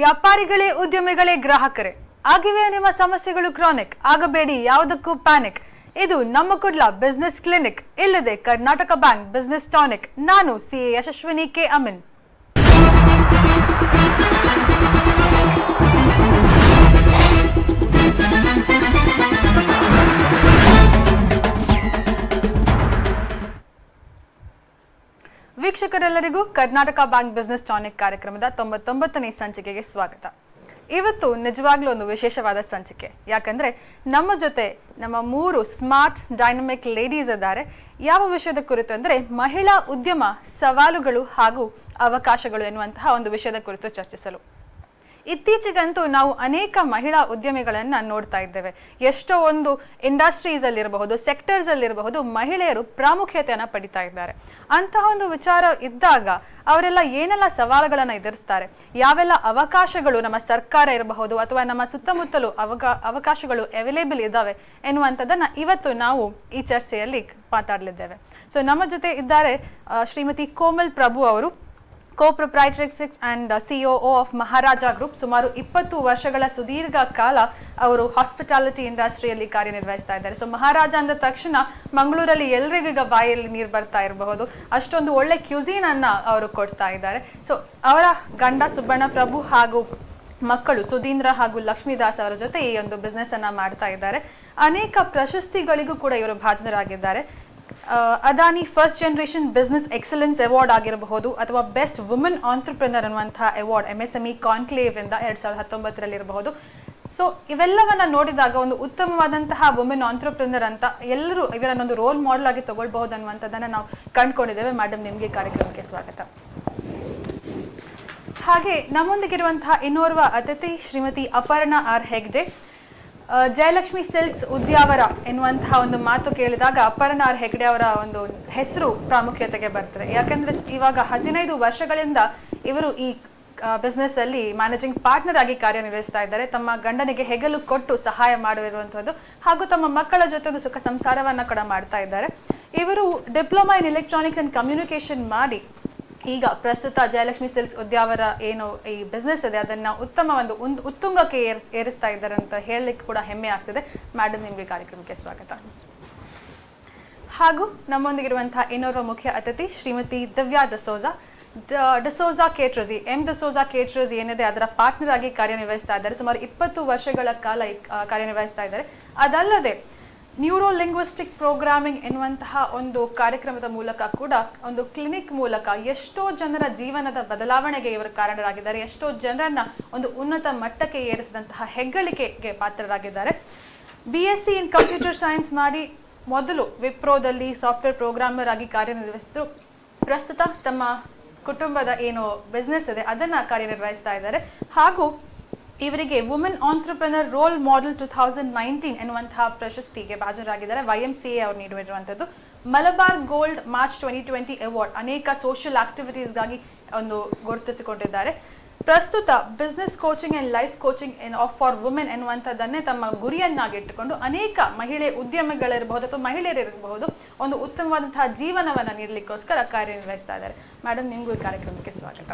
ವ್ಯಾಪಾರಿಗಳೇ ಉದ್ಯಮಿಗಳೇ ಗ್ರಾಹಕರೇ ಆಗಿವೆ ನಿಮ್ಮ ಸಮಸ್ಯೆಗಳು ಕ್ರಾನಿಕ್ ಆಗಬೇಡಿ ಯಾವುದಕ್ಕೂ ಪ್ಯಾನಿಕ್ ಇದು ನಮ್ಮ ಕುಡ್ಲ ಬಿಸಿನೆಸ್ ಕ್ಲಿನಿಕ್ ಇಲ್ಲದೆ ಕರ್ನಾಟಕ ಬ್ಯಾಂಕ್ ಬಿಸಿನೆಸ್ ಟಾನಿಕ್ ನಾನು CA Yashasvini K Amin ವೀಕ್ಷಕರೆಲ್ಲರಿಗೂ Karnataka bank business tonic ಕಾರ್ಯಕ್ರಮದ 99ನೇ ಸಂಚಿಕೆಗೆ ಸ್ವಾಗತ. ಇವತ್ತು ನಿಜವಾಗ್ಲೂ ಒಂದು ವಿಶೇಷವಾದ ಸಂಚಿಕೆ. ಯಾಕಂದ್ರೆ ನಮ್ಮ ಜೊತೆ ನಮ್ಮ 3 ಸ್ಮಾರ್ಟ್ ಡೈನಮಿಕ್ ಲೇಡೀಸ್ ಇದ್ದಾರೆ. ಯಾವ ವಿಷಯದ ಕುರಿತು ಅಂದ್ರೆ ಮಹಿಳಾ ಉದ್ಯಮ ಸವಾಲುಗಳು ಹಾಗೂ ಅವಕಾಶಗಳು ಎನ್ನುವಂತಹ ಒಂದು ವಿಷಯದ ಕುರಿತು ಚರ್ಚಿಸಲು. ಇತ್ತೀಚೆಗಂತೂ ನಾವು ಅನೇಕ ಮಹಿಳಾ ಉದ್ಯಮಿಗಳನ್ನ ನೋಡ್ತಾ ಇದ್ದೇವೆ. ಎಷ್ಟೋ ಒಂದು ಇಂಡಸ್ಟ್ರೀಸ್ ಅಲ್ಲಿ ಇರಬಹುದು, ಸೆಕ್ಟರ್ಸ್ ಅಲ್ಲಿ ಇರಬಹುದು, ಮಹಿಳೆಯರು ಪ್ರಾಮುಖ್ಯತೆಯನ್ನ ಪಡಿತಾ ಇದ್ದಾರೆ. ಅಂತಹ ಒಂದು ವಿಚಾರ ಇದ್ದಾಗ ಅವರೆಲ್ಲ ಏನೆಲ್ಲ ಸವಾಲುಗಳನ್ನ ಎದುರಿಸ್ತಾರೆ, ಯಾವೆಲ್ಲ ಅವಕಾಶಗಳು ನಮ್ಮ ಸರ್ಕಾರ ಇರಬಹುದು ಅಥವಾ ನಮ್ಮ ಸುತ್ತಮುತ್ತಲೂ ಅವಕಾಶಗಳು ಅವೈಲೇಬಲ್ ಇದ್ದಾವೆ ಎನ್ನುವಂಥದ್ದನ್ನ ಇವತ್ತು ನಾವು ಈ ಚರ್ಚೆಯಲ್ಲಿ ಮಾತಾಡಲಿದ್ದೇವೆ. ಸೊ ನಮ್ಮ ಜೊತೆ ಇದ್ದಾರೆ ಶ್ರೀಮತಿ ಕೋಮಲ್ ಪ್ರಭು ಅವರು, co-proprietrix and COO of Maharaja Group. ಸುಮಾರು 20 ವರ್ಷಗಳ ಸುದೀರ್ಘ ಕಾಲ ಅವರು ಹಾಸ್ಪಿಟಾಲಿಟಿ ಇಂಡಸ್ಟ್ರಿಯಲ್ಲಿ ಕಾರ್ಯನಿರ್ವಹಿಸ್ತಾ ಇದ್ದಾರೆ. ಸೊ ಮಹಾರಾಜ ಅಂದ ತಕ್ಷಣ ಮಂಗಳೂರಲ್ಲಿ ಎಲ್ರಿಗೂ ಈಗ ಬಾಯಲ್ಲಿ ನೀರು ಬರ್ತಾ ಇರಬಹುದು, ಅಷ್ಟೊಂದು ಒಳ್ಳೆ ಕ್ಯೂಸಿನ್ ಅನ್ನ ಅವರು ಕೊಡ್ತಾ ಇದ್ದಾರೆ. ಸೊ ಅವರ ಗಂಡ ಸುಬ್ಬಣ್ಣ ಪ್ರಭು ಹಾಗೂ ಮಕ್ಕಳು ಸುಧೀಂದ್ರ ಹಾಗೂ ಲಕ್ಷ್ಮೀದಾಸ್ ಅವರ ಜೊತೆ ಈ ಒಂದು ಬಿಸ್ನೆಸ್ ಅನ್ನ ಮಾಡ್ತಾ ಇದ್ದಾರೆ. ಅನೇಕ ಪ್ರಶಸ್ತಿಗಳಿಗೂ ಕೂಡ ಇವರು ಭಾಜನರಾಗಿದ್ದಾರೆ. Adani first generation business excellence award ಆಗಿರಬಹುದು ಅಥವಾ ಬೆಸ್ಟ್ ವುಮೆನ್ ಆಂಟ್ರಪ್ರಿನರ್ ಅನ್ನುವಂತಹ ಅವಾರ್ಡ್ MSME ಕಾನ್ಕ್ಲೇವ್ ಇಂದ 2019ರಲ್ಲಿ ಇರಬಹುದು. ಸೊ ಇವೆಲ್ಲವನ್ನ ನೋಡಿದಾಗ ಒಂದು ಉತ್ತಮವಾದಂತಹ ವುಮೆನ್ ಆಂಟ್ರಪ್ರಿನರ್ ಅಂತ ಎಲ್ಲರೂ ಇವರನ್ನೊಂದು ರೋಲ್ ಮಾಡೆಲ್ ಆಗಿ ತಗೊಳ್ಬಹುದು ಅನ್ನುವಂಥದ್ದನ್ನ ನಾವು ಕಂಡುಕೊಂಡಿದ್ದೇವೆ. ಮೇಡಮ್, ನಿಮಗೆ ಕಾರ್ಯಕ್ರಮಕ್ಕೆ ಸ್ವಾಗತ. ಹಾಗೆ ನಮ್ಮೊಂದಿಗಿರುವಂತಹ ಇನ್ನೋರ್ವ ಅತಿಥಿ ಶ್ರೀಮತಿ ಅಪರ್ಣಾ ಆರ್ ಹೆಗ್ಡೆ. ಜಯಲಕ್ಷ್ಮಿ ಸಿಲ್ಕ್ಸ್ ಉದ್ಯಾವರ ಎನ್ನುವಂತಹ ಒಂದು ಮಾತು ಕೇಳಿದಾಗ ಅಪರ್ಣಾ ಆರ್ ಹೆಗ್ಡೆ ಅವರ ಒಂದು ಹೆಸರು ಪ್ರಾಮುಖ್ಯತೆಗೆ ಬರ್ತದೆ. ಯಾಕಂದ್ರೆ ಇವಾಗ 15 ವರ್ಷಗಳಿಂದ ಇವರು ಈ ಬಿಸ್ನೆಸ್ ಅಲ್ಲಿ ಮ್ಯಾನೇಜಿಂಗ್ ಪಾರ್ಟ್ನರ್ ಆಗಿ ಕಾರ್ಯನಿರ್ವಹಿಸ್ತಾ ಇದ್ದಾರೆ. ತಮ್ಮ ಗಂಡನಿಗೆ ಹೆಗಲು ಕೊಟ್ಟು ಸಹಾಯ ಮಾಡಿರುವಂತಹದ್ದು ಹಾಗೂ ತಮ್ಮ ಮಕ್ಕಳ ಜೊತೆ ಒಂದು ಸುಖ ಸಂಸಾರವನ್ನ ಕೂಡ ಮಾಡ್ತಾ ಇದ್ದಾರೆ. ಇವರು diploma in electronics and communication ಮಾಡಿ ಈಗ ಪ್ರಸ್ತುತ ಜಯಲಕ್ಷ್ಮಿ ಸಿಲ್ಕ್ಸ್ ಉದ್ಯಾವರ ಏನು ಈ ಬಿಸ್ನೆಸ್ ಇದೆ ಅದನ್ನ ಉತ್ತಮ ಒಂದು ಉತ್ತುಂಗಕ್ಕೆ ಏರಿಸ್ತಾ ಇದ್ದಾರೆ ಅಂತ ಹೇಳಲಿಕ್ಕೆ ಕೂಡ ಹೆಮ್ಮೆ ಆಗ್ತದೆ. ಮೇಡಮ್, ನಿಮಗೆ ಕಾರ್ಯಕ್ರಮಕ್ಕೆ ಸ್ವಾಗತ. ಹಾಗೂ ನಮ್ಮೊಂದಿಗಿರುವಂತಹ ಇನ್ನೋರ್ವ ಮುಖ್ಯ ಅತಿಥಿ ಶ್ರೀಮತಿ ದಿವ್ಯಾ ಡಿಸೋಜಾ ಕೇಟರರ್ಸ್. ಡಿಸೋಜಾ ಕೇಟರರ್ಸ್ ಏನಿದೆ ಅದರ ಪಾರ್ಟ್ನರ್ ಆಗಿ ಕಾರ್ಯನಿರ್ವಹಿಸ್ತಾ ಇದ್ದಾರೆ. ಸುಮಾರು 20 ವರ್ಷಗಳ ಕಾಲ ಕಾರ್ಯನಿರ್ವಹಿಸ್ತಾ ಇದ್ದಾರೆ. ಅದಲ್ಲದೆ ನ್ಯೂರೋ ಲಿಂಗ್ವಿಸ್ಟಿಕ್ ಪ್ರೋಗ್ರಾಮಿಂಗ್ ಎನ್ನುವಂತಹ ಒಂದು ಕಾರ್ಯಕ್ರಮದ ಮೂಲಕ ಕೂಡ ಒಂದು ಕ್ಲಿನಿಕ್ ಮೂಲಕ ಎಷ್ಟೋ ಜನರ ಜೀವನದ ಬದಲಾವಣೆಗೆ ಇವರು ಕಾರಣರಾಗಿದ್ದಾರೆ. ಎಷ್ಟೋ ಜನರನ್ನ ಒಂದು ಉನ್ನತ ಮಟ್ಟಕ್ಕೆ ಏರಿಸಿದಂತಹ ಹೆಗ್ಗಳಿಕೆಗೆ ಪಾತ್ರರಾಗಿದ್ದಾರೆ. BSc ಇನ್ ಕಂಪ್ಯೂಟರ್ ಸೈನ್ಸ್ ಮಾಡಿ ಮೊದಲು ವಿಪ್ರೋದಲ್ಲಿ ಸಾಫ್ಟ್ವೇರ್ ಪ್ರೋಗ್ರಾಮರ್ ಆಗಿ ಕಾರ್ಯನಿರ್ವಹಿಸಿದ್ರು. ಪ್ರಸ್ತುತ ತಮ್ಮ ಕುಟುಂಬದ ಏನು ಬಿಸ್ನೆಸ್ ಇದೆ ಅದನ್ನ ಕಾರ್ಯನಿರ್ವಹಿಸ್ತಾ ಇದ್ದಾರೆ. ಹಾಗೂ ಇವರಿಗೆ ವುಮೆನ್ ಆಂಟ್ರಪ್ರಿನರ್ ರೋಲ್ ಮಾಡೆಲ್ 2019 ಎನ್ನುವಂತಹ ಪ್ರಶಸ್ತಿಗೆ ಭಾಜನರಾಗಿದ್ದಾರೆ. YMCA ಅವರು ನೀಡಿರುವಂಥದ್ದು. ಮಲಬಾರ್ ಗೋಲ್ಡ್ ಮಾರ್ಚ್ 2020 ಅವಾರ್ಡ್ ಅನೇಕ ಸೋಷಿಯಲ್ ಆಕ್ಟಿವಿಟೀಸ್ಗಾಗಿ ಒಂದು ಗುರುತಿಸಿಕೊಂಡಿದ್ದಾರೆ. ಪ್ರಸ್ತುತ business coaching and life coaching for women ಎನ್ನುವಂಥದ್ದನ್ನೇ ತಮ್ಮ ಗುರಿಯನ್ನಾಗಿಟ್ಟುಕೊಂಡು ಅನೇಕ ಮಹಿಳೆ ಉದ್ಯಮಿಗಳಿರಬಹುದು ಅಥವಾ ಮಹಿಳೆಯರಿರಬಹುದು ಒಂದು ಉತ್ತಮವಾದಂತಹ ಜೀವನವನ್ನು ನೀಡಲಿಕ್ಕೋಸ್ಕರ ಕಾರ್ಯನಿರ್ವಹಿಸ್ತಾ ಇದ್ದಾರೆ. ಮೇಡಮ್, ನಿಮಗೂ ಈ ಕಾರ್ಯಕ್ರಮಕ್ಕೆ ಸ್ವಾಗತ.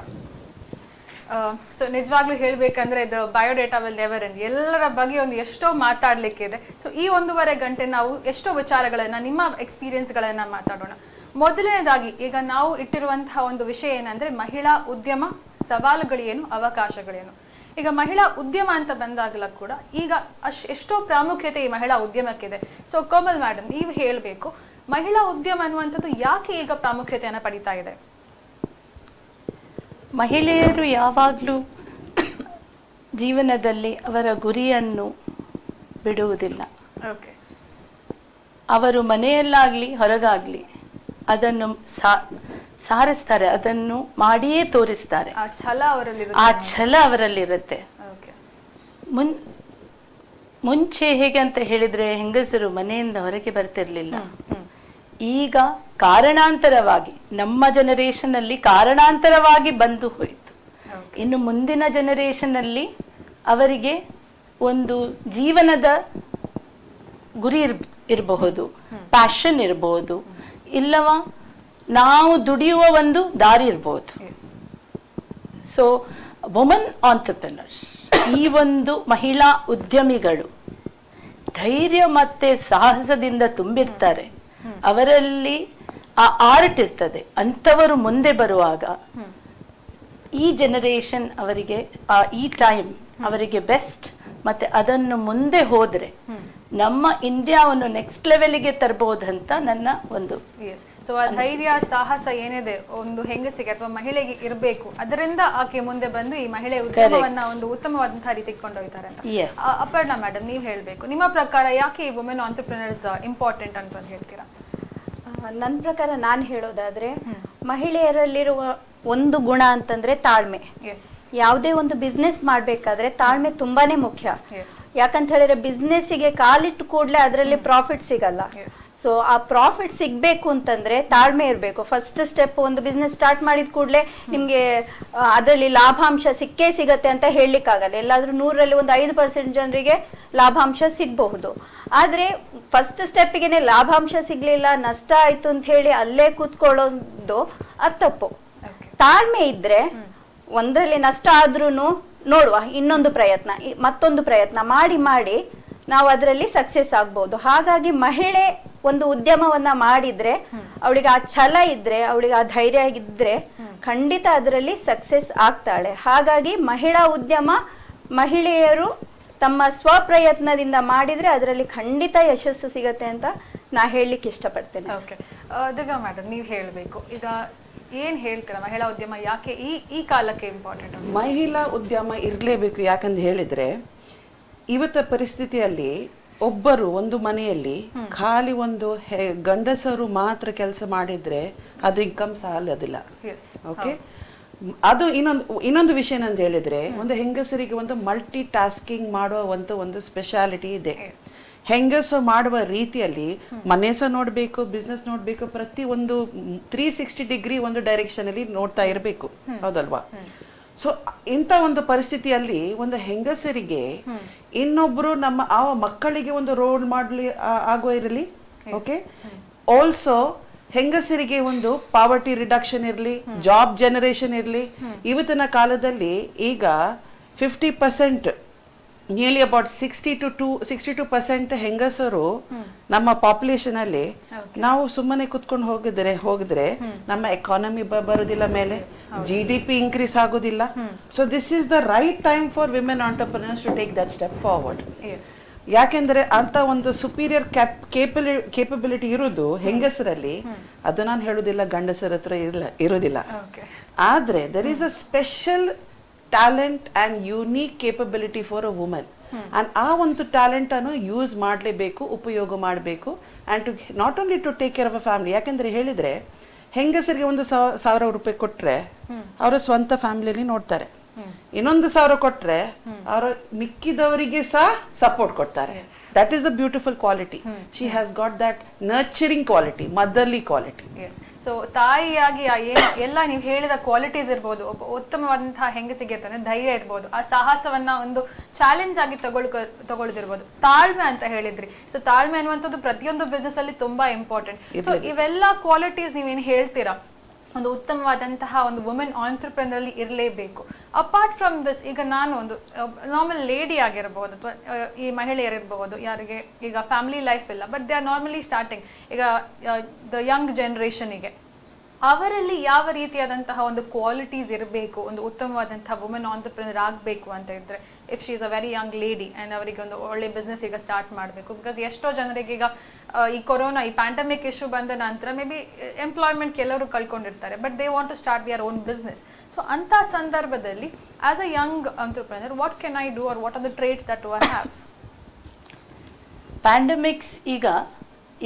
ಸೊ ನಿಜವಾಗ್ಲೂ ಹೇಳ್ಬೇಕಂದ್ರೆ ಇದು ಬಯೋಡೇಟಾ ವಿಲ್ ನೆವರ್ ಎಂಡ್. ಎಲ್ಲರ ಬಗ್ಗೆ ಒಂದು ಎಷ್ಟೋ ಮಾತಾಡ್ಲಿಕ್ಕಿದೆ. ಸೊ ಈ 1.5 ಗಂಟೆ ನಾವು ಎಷ್ಟೋ ವಿಚಾರಗಳನ್ನ ನಿಮ್ಮ ಎಕ್ಸ್ಪೀರಿಯನ್ಸ್ಗಳನ್ನ ಮಾತಾಡೋಣ. ಮೊದಲನೇದಾಗಿ ಈಗ ನಾವು ಇಟ್ಟಿರುವಂತಹ ಒಂದು ವಿಷಯ ಏನಂದ್ರೆ ಮಹಿಳಾ ಉದ್ಯಮ ಸವಾಲುಗಳೇನು, ಅವಕಾಶಗಳೇನು. ಈಗ ಮಹಿಳಾ ಉದ್ಯಮ ಅಂತ ಬಂದಾಗಲ ಕೂಡ ಈಗ ಎಷ್ಟೋ ಪ್ರಾಮುಖ್ಯತೆ ಈ ಮಹಿಳಾ ಉದ್ಯಮಕ್ಕಿದೆ. ಸೊ ಕೋಮಲ್ ಮೇಡಮ್, ನೀವು ಹೇಳಬೇಕು ಮಹಿಳಾ ಉದ್ಯಮ ಅನ್ನುವಂಥದ್ದು ಯಾಕೆ ಈಗ ಪ್ರಾಮುಖ್ಯತೆಯನ್ನು ಪಡಿತಾ ಇದೆ? ಮಹಿಳೆಯರು ಯಾವಾಗಲೂ ಜೀವನದಲ್ಲಿ ಅವರ ಗುರಿಯನ್ನು ಬಿಡುವುದಿಲ್ಲ. ಅವರು ಮನೆಯಲ್ಲಾಗ್ಲಿ ಹೊರಗಾಗ್ಲಿ ಅದನ್ನು ಸಾರಿಸ್ತಾರೆ, ಅದನ್ನು ಮಾಡಿಯೇ ತೋರಿಸ್ತಾರೆ. ಆ ಛಲ ಅವರಲ್ಲಿರುತ್ತೆ. ಮುಂಚೆ ಹೇಗೆ ಅಂತ ಹೇಳಿದ್ರೆ ಹೆಂಗಸರು ಮನೆಯಿಂದ ಹೊರಗೆ ಬರ್ತಿರ್ಲಿಲ್ಲ. ಈಗ ಕಾರಣಾಂತರವಾಗಿ ನಮ್ಮ ಜನರೇಷನ್ ಅಲ್ಲಿ ಕಾರಣಾಂತರವಾಗಿ ಬಂದು ಹೋಯಿತು. ಇನ್ನು ಮುಂದಿನ ಜನರೇಷನ್ ಅಲ್ಲಿ ಅವರಿಗೆ ಒಂದು ಜೀವನದ ಗುರಿ ಇರಬಹುದು, ಪ್ಯಾಷನ್ ಇರಬಹುದು, ಇಲ್ಲವ ನಾವು ದುಡಿಯುವ ಒಂದು ದಾರಿ ಇರಬಹುದು. ಸೊ ವುಮನ್ ಆಂಟ್ರಪ್ರಿನರ್ಸ್, ಈ ಒಂದು ಮಹಿಳಾ ಉದ್ಯಮಿಗಳು ಧೈರ್ಯ ಮತ್ತೆ ಸಾಹಸದಿಂದ ತುಂಬಿರ್ತಾರೆ. ಅವರಲ್ಲಿ ಆ ಆರ್ಟ್ ಇರ್ತದೆ. ಅಂಥವರು ಮುಂದೆ ಬರುವಾಗ ಈ ಜನರೇಷನ್ ಅವರಿಗೆ ಈ ಟೈಮ್ ಅವರಿಗೆ ಬೆಸ್ಟ್. ಮತ್ತೆ ಅದನ್ನು ಮುಂದೆ ಹೋದ್ರೆ ನಮ್ಮ ಇಂಡಿಯಾವನ್ನು ನೆಕ್ಸ್ಟ್ ಲೆವೆಲ್ಗೆ ತರಬಹುದಂತ ನನ್ನ ಒಂದು. ಸೊ ಆ ಧೈರ್ಯ ಸಾಹಸ ಏನಿದೆ ಒಂದು ಹೆಂಗಸಿಗೆ ಅಥವಾ ಮಹಿಳೆಗೆ ಇರಬೇಕು, ಅದರಿಂದ ಆಕೆ ಮುಂದೆ ಬಂದು ಈ ಮಹಿಳೆ ಉದ್ಯಮವನ್ನ ಒಂದು ಉತ್ತಮವಾದಂತಹ ರೀತಿಗೆ ಕೊಂಡೊಯ್ತಾರೆ ಅಂತ. ಅಪರ್ಣಾ ಮೇಡಮ್, ನೀವು ಹೇಳಬೇಕು, ನಿಮ್ಮ ಪ್ರಕಾರ ಯಾಕೆ ಈ ವುಮೆನ್ ಆಂಟ್ರಪ್ರಿನರ್ಸ್ ಇಂಪಾರ್ಟೆಂಟ್ ಅಂತ ಹೇಳ್ತೀರಾ? ನನ್ನ ಪ್ರಕಾರ ನಾನು ಹೇಳೋದಾದ್ರೆ, ಮಹಿಳೆಯರಲ್ಲಿರುವ ಒಂದು ಗುಣ ಅಂತಂದ್ರೆ ತಾಳ್ಮೆ. ಯಾವುದೇ ಒಂದು ಬಿಸ್ನೆಸ್ ಮಾಡ್ಬೇಕಾದ್ರೆ ತಾಳ್ಮೆ ತುಂಬಾನೇ ಮುಖ್ಯ. ಯಾಕಂತ ಹೇಳಿದ್ರೆ ಬಿಸ್ನೆಸ್ಸಿಗೆ ಕಾಲಿಟ್ಟು ಕೂಡಲೇ ಅದರಲ್ಲಿ ಪ್ರಾಫಿಟ್ ಸಿಗಲ್ಲ. ಸೊ ಆ ಪ್ರಾಫಿಟ್ ಸಿಗ್ಬೇಕು ಅಂತಂದ್ರೆ ತಾಳ್ಮೆ ಇರಬೇಕು. ಫಸ್ಟ್ ಸ್ಟೆಪ್, ಒಂದು ಬಿಸ್ನೆಸ್ ಸ್ಟಾರ್ಟ್ ಮಾಡಿದ ಕೂಡಲೇ ನಿಮ್ಗೆ ಅದರಲ್ಲಿ ಲಾಭಾಂಶ ಸಿಕ್ಕೇ ಸಿಗತ್ತೆ ಅಂತ ಹೇಳಲಿಕ್ಕಾಗಲ್ಲ. ಎಲ್ಲಾದ್ರೂ 100ರಲ್ಲಿ ಒಂದು 5% ಜನರಿಗೆ ಲಾಭಾಂಶ ಸಿಗಬಹುದು. ಆದ್ರೆ ಫಸ್ಟ್ ಸ್ಟೆಪ್ಪಿಗೆ ಲಾಭಾಂಶ ಸಿಗ್ಲಿಲ್ಲ, ನಷ್ಟ ಆಯ್ತು ಅಂತ ಹೇಳಿ ಅಲ್ಲೇ ಕೂತ್ಕೊಳ್ಳೋದು ಅದು ತಪ್ಪು. ತಾಳ್ಮೆ ಇದ್ರೆ ಒಂದ್ರಲ್ಲಿ ನಷ್ಟ ಆದ್ರೂ ನೋಡುವ, ಇನ್ನೊಂದು ಪ್ರಯತ್ನ, ಮತ್ತೊಂದು ಪ್ರಯತ್ನ ಮಾಡಿ ಮಾಡಿ ನಾವು ಅದರಲ್ಲಿ ಸಕ್ಸಸ್ ಆಗ್ಬಹುದು. ಹಾಗಾಗಿ ಮಹಿಳೆ ಒಂದು ಉದ್ಯಮವನ್ನ ಮಾಡಿದ್ರೆ, ಅವಳಿಗೆ ಆ ಛಲ ಇದ್ರೆ, ಅವಳಿಗೆ ಆ ಧೈರ್ಯ ಇದ್ರೆ ಖಂಡಿತ ಅದರಲ್ಲಿ ಸಕ್ಸಸ್ ಆಗ್ತಾಳೆ. ಹಾಗಾಗಿ ಮಹಿಳಾ ಉದ್ಯಮ ಮಹಿಳೆಯರು ತಮ್ಮ ಸ್ವಪ್ರಯತ್ನದಿಂದ ಮಾಡಿದ್ರೆ ಅದರಲ್ಲಿ ಖಂಡಿತ ಯಶಸ್ಸು ಸಿಗತ್ತೆ ಅಂತ ನಾ ಹೇಳಲಿಕ್ಕೆ ಇಷ್ಟಪಡ್ತೇನೆ. ಓಕೆ, ದಿವ್ಯಾ ಮೇಡಮ್, ನೀವು ಹೇಳಬೇಕು, ಈಗ ಏನ್ ಹೇಳ್ತೀರಾ, ಮಹಿಳಾ ಉದ್ಯಮ ಯಾಕೆ ಈ ಕಾಲಕ್ಕೆ ಇಂಪಾರ್ಟೆಂಟ್? ಮಹಿಳಾ ಉದ್ಯಮ ಇರಲೇಬೇಕು. ಯಾಕಂತ ಹೇಳಿದ್ರೆ ಇವತ್ತ ಪರಿಸ್ಥಿತಿಯಲ್ಲಿ ಒಬ್ಬರು ಒಂದು ಮನೆಯಲ್ಲಿ ಖಾಲಿ ಒಂದು ಗಂಡಸರು ಮಾತ್ರ ಕೆಲಸ ಮಾಡಿದ್ರೆ ಅದು ಇನ್ಕಮ್ ಸಾಲೋದಿಲ್ಲ. ಓಕೆ, ಅದು ಇನ್ನೊಂದು ವಿಷಯ ಅಂತ ಹೇಳಿದ್ರೆ, ಒಂದು ಹೆಂಗಸರಿಗೆ ಒಂದು ಮಲ್ಟಿ ಟಾಸ್ಕಿಂಗ್ ಮಾಡುವ ಒಂದು ಸ್ಪೆಷಾಲಿಟಿ ಇದೆ. ಹೆಂಗಸು ಮಾಡುವ ರೀತಿಯಲ್ಲಿ ಮನೆ ಸಹ ನೋಡ್ಬೇಕು, ಬಿಸ್ನೆಸ್ ನೋಡ್ಬೇಕು, ಪ್ರತಿ ಒಂದು 360 ಡಿಗ್ರಿ ಒಂದು ಡೈರೆಕ್ಷನ್ ಅಲ್ಲಿ ನೋಡ್ತಾ ಇರಬೇಕು, ಹೌದಲ್ವಾ? ಸೊ ಇಂಥ ಒಂದು ಪರಿಸ್ಥಿತಿಯಲ್ಲಿ ಒಂದು ಹೆಂಗಸರಿಗೆ ಇನ್ನೊಬ್ರು ಆ ಮಕ್ಕಳಿಗೆ ಒಂದು ರೋಲ್ ಮಾಡಲಿ ಆಗುವ ಇರಲಿ. ಓಕೆ, ಆಲ್ಸೋ ಹೆಂಗಸರಿಗೆ ಒಂದು ಪಾವರ್ಟಿ ರಿಡಕ್ಷನ್ ಇರಲಿ, ಜಾಬ್ ಜನರೇಷನ್ ಇರಲಿ. ಇವತ್ತಿನ ಕಾಲದಲ್ಲಿ ಈಗ 50%, ನಿಯರ್ಲಿ ಅಬೌಟ್ 62% ಹೆಂಗಸರು ನಮ್ಮ ಪಾಪ್ಯುಲೇಷನ್ ಅಲ್ಲಿ. ನಾವು ಸುಮ್ಮನೆ ಕುತ್ಕೊಂಡು ಹೋಗಿದ್ರೆ ನಮ್ಮ ಎಕಾನಮಿ ಬರೋದಿಲ್ಲ ಮೇಲೆ, GDP ಇನ್ಕ್ರೀಸ್ ಆಗೋದಿಲ್ಲ. So this is the right time for women entrepreneurs to take that step forward. ಯಾಕೆಂದ್ರೆ ಅಂತ ಒಂದು ಸುಪೀರಿಯರ್ ಕೇಪಬಿಲಿಟಿ ಇರೋದು ಹೆಂಗಸರಲ್ಲಿ. ಅದು ನಾನು ಹೇಳುದಿಲ್ಲ ಗಂಡಸರ ಹತ್ರ ಇರೋದಿಲ್ಲ. ಆದ್ರೆ there is a special talent and unique capability for a woman, and ಆ ಒಂದು ಟ್ಯಾಲೆಂಟ್ ಅನ್ನು ಯೂಸ್ ಮಾಡಲೇಬೇಕು, ಉಪಯೋಗ ಮಾಡಬೇಕು, and to not only to take care of a family. ಯಾಕೆಂದ್ರೆ ಹೇಳಿದ್ರೆ ಹೆಂಗಸರಿಗೆ 1,000 ರೂಪಾಯಿ ಕೊಟ್ರೆ ಅವರ ಸ್ವಂತ ಫ್ಯಾಮಿಲಿಯಲ್ಲಿ ನೋಡ್ತಾರೆ, ಇನ್ನೊಂದು 1,000 ಕೊಟ್ರೆ ಅವರ ಮಿಕ್ಕಿದವರಿಗೆ ಸಹ ಸಪೋರ್ಟ್ ಕೊಡ್ತಾರೆ. That is the beautiful quality. She has got that nurturing quality, motherly quality. So ತಾಯಿಯಾಗಿ ಎಲ್ಲ ನೀವು ಹೇಳಿದ ಕ್ವಾಲಿಟೀಸ್ ಇರ್ಬೋದು, ಒಬ್ಬ ಉತ್ತಮವಾದಂತಹ ಹೆಂಗಸಿಗೆ ಇರ್ತಾನೆ, ಧೈರ್ಯ ಇರ್ಬೋದು, ಆ ಸಾಹಸವನ್ನ ಒಂದು ಚಾಲೆಂಜ್ ಆಗಿ ತಗೊಳ್ಳೋದಿರ್ಬೋದು, ತಾಳ್ಮೆ ಅಂತ ಹೇಳಿದ್ರಿ. ಸೊ ತಾಳ್ಮೆ ಅನ್ನುವಂಥದ್ದು ಪ್ರತಿಯೊಂದು ಬಿಸ್ನೆಸ್ ಅಲ್ಲಿ ತುಂಬಾ ಇಂಪಾರ್ಟೆಂಟ್. ಸೊ ಇವೆಲ್ಲ ಕ್ವಾಲಿಟೀಸ್ ನೀವೇನು ಹೇಳ್ತೀರಾ ಒಂದು ಉತ್ತಮವಾದಂತಹ ಒಂದು ವುಮೆನ್ ಆಂಟ್ರಪ್ರಿನರ್ ಅಲ್ಲಿ ಇರಲೇಬೇಕು. ಅಪಾರ್ಟ್ ಫ್ರಮ್ ದಿಸ್, ಈಗ ನಾನು ಒಂದು ನಾರ್ಮಲ್ ಲೇಡಿ ಆಗಿರಬಹುದು ಅಥವಾ ಈ ಮಹಿಳೆಯರಿರಬಹುದು, ಯಾರಿಗೆ ಈಗ ಫ್ಯಾಮಿಲಿ ಲೈಫ್ ಇಲ್ಲ, but they are normally starting, ಈಗ ದ ಯಂಗ್ ಜನರೇಷನ್ಗೆ ಅವರಲ್ಲಿ ಯಾವ ರೀತಿಯಾದಂತಹ ಒಂದು ಕ್ವಾಲಿಟೀಸ್ ಇರಬೇಕು, ಒಂದು ಉತ್ತಮವಾದಂತಹ ವುಮೆನ್ ಆಂಟ್ರಪ್ರಿನರ್ ಆಗಬೇಕು ಅಂತ ಇದ್ರೆ, if she is a very Young lady and ಅವರಿಗೆ ಒಂದು ಒಳ್ಳೆ ಬಿಸ್ನೆಸ್ ಈಗ ಸ್ಟಾರ್ಟ್ ಮಾಡಬೇಕು? ಬಿಕಾಸ್ ಎಷ್ಟೋ ಜನರಿಗೆ ಈಗ ಈ ಕೊರೋನಾ, ಈ ಪ್ಯಾಂಡಮಿಕ್ ಇಶ್ಯೂ ಬಂದ ನಂತರ ಮೇ ಬಿ ಎಂಪ್ಲಾಯ್ಮೆಂಟ್ ಕೆಲವರು ಕಳ್ಕೊಂಡಿರ್ತಾರೆ, but they want to start their own business. So ಅಂಥ ಸಂದರ್ಭದಲ್ಲಿ as a young entrepreneur what can I do, or what are the trades that I have? Pandemics ಈಗ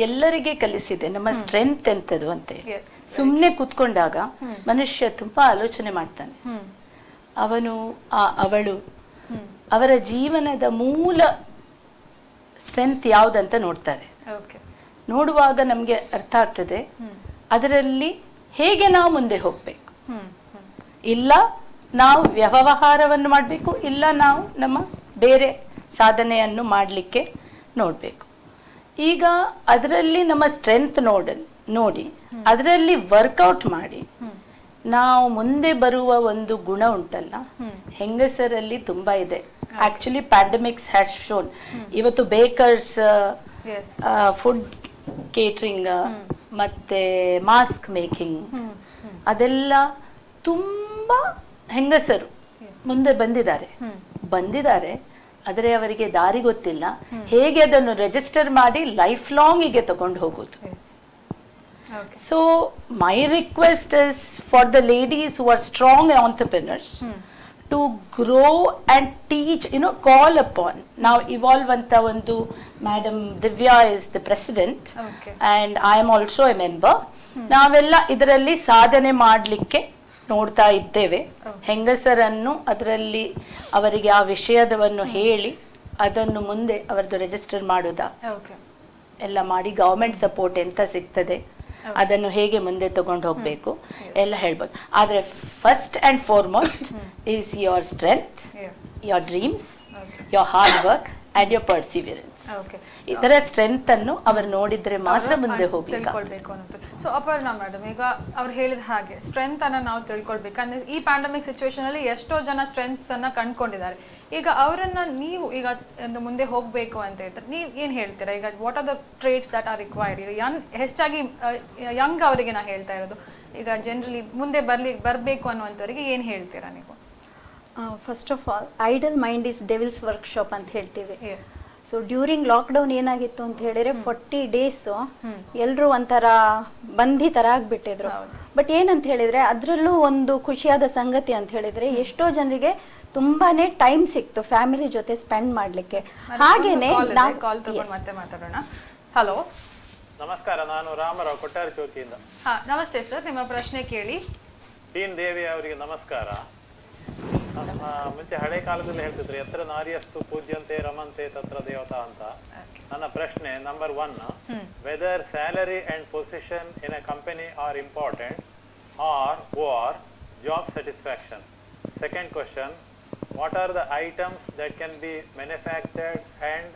ಎಲ್ಲರಿಗೆ ಕಲಿಸಿದೆ ನಮ್ಮ ಸ್ಟ್ರೆಂತ್ ಎಂತದು ಅಂತ ಹೇಳಿ. ಸುಮ್ಮನೆ ಕೂತ್ಕೊಂಡಾಗ ಮನುಷ್ಯ ತುಂಬಾ ಆಲೋಚನೆ ಮಾಡ್ತಾನೆ. ಅವಳು ಅವರ ಜೀವನದ ಮೂಲ ಸ್ಟ್ರೆಂತ್ ಯಾವುದಂತ ನೋಡ್ತಾರೆ. ನೋಡುವಾಗ ನಮ್ಗೆ ಅರ್ಥ ಆಗ್ತದೆ ಅದರಲ್ಲಿ ಹೇಗೆ ನಾವು ಮುಂದೆ ಹೋಗ್ಬೇಕು. ಇಲ್ಲ ನಾವು ವ್ಯವಹಾರವನ್ನು ಮಾಡಬೇಕು, ಇಲ್ಲ ನಾವು ನಮ್ಮ ಬೇರೆ ಸಾಧನೆಯನ್ನು ಮಾಡಲಿಕ್ಕೆ ನೋಡ್ಬೇಕು. ಈಗ ಅದರಲ್ಲಿ ನಮ್ಮ ಸ್ಟ್ರೆಂತ್ ನೋಡಿ ಅದರಲ್ಲಿ ವರ್ಕೌಟ್ ಮಾಡಿ ನಾವು ಮುಂದೆ ಬರುವ ಒಂದು ಗುಣ ಉಂಟಲ್ಲ, ಹೆಂಗಸರಲ್ಲಿ ತುಂಬಾ ಇದೆ. Actually pandemics has shown. ಇವತ್ತು ಬೇಕರ್ಸ್, ಫುಡ್ ಕೇಟರಿಂಗ್, ಮತ್ತೆ ಮಾಸ್ಕ್ ಮೇಕಿಂಗ್, ಅದೆಲ್ಲ ತುಂಬಾ ಹೆಂಗಸರು ಮುಂದೆ ಬಂದಿದ್ದಾರೆ. ಆದರೆ ಅವರಿಗೆ ದಾರಿ ಗೊತ್ತಿಲ್ಲ, ಹೇಗೆ ಅದನ್ನು ರಿಜಿಸ್ಟರ್ ಮಾಡಿ ಲೈಫ್ ಲಾಂಗಿಗೆ ತಗೊಂಡು ಹೋಗೋದು. So my request is for the ladies who are strong entrepreneurs to grow and teach, call upon. Now evolve anta ondu Madam Divya is the president, and I am also a member. Navella idralli sadhane ಮಾಡಲಿಕ್ಕೆ ನೋಡ್ತಾ ಇದ್ದೇವೆ. ಹೆಂಗಸರನ್ನು ಅದರಲ್ಲಿ ಅವರಿಗೆ ಆ ವಿಷಯದವನ್ನು ಹೇಳಿ ಅದನ್ನು ಮುಂದೆ ಅವರದ್ದು ರಿಜಿಸ್ಟರ್ ಮಾಡುವುದಾ ಎಲ್ಲ ಮಾಡಿ ಗವರ್ಮೆಂಟ್ ಸಪೋರ್ಟ್ ಎಂತ ಸಿಗ್ತದೆ ಅದನ್ನು ಹೇಗೆ ಮುಂದೆ ತಗೊಂಡು ಹೋಗಬೇಕು ಎಲ್ಲ ಹೇಳ್ಬೋದು. ಆದರೆ first and foremost is your strength, your dreams, your hard work and your perseverance. ಇದರ ಸ್ಟ್ರೆಂತ್ ಅನ್ನು ಅವರು ನೋಡಿದ್ರೆ ಮಾತ್ರ ಮುಂದೆ ತಿಳ್ಕೊಳ್ಬೇಕು ಅನ್ನೋದು. ಸೊ ಅಪರ್ಣಾ ಮೇಡಮ್, ಈಗ ಅವ್ರು ಹೇಳಿದ ಹಾಗೆ ಸ್ಟ್ರೆಂತ್ ಅನ್ನ ನಾವು ತಿಳ್ಕೊಳ್ಬೇಕಂದ್ರೆ ಈ ಪ್ಯಾಂಡಮಿಕ್ ಸಿಚುವೇಶನ್ ಅಲ್ಲಿ ಎಷ್ಟೋ ಜನ ಸ್ಟ್ರೆಂತ್ಸ್ ಅನ್ನ ಕಂಡುಕೊಂಡಿದ್ದಾರೆ. ಈಗ ಅವರನ್ನ ನೀವು ಈಗ ಮುಂದೆ ಹೋಗ್ಬೇಕು ಅಂತ ಇದ್ರೆ ನೀವು ಏನ್ ಹೇಳ್ತೀರಾ? ಈಗ what are the traits that are required? ಈಗ ಹೆಚ್ಚಾಗಿ ಯಂಗ್ ಅವರಿಗೆ ನಾ ಹೇಳ್ತಾ ಇರೋದು, ಈಗ ಜನರಲಿ ಮುಂದೆ ಬರಬೇಕು ಅನ್ನುವಂಥವ್ರಿಗೆ ಏನ್ ಹೇಳ್ತೀರಾ ನೀವು? First of all, idle mind is devil's workshop ಅಂತ ಹೇಳ್ತೀವಿ. ಸೊ ಡ್ಯೂರಿಂಗ್ ಲಾಕ್ಡೌನ್ ಏನಾಗಿತ್ತು ಅಂತ ಹೇಳಿದ್ರೆ 40 days ಎಲ್ಲರೂ ಒಂಥರ ಬಂದಿ ಥರ ಆಗಿಬಿಟ್ಟಿದ್ರು. ಬಟ್ ಏನಂತ ಹೇಳಿದ್ರೆ ಅದರಲ್ಲೂ ಒಂದು ಖುಷಿಯಾದ ಸಂಗತಿ ಅಂತ ಹೇಳಿದ್ರೆ ಎಷ್ಟೋ ಜನರಿಗೆ ತುಂಬಾನೇ ಟೈಮ್ ಸಿಕ್ತು ಫ್ಯಾಮಿಲಿ ಜೊತೆ ಸ್ಪೆಂಡ್ ಮಾಡಲಿಕ್ಕೆ. ಹಾಗೇನೆ ಹಲೋ, ನಮಸ್ಕಾರ, ನಾನು ರಾಮರಾವ್ ಕೊಟ್ಟಾರ ಚೌಕಿಯಿಂದ. ನಮಸ್ತೆ ಸರ್, ನಿಮ್ಮ ಪ್ರಶ್ನೆ ಕೇಳಿ. ಟೀನ್ ದೇವಿ ಅವರಿಗೆ ನಮಸ್ಕಾರ. ಮುಂಚೆ ಹಳೆ ಕಾಲದಲ್ಲಿ ಹೇಳ್ತಿದ್ರು ಎತ್ರ ನಾರಿಯಸ್ತು ಪೂಜ್ಯಂತೆ ರಮಂತೆ ತತ್ರ ದೇವತಾ ಅಂತ. ನನ್ನ ಪ್ರಶ್ನೆ number 1, whether salary and position in a company are important or job satisfaction. Second question, what are the items that can be manufactured and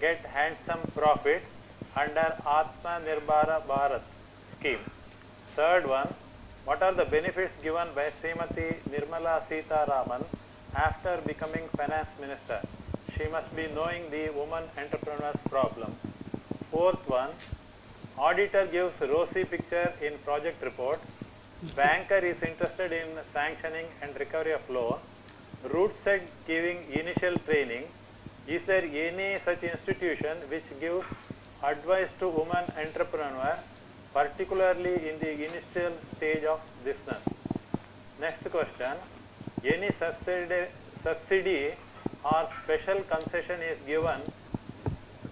get handsome profit under Atmanirbhar Bharat scheme. Third one, what are the benefits given by Srimati Nirmala Sitharaman after becoming finance minister? She must be knowing the woman entrepreneurs problem. Fourth one, auditor gives rosy picture in project report. Banker is interested in sanctioning and recovery of loan. Root said giving initial training. Is there any such institution which gives advice to woman entrepreneur, particularly in the initial stage of business? Next question, any subsidy or special concession is given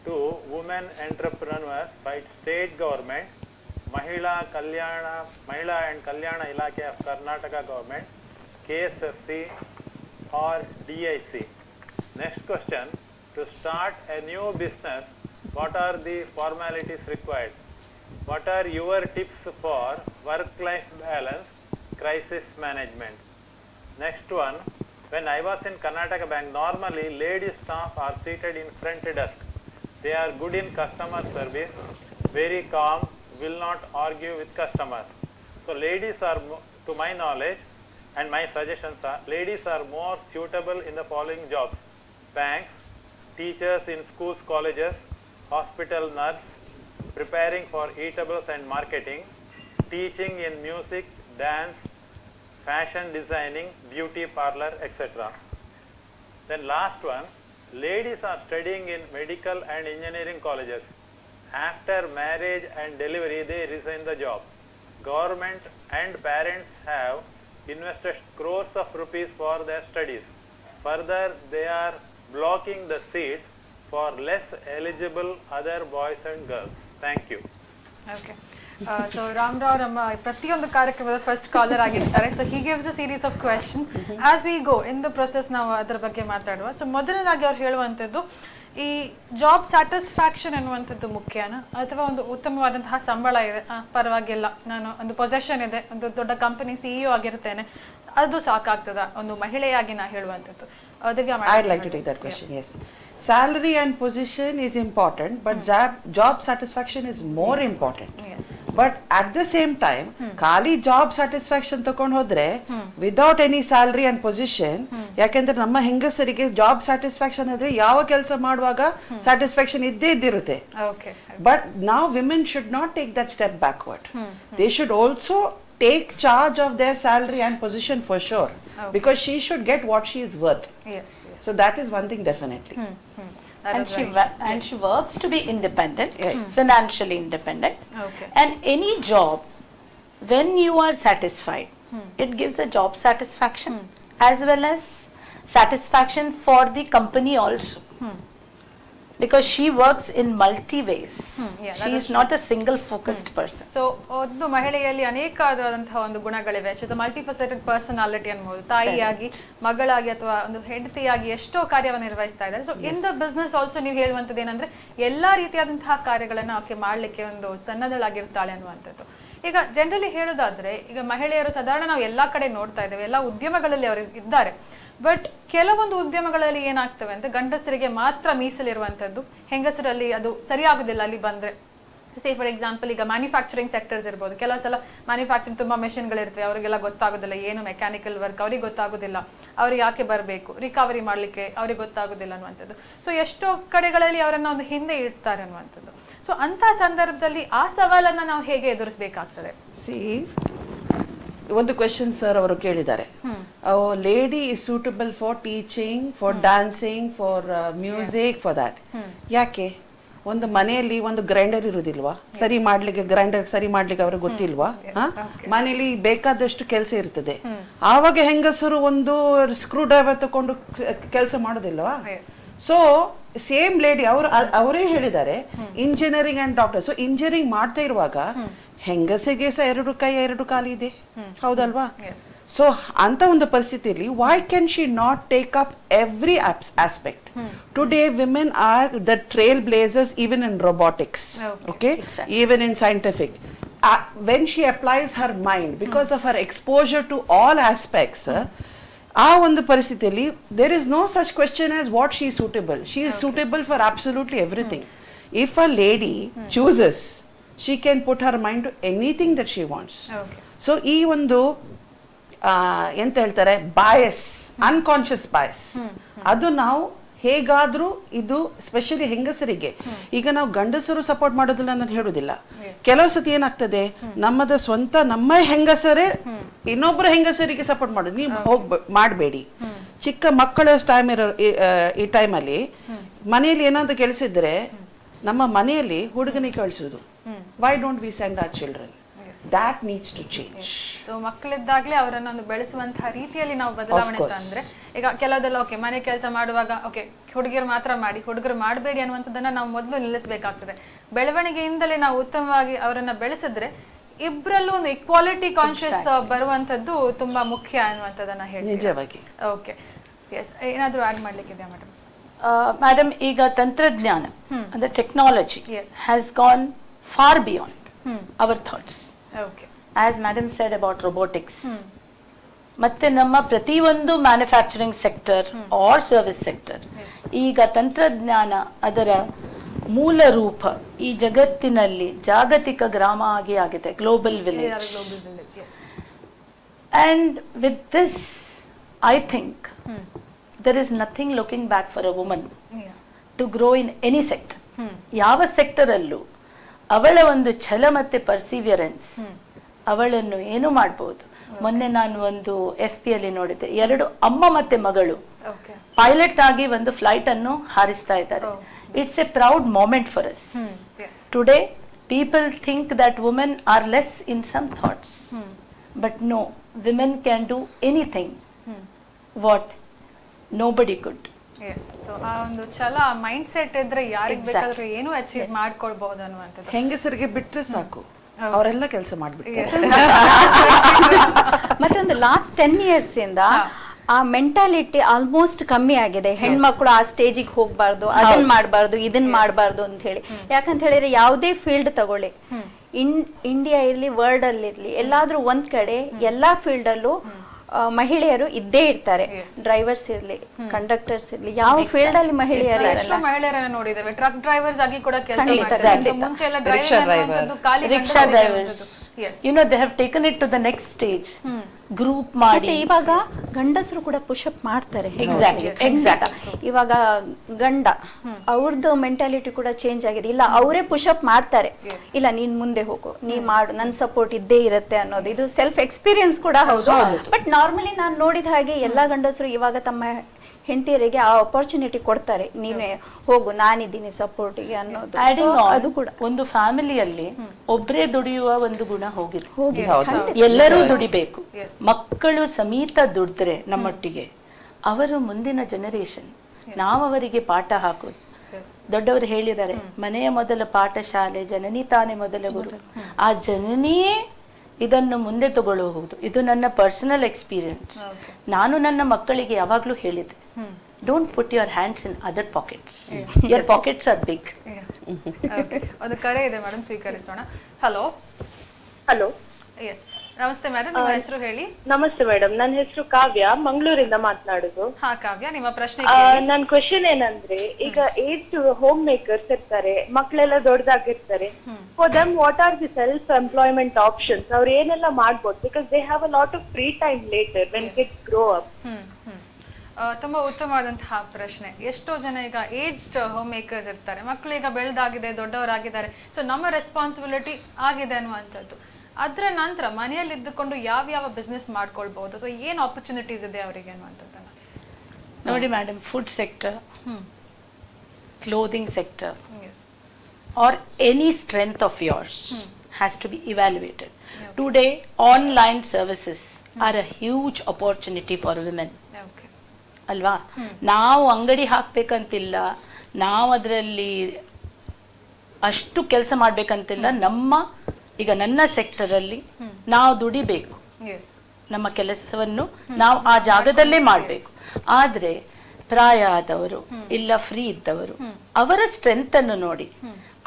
to women entrepreneurs by state government, Mahila and Kalyana Ilake of Karnataka government, KSFC or DIC? Next question, to start a new business, what are the formalities required? What are your tips for work-life balance, crisis management? Next one, when I was in Karnataka Bank, normally lady staff are seated in front desk. They are good in customer service, very calm, will not argue with customers. So ladies are, to my knowledge and my suggestions are, ladies are more suitable in the following jobs: banks, teachers in schools, colleges, hospital nurse, preparing for eatables and marketing, teaching in music, dance, fashion designing, beauty parlor, etc. Then last one, ladies are studying in medical and engineering colleges. After marriage and delivery, they resign the job. Government and parents have invested crores of rupees for their studies. Further, they are blocking the seats for less eligible other boys and girls. Thank you. Okay. So Ramrao ನಮ್ಮ ಪ್ರತಿಯೊಂದು ಕಾರ್ಯಕ್ರಮದ first collar ಆಗಿರ್ತಾರೆ. So he gives a series of questions. As we go in the process ನಾವು ಅದರ ಬಗ್ಗೆ ಮಾತಾಡುವ. So ಮೊದಲನೇದಾಗಿ ಅವ್ರು ಹೇಳುವಂಥದ್ದು, ಈ ಜಾಬ್ ಸ್ಯಾಟಿಸ್ಫ್ಯಾಕ್ಷನ್ ಅನ್ನುವಂಥದ್ದು ಮುಖ್ಯನಾ, ಅಥವಾ ಒಂದು ಉತ್ತಮವಾದಂತಹ ಸಂಬಳ ಇದೆ, ಪರವಾಗಿಲ್ಲ, ನಾನು ಒಂದು ಪೊಸೆಷನ್ ಇದೆ, ಒಂದು ದೊಡ್ಡ ಕಂಪನಿ CEO ಆಗಿರ್ತೇನೆ, ಅದು ಸಾಕಾಗ್ತದ ಒಂದು ಮಹಿಳೆಯಾಗಿ ನಾ ಹೇಳುವಂಥದ್ದು? Divya, I'd like to take that question. Yes. salary and position is important, but job satisfaction is more important. Yes. But at the same time, ಖಾಲಿ job satisfaction ತಗೊಂಡು ಹೋದ್ರೆ without any salary and position, ಯಾಕೆಂದ್ರೆ ನಮ್ಮ ಹೆಂಗಸರಿಗೆ job satisfaction ಇದ್ರೆ ಯಾವ ಕೆಲಸ ಮಾಡುವಾಗ satisfaction ಇದ್ದಿರುತ್ತೆ. Okay. But now women should not take that step backward. They should also take charge of their salary and position for sure, because she should get what she is worth. Yes. So that is one thing definitely. That And is right. she works to be independent, Yeah. financially independent. Okay. And any job, when you are satisfied, it gives a job satisfaction as well as satisfaction for the company also. Because she works in multi ways. Yeah, that She is is not a single focused person. So ಒಂದು ಮಹಿಳೆಯಲ್ಲಿ ಅನೇಕವಾದಂತಹ ಒಂದು ಗುಣಗಳಿವೆ. She is a ಮಲ್ಟಿಫೆಸೆಟೆಡ್ personality ಅನ್ಬೋದು. ತಾಯಿಯಾಗಿ, ಮಗಳಾಗಿ ಅಥವಾ ಒಂದು ಹೆಂಡತಿಯಾಗಿ ಎಷ್ಟೋ ಕಾರ್ಯವನ್ನು ನಿರ್ವಹಿಸ್ತಾ ಇದ್ದಾರೆ. So in the business also ನೀವು ಹೇಳುವಂಥದ್ದು ಏನಂದ್ರೆ ಎಲ್ಲಾ ರೀತಿಯಾದಂತಹ ಕಾರ್ಯಗಳನ್ನ ಆಕೆ ಮಾಡ್ಲಿಕ್ಕೆ ಒಂದು ಸನ್ನದ್ಧಳಾಗಿರ್ತಾಳೆ ಅನ್ನುವಂಥದ್ದು. ಈಗ ಜನರಲಿ ಹೇಳೋದಾದ್ರೆ, ಈಗ ಮಹಿಳೆಯರು ಸಾಧಾರಣ ನಾವು ಎಲ್ಲಾ ಕಡೆ ನೋಡ್ತಾ ಇದ್ದೇವೆ, ಎಲ್ಲಾ ಉದ್ಯಮಗಳಲ್ಲಿ ಅವರು ಇದ್ದಾರೆ. ಬಟ್ ಕೆಲವೊಂದು ಉದ್ಯಮಗಳಲ್ಲಿ ಏನಾಗ್ತವೆ ಅಂತ ಗಂಡಸರಿಗೆ ಮಾತ್ರ ಮೀಸಲಿರುವಂಥದ್ದು, ಹೆಂಗಸರಲ್ಲಿ ಅದು ಸರಿಯಾಗುದಿಲ್ಲ ಅಲ್ಲಿ ಬಂದ್ರೆ. ಸೇ ಫಾರ್ ಎಕ್ಸಾಂಪಲ್, ಈಗ ಮ್ಯಾನುಫ್ಯಾಕ್ಚರಿಂಗ್ ಸೆಕ್ಟರ್ಸ್ ಇರ್ಬೋದು. ಕೆಲವು ಸಲ ಮ್ಯಾನುಫ್ಯಾಕ್ಚರಿಂಗ್ ತುಂಬ ಮೆಷಿನ್ಗಳಿರ್ತವೆ, ಅವರಿಗೆಲ್ಲ ಗೊತ್ತಾಗೋದಿಲ್ಲ ಏನು ಮೆಕ್ಯಾನಿಕಲ್ ವರ್ಕ್, ಅವ್ರಿಗೆ ಗೊತ್ತಾಗೋದಿಲ್ಲ, ಅವ್ರಿಗೆ ಯಾಕೆ ಬರಬೇಕು, ರಿಕವರಿ ಮಾಡಲಿಕ್ಕೆ ಅವ್ರಿಗೆ ಗೊತ್ತಾಗೋದಿಲ್ಲ ಅನ್ನುವಂಥದ್ದು. ಸೊ ಎಷ್ಟೋ ಕಡೆಗಳಲ್ಲಿ ಅವರನ್ನು ಒಂದು ಹಿಂದೆ ಇಡ್ತಾರೆ ಅನ್ನುವಂಥದ್ದು. ಸೊ ಅಂಥ ಸಂದರ್ಭದಲ್ಲಿ ಆ ಸವಾಲನ್ನು ನಾವು ಹೇಗೆ ಎದುರಿಸಬೇಕಾಗ್ತದೆ? See, ಒಂದು ಕ್ವೆಶನ್ ಸರ್ ಅವರು ಕೇಳಿದ್ದಾರೆ, lady is suitable for teaching, for dancing, for music, for that. ಯಾಕೆ ಒಂದು ಮನೆಯಲ್ಲಿ ಒಂದು ಗ್ರೈಂಡರ್ ಇರುವುದಿಲ್ವಾ ಸರಿ ಮಾಡ್ಲಿಕ್ಕೆ? ಗ್ರೈಂಡರ್ ಸರಿ ಮಾಡ್ಲಿಕ್ಕೆ ಅವ್ರಿಗೆ ಗೊತ್ತಿಲ್ವಾ? ಮನೆಯಲ್ಲಿ ಬೇಕಾದಷ್ಟು ಕೆಲಸ ಇರ್ತದೆ. ಆವಾಗ ಹೆಂಗಸರು ಒಂದು ಸ್ಕ್ರೂ ಡ್ರೈವರ್ ತಗೊಂಡು ಕೆಲಸ ಮಾಡೋದಿಲ್ವಾ? ಸೊ ಸೇಮ್ ಲೇಡಿ ಅವರೇ ಹೇಳಿದ್ದಾರೆ engineering and doctor. So engineering ಮಾಡ್ತಾ ಇರುವಾಗ ಹೆಂಗಸಿಗೆ ಸಹ 2 ಕೈ 2 ಕಾಲು ಇದೆ, ಹೌದಲ್ವಾ? ಸೊ ಅಂತ ಒಂದು ಪರಿಸ್ಥಿತಿಯಲ್ಲಿ why can she not take up every aspect? Today women are the trailblazers even in robotics, okay? Exactly. Even in scientific. When she applies her mind, because of her exposure to all aspects, ಆ ಒಂದು ಪರಿಸ್ಥಿತಿಯಲ್ಲಿ there is no such question as what she is suitable. She is suitable for absolutely everything. If a lady chooses, she can put her mind to anything that she wants. So ಈ ಒಂದು ಎಂತ ಹೇಳ್ತಾರೆ ಬಾಯಸ್, unconscious ಬಾಯಸ್, ಅದು ನಾವು ಹೇಗಾದ್ರೂ ಇದು specially ಹೆಂಗಸರಿಗೆ. ಈಗ ನಾವು ಗಂಡಸರು ಸಪೋರ್ಟ್ ಮಾಡೋದಿಲ್ಲ ಅಂತ ಹೇಳುದಿಲ್ಲ. ಕೆಲವು ಸತಿ ಏನಾಗ್ತದೆ, ನಮ್ಮದ ಸ್ವಂತ ನಮ್ಮ ಹೆಂಗಸರೇ ಇನ್ನೊಬ್ಬರ ಹೆಂಗಸರಿಗೆ ಸಪೋರ್ಟ್ ಮಾಡೋದು. ನೀವು ಮಾಡಬೇಡಿ. ಚಿಕ್ಕ ಮಕ್ಕಳ ಟೈಮ್ ಇರೋ ಈ ಟೈಮಲ್ಲಿ ಮನೆಯಲ್ಲಿ ಏನಾದ್ರು ಕೆಲಸ ಇದ್ರೆ ನಮ್ಮ ಮನೆಯಲ್ಲಿ ಹುಡುಗನಿಗೆ ಕಳಿಸೋದು. Why don't we send our children? That needs to change. So ಮಕ್ಕಳಿದ್ದಾಗಲೇ ಅವರನ್ನು ಒಂದು ಬೆಳೆಸುವಂತಹ ರೀತಿಯಲ್ಲಿ ನಾವು ಬದಲಾವಣೆ ತಂದ್ರೆ, ಈಗ ಕೆಲವುದೆಲ್ಲ ಓಕೆ ಮನೆ ಕೆಲಸ ಮಾಡುವಾಗ ಓಕೆ ಹುಡುಗಿಯರು ಮಾತ್ರ ಮಾಡಿ, ಹುಡುಗರು ಮಾಡಬೇಡಿ ಅನ್ನುವಂಥದ್ದನ್ನ ನಾವು ಮೊದಲು ನಿಲ್ಲಿಸಬೇಕಾಗ್ತದೆ. ಬೆಳವಣಿಗೆಯಿಂದಲೇ ನಾವು ಉತ್ತಮವಾಗಿ ಅವರನ್ನ ಬೆಳೆಸಿದ್ರೆ ಇಬ್ಬರಲ್ಲೂ ಒಂದು ಇಕ್ವಾಲಿಟಿ ಕಾನ್ಶಿಯಸ್ ಬರುವಂತದ್ದು ತುಂಬಾ ಮುಖ್ಯ ಅನ್ನುವಂಥದ್ದನ್ನ ಹೇಳಿ. ನಿಜವಾಗಿ. ಓಕೆ, ಎಸ್, ಏನಾದರೂ ಆಡ್ ಮಾಡ್ಲಿಕ್ಕಿದೆಯಾ ಮೇಡಮ್? ಮೇಡಮ್, ಈಗ ತಂತ್ರಜ್ಞಾನ ಅಂದ್ರೆ technology has gone for beyond our thoughts. Okay. As madam said about robotics, ಮತ್ತೆ ನಮ್ಮ ಪ್ರತಿಯೊಂದು manufacturing sector or service sector ಈಗ ತಂತ್ರಜ್ಞಾನ ಅದರ ಮೂಲ ರೂಪ ಈ ಜಗತ್ತಿನಲ್ಲಿ ಜಾಗತಿಕ ಗ್ರಾಮ ಆಗಿದೆ, global village. And with this, I think there is nothing looking back for a woman to grow in any sector. ಯಾವ ಸೆಕ್ಟರ್ ಅಲ್ಲೂ ಅವಳ ಒಂದು ಛಲ ಮತ್ತೆ ಪರ್ಸಿವಿಯರೆನ್ಸ್ ಅವಳನ್ನು ಏನು ಮಾಡಬಹುದು. ಮೊನ್ನೆ ನಾನು ಒಂದು FP ಅಲ್ಲಿ ನೋಡಿದ್ದೆ, 2 ಅಮ್ಮ ಮತ್ತೆ ಮಗಳು ಪೈಲಟ್ ಆಗಿ ಒಂದು ಫ್ಲೈಟ್ ಅನ್ನು ಹಾರಿಸ್ತಾ ಇದ್ದಾರೆ. It's a proud moment for us. Today people think that women are less in some thoughts, but no, women can do anything what nobody could. So ಆ ಒಂದು ಛಲ, ಮೈಂಡ್ ಸೆಟ್ ಇದ್ರೆ ಯಾರಿಗೆ ಬೇಕಾದ್ರೂ ಏನು ಅಚೀವ್ ಮಾಡ್ಕೊಳ್ಬಹುದು ಅನ್ನುವಂಥದ್ದು. ಹೆಂಗಸರಿಗೆ ಬಿಟ್ರೆ ಸಾಕು, ಅವರೆಲ್ಲ ಕೆಲಸ ಮಾಡ್ಬಿಡ್ತಾರೆ. ಮತ್ತೆ ಒಂದು ಲಾಸ್ಟ್ 10 years ಇಂದ ಆ ಮೆಂಟಾಲಿಟಿ ಆಲ್ಮೋಸ್ಟ್ ಕಮ್ಮಿ ಆಗಿದೆ. ಹೆಣ್ಮಕ್ಳು ಆ ಸ್ಟೇಜಿಗೆ ಹೋಗ್ಬಾರ್ದು, ಅದನ್ನ ಮಾಡಬಾರ್ದು, ಇದನ್ನ ಮಾಡಬಾರ್ದು ಅಂತ ಹೇಳಿ. ಯಾಕಂತ ಹೇಳಿದ್ರೆ ಯಾವುದೇ ಫೀಲ್ಡ್ ತಗೊಳ್ಳಿ, ಇಂಡಿಯಾ ಇರ್ಲಿ ವರ್ಲ್ಡ್ ಅಲ್ಲಿ ಇರ್ಲಿ, ಎಲ್ಲಾದ್ರೂ ಒಂದ್ ಕಡೆ ಎಲ್ಲಾ ಫೀಲ್ಡ್ ಅಲ್ಲೂ ಮಹಿಳೆಯರು ಇದ್ದೇ ಇರ್ತಾರೆ. ಡ್ರೈವರ್ಸ್ ಇರ್ಲಿ, ಕಂಡಕ್ಟರ್ಸ್ ಇರ್ಲಿ, ಯಾವ ಫೀಲ್ಡ್ ಅಲ್ಲಿ ಮಹಿಳೆಯರು ಮಹಿಳೆಯರನ್ನ ನೋಡಿದ್ದೇವೆ. ಟ್ರಕ್ ಡ್ರೈವರ್ಸ್ ಆಗಿ ಕೂಡ ಕೆಲಸ ಖಂಡಿತ, ಮಾಡ್ತಾರೆ. ಖಂಡಿತ. So, ಮುಂಚೆ ಎಲ್ಲ Rickshaw driver. rickshaw drivers, you know, they have taken it to the next stage. Group ಮಾಡಿ ಮತ್ತೆ ಇವಾಗ ಗಂಡಸರು ಕೂಡ ಪುಷಪ್ ಮಾಡ್ತಾರೆ. Exactly. ಇವಾಗ ಗಂಡ ಅವ್ರದ್ದು ಮೆಂಟಾಲಿಟಿ ಕೂಡ ಚೇಂಜ್ ಆಗಿದೆ. ಇಲ್ಲ, ಅವರೇ ಪುಷಪ್ ಮಾಡ್ತಾರೆ. ಇಲ್ಲ, ನೀನ್ ಮುಂದೆ ಹೋಗು, ನೀ ಮಾಡು, ನನ್ ಸಪೋರ್ಟ್ ಇದ್ದೇ ಇರುತ್ತೆ ಅನ್ನೋದು ಇದು ಸೆಲ್ಫ್ ಎಕ್ಸ್ಪೀರಿಯನ್ಸ್ ಕೂಡ ಹೌದು. ಬಟ್ ನಾರ್ಮಲಿ ನಾನು ನೋಡಿದ ಹಾಗೆ ಎಲ್ಲಾ ಗಂಡಸರು ಇವಾಗ ತಮ್ಮ ಹೆಂಡತಿಯರಿಗೆ ಆ ಅಪರ್ಚುನಿಟಿ ಕೊಡ್ತಾರೆ. ನೀವೇ ಹೋಗು, ನಾನಿದ್ದೀನಿ ಸಪೋರ್ಟಿಗೆ ಅನ್ನೋದು. ಅದು ಕೂಡ ಒಂದು ಫ್ಯಾಮಿಲಿಯಲ್ಲಿ ಒಬ್ಬರೇ ದುಡಿಯುವ ಒಂದು ಗುಣ ಹೋಗಿದೆ. ಹೌದು. ಎಲ್ಲರೂ ದುಡಿಬೇಕು. ಮಕ್ಕಳು ಸಮೇತ ದುಡಿದ್ರೆ ನಮ್ಮೊಟ್ಟಿಗೆ ಅವರು ಮುಂದಿನ ಜನರೇಷನ್, ನಾವು ಅವರಿಗೆ ಪಾಠ ಹಾಕೋದು. ದೊಡ್ಡವರು ಹೇಳಿದ್ದಾರೆ, ಮನೆಯ ಮೊದಲ ಪಾಠಶಾಲೆ ಜನನಿ ತಾನೇ ಮೊದಲ ಗುರು. ಆ ಜನನಿಯೇ ಇದನ್ನು ಮುಂದೆ ತಗೊಳ್ಳಬಹುದು. ಇದು ನನ್ನ ಪರ್ಸನಲ್ ಎಕ್ಸ್ಪೀರಿಯನ್ಸ್. ನಾನು ನನ್ನ ಮಕ್ಕಳಿಗೆ ಯಾವಾಗ್ಲೂ ಹೇಳಿದೆ, don't put your hands in other pockets, your pockets are big. ಒಂದು ಕರೆ ಇದೆ ಮೇಡಮ್, ಸ್ವೀಕರಿಸೋಣ. ಹಲೋ. ಹಲೋ. ಎಸ್, ನಮಸ್ತೆ ಮೇಡಮ್, ನಿಮ್ಮ ಹೆಸರು ಹೇಳಿ. ನಮಸ್ತೆ ಮೇಡಮ್, ನನ್ನ ಹೆಸರು ಕಾವ್ಯ, ಮಂಗಳೂರಿಂದ ಮಾತನಾಡುದು. ಹಾ ಕಾವ್ಯ, ನಿಮ್ಮ ಪ್ರಶ್ನೆ. ನನ್ನ ಕ್ವೆಶನ್ ಏನಂದ್ರೆ, ಈಗ 8 ಹೋಮ್ ಮೇಕರ್ಸ್ ಇರ್ತಾರೆ, ಮಕ್ಕಳೆಲ್ಲ ದೊಡ್ಡದಾಗಿರ್ತಾರೆ. For them what are the self employment options? ಅವ್ರು ಏನೆಲ್ಲ ಮಾಡ್ಬೋದು? Because they have a lot of free time later when kids grow up. ತುಂಬಾ ಉತ್ತಮವಾದಂತಹ ಪ್ರಶ್ನೆ. ಎಷ್ಟೋ ಜನ ಈಗ ಏಜ್ಡ್ ಹೋಮ್ ಮೇಕರ್ಸ್ ಇರ್ತಾರೆ, ಮಕ್ಕಳು ಈಗ ಬೆಳೆದಾಗಿದೆ, ದೊಡ್ಡವರಾಗಿದ್ದಾರೆ, ಸೊ ನಮ್ಮ ರೆಸ್ಪಾನ್ಸಿಬಿಲಿಟಿ ಆಗಿದೆ ಅನ್ನುವಂಥದ್ದು. ಅದರ ನಂತರ ಮನೆಯಲ್ಲಿ ಇದ್ದುಕೊಂಡು ಯಾವ ಬಿಸ್ನೆಸ್ ಮಾಡ್ಕೊಳ್ಬಹುದು ಅಥವಾ ಏನು ಆಪರ್ಚುನಿಟೀಸ್ ಇದೆ ಅವರಿಗೆ ಅನ್ನುವಂಥದ್ದನ್ನ ನೋಡಿ madam, food sector, clothing sector, or any strength of yours has to be evaluated. Today online services are a huge opportunity for women. ಅಲ್ವಾ? ನಾವು ಅಂಗಡಿ ಹಾಕ್ಬೇಕಂತಿಲ್ಲ, ನಾವು ಅದರಲ್ಲಿ ಅಷ್ಟು ಕೆಲಸ ಮಾಡ್ಬೇಕಂತಿಲ್ಲ. ಈಗ ನನ್ನ ಸೆಕ್ಟರ್ ಅಲ್ಲಿ ನಾವು ದುಡಿಬೇಕು, ನಮ್ಮ ಕೆಲಸವನ್ನು ನಾವು ಆ ಜಾಗದಲ್ಲೇ ಮಾಡಬೇಕು. ಆದ್ರೆ ಪ್ರಾಯ ಆದವರು ಇಲ್ಲ ಫ್ರೀ ಇದ್ದವರು ಅವರ ಸ್ಟ್ರೆಂತ್ ಅನ್ನು ನೋಡಿ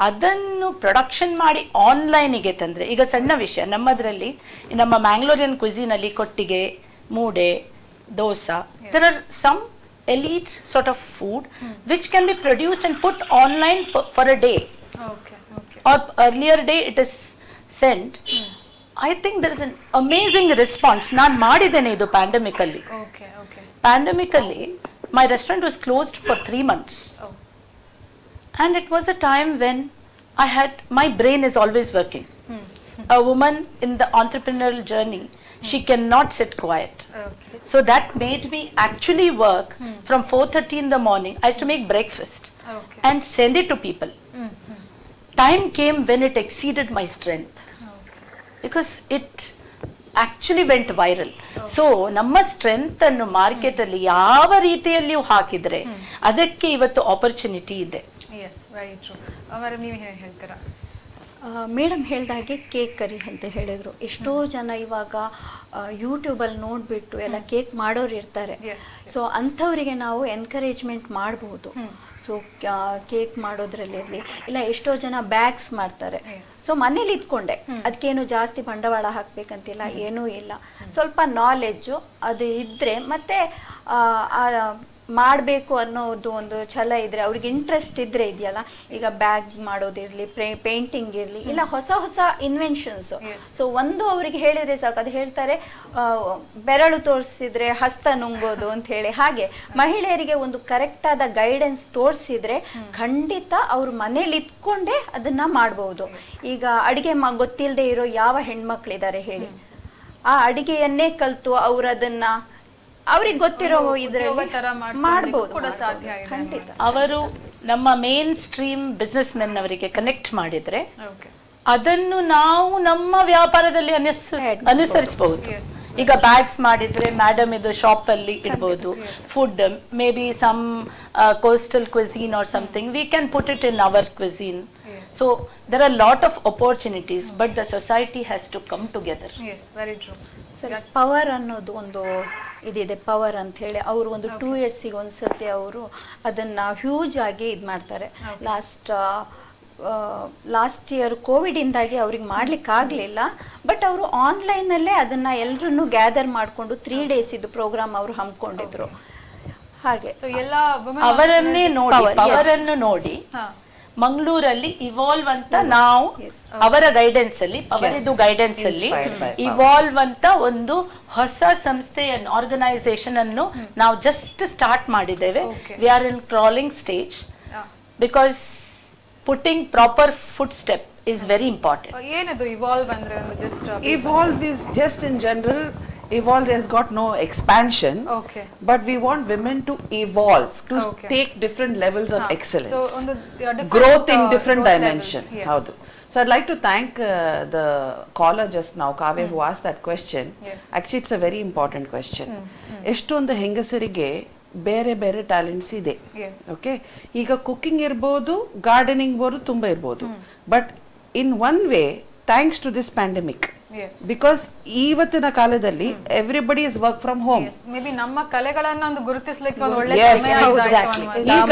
ಅದನ್ನು ಪ್ರೊಡಕ್ಷನ್ ಮಾಡಿ ಆನ್ಲೈನಿಗೆ ತಂದ್ರೆ, ಈಗ ಸಣ್ಣ ವಿಷಯ, ನಮ್ಮದ್ರಲ್ಲಿ ನಮ್ಮ ಮ್ಯಾಂಗ್ಳೂರಿಯನ್ ಕ್ವಿಸಿನ್ ಅಲ್ಲಿ ಕೊಟ್ಟಿಗೆ, ಮೂಡೆ, dosa, there are some elite sort of food which can be produced and put online for a day. Or earlier day it is sent. I think there is an amazing response. Naan madidene idu pandemic alli. Pandemic alli my restaurant was closed for 3 months. And it was a time when my brain is always working. A woman in the entrepreneurial journey, she cannot sit quiet. So that made me actually work from 4:30 in the morning. I used to make breakfast and send it to people. Time came when it exceeded my strength because it actually went viral. So ನಮ್ಮ strength ಅನ್ನು market ಅಲ್ಲಿ ಯಾವ ರೀತಿಯಲ್ಲಿಯೂ ಹಾಕಿದ್ರೆ ಅದಕ್ಕೆ ಇವತ್ತು opportunity ಇದೆ. S, very true. Madam, ನೀವು ಏನು ಹೇಳ್ತೀರಾ? ಮೇಡಮ್ ಹೇಳ್ದಾಗೆ ಕೇಕ್ ಕರಿ ಅಂತ ಹೇಳಿದ್ರು. ಎಷ್ಟೋ ಜನ ಇವಾಗ ಯೂಟ್ಯೂಬಲ್ಲಿ ನೋಡಿಬಿಟ್ಟು ಎಲ್ಲ ಕೇಕ್ ಮಾಡೋರು ಇರ್ತಾರೆ. ಸೊ ಅಂಥವರಿಗೆ ನಾವು ಎನ್ಕರೇಜ್ಮೆಂಟ್ ಮಾಡಬಹುದು. ಸೊ ಕೇಕ್ ಮಾಡೋದ್ರಲ್ಲಿರಲಿ, ಇಲ್ಲ ಎಷ್ಟೋ ಜನ ಬ್ಯಾಗ್ಸ್ ಮಾಡ್ತಾರೆ. ಸೊ ಮನೇಲಿ ಇದ್ಕೊಂಡೆ, ಅದಕ್ಕೇನು ಜಾಸ್ತಿ ಬಂಡವಾಳ ಹಾಕಬೇಕಂತಿಲ್ಲ, ಏನೂ ಇಲ್ಲ. ಸ್ವಲ್ಪ ನಾಲೆಡ್ಜು ಅದು ಇದ್ದರೆ ಮತ್ತೆ ಮಾಡಬೇಕು ಅನ್ನೋದು ಒಂದು ಛಲ ಇದ್ರೆ, ಅವ್ರಿಗೆ ಇಂಟ್ರೆಸ್ಟ್ ಇದ್ರೆ ಇದೆಯಲ್ಲ, ಈಗ ಬ್ಯಾಗ್ ಮಾಡೋದಿರಲಿ, ಪೇಂಟಿಂಗ್ ಇರಲಿ, ಇಲ್ಲ ಹೊಸ ಹೊಸ ಇನ್ವೆನ್ಷನ್ಸು. ಸೊ ಒಂದು ಅವರಿಗೆ ಹೇಳಿದರೆ ಸಾಕು, ಅದು ಹೇಳ್ತಾರೆ ಬೆರಳು ತೋರಿಸಿದ್ರೆ ಹಸ್ತ ನುಂಗೋದು ಅಂತ ಹೇಳಿ. ಹಾಗೆ ಮಹಿಳೆಯರಿಗೆ ಒಂದು ಕರೆಕ್ಟಾದ ಗೈಡೆನ್ಸ್ ತೋರಿಸಿದ್ರೆ ಖಂಡಿತ ಅವ್ರು ಮನೇಲಿ ಇದ್ಕೊಂಡೇ ಅದನ್ನ ಮಾಡ್ಬೋದು. ಈಗ ಅಡಿಗೆ ಗೊತ್ತಿಲ್ಲದೆ ಇರೋ ಯಾವ ಹೆಣ್ಮಕ್ಳಿದ್ದಾರೆ ಹೇಳಿ? ಆ ಅಡಿಗೆಯನ್ನೇ ಕಲ್ತು ಅವ್ರು ಅದನ್ನ ಅವ್ರಿಗೆ ಗೊತ್ತಿರೋ ಇದ್ರಲ್ಲಿ ಮಾಡಬಹುದು. ಖಂಡಿತ ಅವರು ನಮ್ಮ ಮೇನ್ ಸ್ಟ್ರೀಮ್ ಬಿಸ್ನೆಸ್ ಮೆನ್ ಅವರಿಗೆ ಕನೆಕ್ಟ್ ಮಾಡಿದ್ರೆ ಅದನ್ನು ನಾವು ನಮ್ಮ ವ್ಯಾಪಾರದಲ್ಲಿ ಅನುಸರಿಸಬಹುದು. ಈಗ ಬ್ಯಾಗ್ಸ್ ಮಾಡಿದ್ರೆ ಮೇಡಮ್ ಇದು ಶಾಪ್ ಅಲ್ಲಿ ಇಡಬಹುದು. Food may be some coastal cuisine or something, we can put it in our cuisine. So there are a lot of opportunities, but the society has to come together. Yes, very true. ಸರಿ, power ಅನ್ನೋದು ಒಂದು ಇದಿದೆ, power ಅಂತ ಹೇಳಿ ಅವರು ಒಂದು 2 yearsಗೆ ಒಂದ್ಸತಿ ಅವರು ಅದನ್ನ ಹ್ಯೂಜ್ ಆಗಿ ಇದು ಮಾಡ್ತಾರೆ. ಲಾಸ್ಟ್ ಲಾಸ್ಟ್ ಇಯರ್ ಕೋವಿಡಿಂದಾಗಿ ಅವ್ರಿಗೆ ಮಾಡ್ಲಿಕ್ಕೆ ಆಗಲಿಲ್ಲ. ಬಟ್ ಅವರು ಆನ್ಲೈನಲ್ಲೇ ಅದನ್ನು ಎಲ್ಲರನ್ನೂ ಗ್ಯಾದರ್ ಮಾಡಿಕೊಂಡು 3 days ಇದು ಪ್ರೋಗ್ರಾಮ್ ಅವರು ಹಮ್ಮಿಕೊಂಡಿದ್ರು. ಹಾಗೆ ಸೊ ಎಲ್ಲ ಅವರನ್ನೇ ನೋಡಿ, ಅವರನ್ನು ನೋಡಿ ಮಂಗಳೂರಲ್ಲಿ ಇವಾಲ್ವ್ ಅಂತ ನಾವು ಅವರ ಗೈಡೆನ್ಸ್ ಅಲ್ಲಿ, ಅವರಿದ್ದು ಗೈಡೆನ್ಸ್ ಅಲ್ಲಿ ಇವಾಲ್ವ್ ಅಂತ ಒಂದು ಹೊಸ ಸಂಸ್ಥೆಯನ್ನು, ಆರ್ಗನೈಸೇಷನ್ ಅನ್ನು ನಾವು ಜಸ್ಟ್ ಸ್ಟಾರ್ಟ್ ಮಾಡಿದ್ದೇವೆ. We are in crawling stage because putting proper food step is very important. ಏನದು evolve ಅಂದ್ರೆ? just evolve is just in general, evolve has got no expansion, but we want women to evolve, to take different levels of excellence, so growth in different dimension. Howdu. So I'd like to thank the caller just now, Kavya, who asked that question. Actually it's a very important question. ಎಷ್ಟೊಂದು ಹೆಂಗಸರಿಗೆ ಬೇರೆ ಬೇರೆ talents ಇದೆ. Okay, ಈಗ cooking ಇರ್ಬೋದು, gardening ಬೋದು, ತುಂಬ ಇರ್ಬೋದು. But in one way, thanks to this pandemic, because ಇವತ್ತಿನ ಕಾಲದಲ್ಲಿ everybody is work from home. maybe ನಮ್ಮ ಕಲೆಗಳನ್ನ ಒಂದು ಗುರುತಿಸಲಿಕ್ಕೆ ಒಂದು ಒಳ್ಳೆ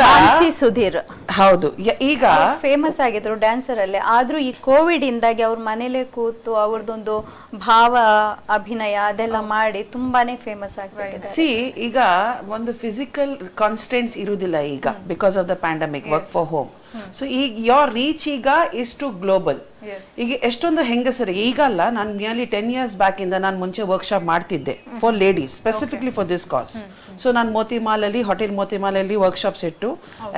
ಮಾನ್ಸಿ ಸುಧೀರ್ ಹೌದು, ಈಗ ಫೇಮಸ್ ಆಗಿದ್ರು ಡ್ಯಾನ್ಸರ್ ಅಲ್ಲೇ. ಆದ್ರೂ ಈ ಕೋವಿಡ್ ಇಂದಾಗಿ ಅವ್ರ ಮನೇಲೆ ಕೂತು ಅವ್ರದೊಂದು ಭಾವ ಅಭಿನಯ ಅದೆಲ್ಲ ಮಾಡಿ ತುಂಬಾನೇ ಫೇಮಸ್ ಆಗ್ಬಿಟ್ಟಿದೆ. ಸಿ, ಈಗ ಒಂದು ಫಿಸಿಕಲ್ ಕಾನ್ಸ್ಟೆಂಟ್ಸ್ ಇರುವುದಿಲ್ಲ ಈಗ because of the pandemic, work for home. So ಈಗ ಯೋರ್ ರೀಚ್ ಈಗ ಇಸ್ ಟು ಗ್ಲೋಬಲ್. ಈಗ ಎಷ್ಟೊಂದು ಹೆಂಗಸರಿಗೆ ಈಗ ಅಲ್ಲ, ನಾನು ನಿಯರ್ಲಿ 10 years ಬ್ಯಾಕ್ ಇಂದ ನಾನು ಮುಂಚೆ ವರ್ಕ್ಶಾಪ್ ಮಾಡ್ತಿದ್ದೆ for ladies, specifically for this cause. So ನಾನು ಮೋತಿಮಾಲಲ್ಲಿ, ಹೋಟೆಲ್ ಮೋತಿಮಾಲಲ್ಲಿ ವರ್ಕ್ಶಾಪ್ಸ್ ಇಟ್ಟು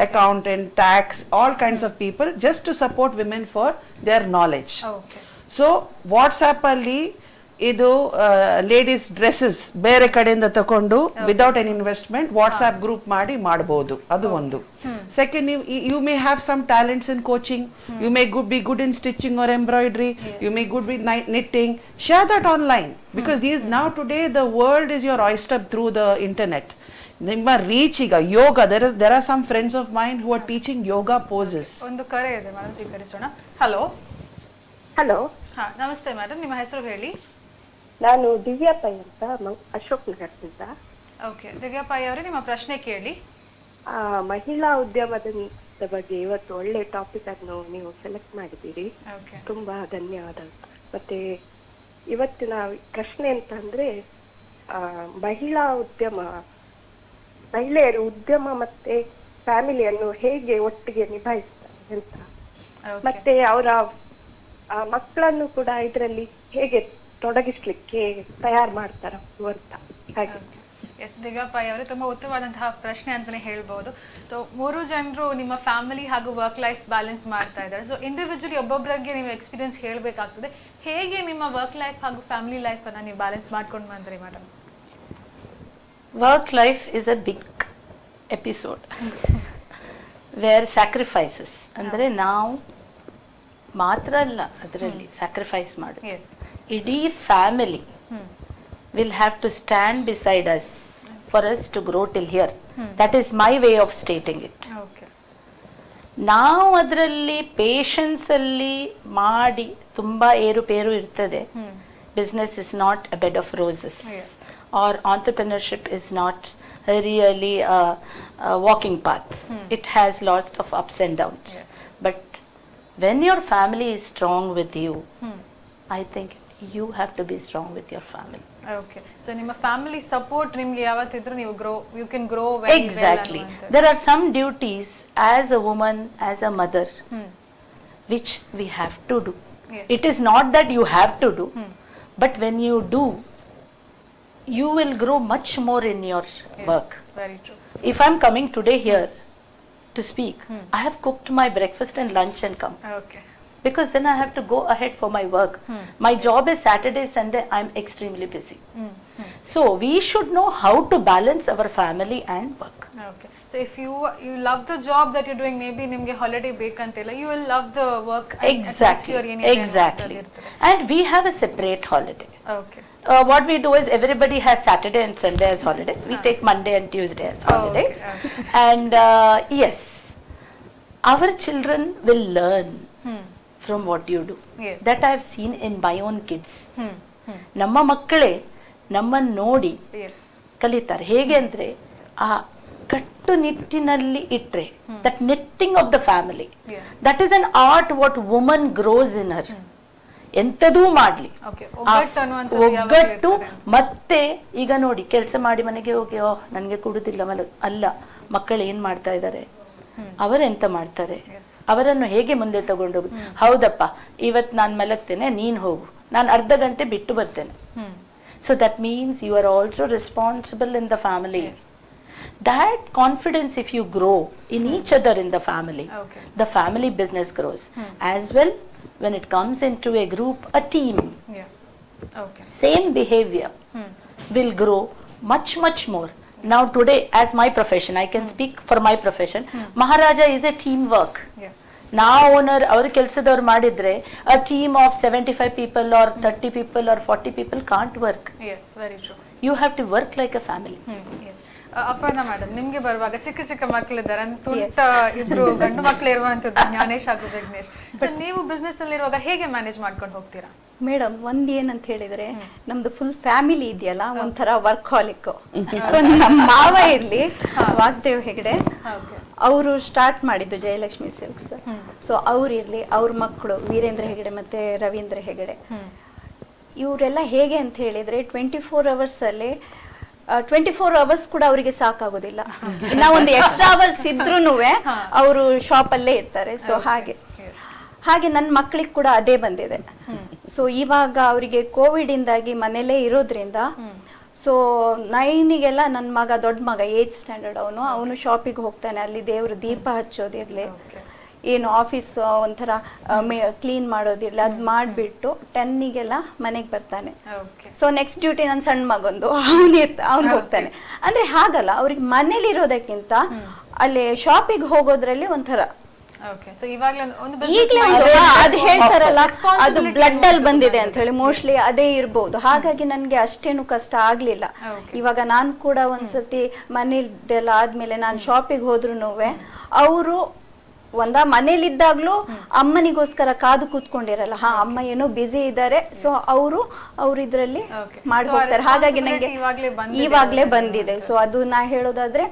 accountant, tax, all kinds of people, just to support women for their knowledge. So WhatsApp ಅಲ್ಲಿ ಇದು ಲೇಡೀಸ್ ಡ್ರೆಸ್ಸಸ್ ಬೇರೆ ಕಡೆಯಿಂದ ತಕೊಂಡು without an investment WhatsApp group ಮಾಡಿ ಮಾಡಬಹುದು, ಅದು ಒಂದು. Second, you may have some talents in coaching, you may be good in stitching or embroidery, you may good be knitting, share that online, because these now today the world is your oyster through the internet. ನಿಮ್ಮ reach ಈಗ ಯೋಗ, there are some friends of mine who are teaching yoga poses. ಒಂದು ಕರೆ ಇದೆ madam, ಸ್ವೀಕರಿಸೋಣ. Hello. Hello. ಹಾ, ನಮಸ್ತೆ madam, ನಿಮ್ಮ ಹೆಸರು ಹೇಳಿ. ನಾನು ದಿವ್ಯಾ ಪೈ ಅಂತ, ಅಶೋಕ್ ನಗರದಿಂದ. ಓಕೆ, ದಿವ್ಯಾ ಪೈ ಅವರೇ, ನಿಮ್ಮ ಪ್ರಶ್ನೆ ಕೇಳಿ. ಮಹಿಳಾ ಉದ್ಯಮದ ಬಗ್ಗೆ ಇವತ್ತು ಒಳ್ಳೆ ಟಾಪಿಕ್ ಅನ್ನು ನೀವು ಸೆಲೆಕ್ಟ್ ಮಾಡಿದ್ದೀರಿ, ತುಂಬಾ ಧನ್ಯವಾದ. ಮತ್ತೆ ಇವತ್ತಿನ ಪ್ರಶ್ನೆ ಅಂತಂದ್ರೆ, ಮಹಿಳೆಯರು ಉದ್ಯಮ ಮತ್ತೆ ಫ್ಯಾಮಿಲಿಯನ್ನು ಹೇಗೆ ಒಟ್ಟಿಗೆ ನಿಭಾಯಿಸ್ತಾರೆ ಅಂತ, ಮತ್ತೆ ಅವರ ಮಕ್ಕಳನ್ನು ಕೂಡ ಇದರಲ್ಲಿ ಹೇಗೆ ತೊಡಗಿಸ್ಲಿಕ್ಕೆ ತಯಾರು ಮಾಡ್ತಾರೆ ಅಂತ. ಹಾಗೆ ಎಸ್, ದಿವ್ಯಾ ಪೈ ಅವರೇ, ತುಂಬಾ ಉತ್ತಮವಾದಂತಹ ಪ್ರಶ್ನೆ ಅಂತಾನೆ ಹೇಳ್ಬಹುದು. ಸೊ 3 ಜನರು ನಿಮ್ಮ ಫ್ಯಾಮಿಲಿ ಹಾಗೂ ವರ್ಕ್ ಲೈಫ್ ಬ್ಯಾಲೆನ್ಸ್ ಮಾಡ್ತಾ ಇದ್ದಾರೆ. ಸೊ ಇಂಡಿವಿಜುವಲಿ ಒಬ್ಬೊಬ್ಬರಿಗೆ ನೀವು ಎಕ್ಸ್ಪೀರಿಯನ್ಸ್ ಹೇಳಬೇಕಾಗ್ತದೆ, ಹೇಗೆ ನಿಮ್ಮ ವರ್ಕ್ ಲೈಫ್ ಹಾಗೂ ಫ್ಯಾಮಿಲಿ ಲೈಫ್ ಅನ್ನ ನೀವು ಬ್ಯಾಲೆನ್ಸ್ ಮಾಡ್ಕೊಂಡು ಬಂದ್ರಿ madam? Work life is a big episode where sacrifices, ಅಂದರೆ ನಾವು ಮಾತ್ರ ಅಲ್ಲ ಅದರಲ್ಲಿ ಸ್ಯಾಕ್ರಿಫೈಸ್ ಮಾಡಿ, ಇಡೀ family will have to stand beside us for us to grow till here. That is my way of stating it. ನಾವು ಅದರಲ್ಲಿ ಪೇಷನ್ಸ್ ಅಲ್ಲಿ ಮಾಡಿ ತುಂಬಾ ಏರುಪೇರು ಇರ್ತದೆ. Business is not a bed of roses, or entrepreneurship is not really a walking path. It has lots of ups and downs. But when your family is strong with you, I think you have to be strong with your family. Okay, so ನಿಮ್ಮ family support ನಿಮಗೆ ಯಾವತ್ತಿದ್ರು ನೀವು you can grow exactly well. There are some duties as a woman, as a mother, which we have to do. It is not that you have to do, but when you do, you will grow much more in your work. Very true. If I'm coming today here to speak, I have cooked my breakfast and lunch and come. Okay. Because then I have to go ahead for my work. My job is Saturday, Sunday, I'm extremely busy. So we should know how to balance our family and work. Okay. So if you love the job that you're doing, maybe nimge holiday bekantilla, you will love the work. Exactly. And we have a separate holiday. Okay. What we do is everybody has Saturday and Sunday as holidays. We take Monday and Tuesday as holidays. Okay. And yes, our children will learn from what you do. That I have seen in my own kids. ನಮ್ಮ ಮಕ್ಕಳೇ ನಮ್ಮನ್ನು ನೋಡಿ ಕಲಿತಾರೆ. ಹೇಗೆ ಅಂದ್ರೆ ಆ ಕಟ್ ಕಟ್ಟುನಿಟ್ಟಿನಲ್ಲಿ ಇಟ್ರೆ, that netting of the family, that is an art what woman grows in her. ಎಂತದೂ ಮಾಡ್ಲಿ ಒಗ್ಗಟ್ಟು. ಮತ್ತೆ ಈಗ ನೋಡಿ, ಕೆಲಸ ಮಾಡಿ ಮನೆಗೆ ಹೋಗಿ ನನ್ಗೆ ಕುಡುದಿಲ್ಲ ಅಲ್ಲ, ಮಕ್ಕಳು ಏನ್ ಮಾಡ್ತಾ ಇದ್ದಾರೆ, ಅವರೆಂತ ಮಾಡ್ತಾರೆ, ಅವರನ್ನು ಹೇಗೆ ಮುಂದೆ ತಗೊಂಡೋಗುದು. ಹೌದಪ್ಪ, ಇವತ್ ನಾನ್ ಮಲಗ್ತೇನೆ, ನೀನ್ ಹೋಗು, ನಾನು ಅರ್ಧ ಗಂಟೆ ಬಿಟ್ಟು ಬರ್ತೇನೆ. So that means you are also responsible in the family. That confidence, if you grow in each other in the family, the family business grows. As well, when it comes into a group, a team, same behavior will grow much more. Now today, as my profession, I can speak for my profession, Maharaja is a teamwork. Now owner our ಕೆಲಸದವರು ಮಾಡಿದ್ರೆ a team of 75 people or 30 people or 40 people can't work. Yes, very true. You have to work like a family. Yes. Aparna madam, ನಿಮ್ಗೆ ಬರುವಾಗ ಚಿಕ್ಕ ಮಕ್ಕಳಿದ್ದಾರೆ, ತುಂಟ ಇಬ್ರು ಗಂಡು ಮಕ್ಕಳು ಇರುವಂತದ್ದು, ಜ್ಞಾನೇಶ್ ಹಾಗೂ ವಿಘ್ನೇಶ್. ಸೊ ನೀವು ಬಿಸ್ನೆಸ್ ಅಲ್ಲಿ ಇರುವಾಗ ಹೇಗೆ ಮ್ಯಾನೇಜ್ ಮಾಡ್ಕೊಂಡು ಹೋಗ್ತೀರಾ? ಮೇಡಮ್, ಒಂದ್ ಏನಂತ ಹೇಳಿದ್ರೆ, ನಮ್ದು ಫುಲ್ ಫ್ಯಾಮಿಲಿ ಇದೆಯಲ್ಲ, ಒಂಥರ ವರ್ಕ್ಹಾಲಿಕ್. ಸೊ ನಮ್ಮ ಮಾವ ಇರ್ಲಿ, ವಾಸುದೇವ್ ಹೆಗಡೆ, ಅವರು ಸ್ಟಾರ್ಟ್ ಮಾಡಿದ್ದು ಜಯಲಕ್ಷ್ಮಿ ಸಿಲ್ಕ್ಸ್. ಸೊ ಅವ್ರಿರ್ಲಿ, ಅವ್ರ ಮಕ್ಕಳು ವೀರೇಂದ್ರ ಹೆಗಡೆ ಮತ್ತೆ ರವೀಂದ್ರ ಹೆಗಡೆ, ಇವರೆಲ್ಲ ಹೇಗೆ ಅಂತ ಹೇಳಿದ್ರೆ 24 hours ಅಲ್ಲಿ 24 hours ಕೂಡ ಅವರಿಗೆ ಸಾಕಾಗೋದಿಲ್ಲ. ಇನ್ನ ಒಂದು ಎಕ್ಸ್ಟ್ರಾ ಅವರ್ಸ್ ಇದ್ರೂ ಅವರು ಶಾಪ್ ಅಲ್ಲೇ ಇರ್ತಾರೆ. ಸೊ ಹಾಗೆ ನನ್ನ ಮಕ್ಕಳಿಗೆ ಕೂಡ ಅದೇ ಬಂದಿದೆ. ಸೊ ಇವಾಗ ಅವರಿಗೆ ಕೋವಿಡ್ ಇಂದಾಗಿ ಮನೇಲೇ ಇರೋದ್ರಿಂದ, ಸೊ 9ಗೆಲ್ಲ ನನ್ನ ಮಗ, ದೊಡ್ಡ ಮಗ 8th standard, ಅವನು ಶಾಪಿಗೆ ಹೋಗ್ತಾನೆ. ಅಲ್ಲಿ ದೇವ್ರ ದೀಪ ಹಚ್ಚೋದಿರ್ಲಿ, ಏನು ಆಫೀಸ್ ಒಂಥರ ಕ್ಲೀನ್ ಮಾಡೋದಿಲ್ಲ, ಅದು ಮಾಡಿಬಿಟ್ಟು 10ಗೆಲ್ಲ ಮನೆಗೆ ಬರ್ತಾನೆ. ಸೊ ನೆಕ್ಸ್ಟ್ ಡ್ಯೂಟಿ ನನ್ನ ಸಣ್ಣ ಮಗಂದು, ಅವನು ಹೋಗ್ತಾನೆ. ಅಂದ್ರೆ ಹಾಗಲ್ಲ, ಅವ್ರಿಗೆ ಮನೇಲಿ ಇರೋದಕ್ಕಿಂತ ಅಲ್ಲಿ ಶಾಪಿಗೆ ಹೋಗೋದ್ರಲ್ಲಿ ಒಂಥರ ಈಗಲೇ ಅದು ಹೇಳ್ತಾರಲ್ಲ, ಅದು ಬ್ಲಡ್ ಅಲ್ಲಿ ಬಂದಿದೆ ಅಂತ ಹೇಳಿ, ಮೋಸ್ಟ್ಲಿ ಅದೇ ಇರ್ಬೋದು. ಹಾಗಾಗಿ ನನ್ಗೆ ಅಷ್ಟೇನು ಕಷ್ಟ ಆಗ್ಲಿಲ್ಲ. ಇವಾಗ ನಾನು ಕೂಡ ಒಂದ್ಸತಿ ಮನೇಲಿದ್ದೆಲ್ಲ ಆದ್ಮೇಲೆ ನಾನು ಶಾಪಿಗೆ ಹೋದ್ರು ಅವರು ಮನೇಲಿದ್ದಾಗ್ಲೂ ಅಮ್ಮನಿಗೋಸ್ಕರ ಕಾದು ಕೂತ್ಕೊಂಡಿರಲ್ಲ. ಅಮ್ಮ ಏನೋ ಬಿಸಿ ಇದ್ದಾರೆ, ಸೊ ಅವರು ಇದ್ರಲ್ಲಿ ಮಾಡ್ಬೋಗ್ತಾರೆ. ಹಾಗಾಗಿ ನಂಗೆ ಇವಾಗ್ಲೇ ಬಂದಿದೆ. ಸೊ ಅದು ನಾ ಹೇಳೋದಾದ್ರೆ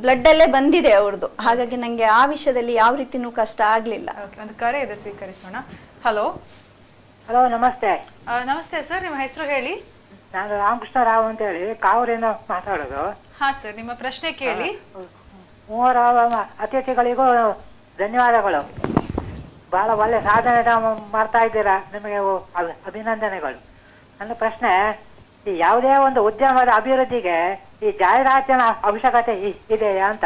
ಬ್ಲಡ್ ಅಲ್ಲೇ ಬಂದಿದೆ ಅವ್ರದ್ದು. ಹಾಗಾಗಿ ನಂಗೆ ಆ ವಿಷಯದಲ್ಲಿ ಯಾವ ರೀತಿನೂ ಕಷ್ಟ ಆಗ್ಲಿಲ್ಲ. ಒಂದು ಕರೆ ಇದೆ, ಸ್ವೀಕರಿಸೋಣ. ಹಲೋ. ನಮಸ್ತೆ. ನಮಸ್ತೆ ಸರ್, ನಿಮ್ಮ ಹೆಸರು ಹೇಳಿ. ನಾನು ರಾಮಕೃಷ್ಣ ರಾವ್ ಅಂತ ಹೇಳಿ ಕಾವೂರಿಂದ ಮಾತಾಡೋದು. ಹಾ ಸರ್, ನಿಮ್ಮ ಪ್ರಶ್ನೆ ಕೇಳಿ. ಮೂವರು ಅತಿಥಿಗಳಿಗೂ ಧನ್ಯವಾದಗಳು. ಬಹಳ ಒಳ್ಳೆ ಸಾಧನೆ ಮಾಡ್ತಾ ಇದ್ದೀರಾ, ನಿಮಗೆ ಅಭಿನಂದನೆಗಳು. ನನ್ನ ಪ್ರಶ್ನೆ, ಈ ಯಾವುದೇ ಒಂದು ಉದ್ಯಮದ ಅಭಿವೃದ್ಧಿಗೆ ಈ ಜಾಹೀರಾತಿನ ಅವಶ್ಯಕತೆ ಇದೆಯಾ ಅಂತ,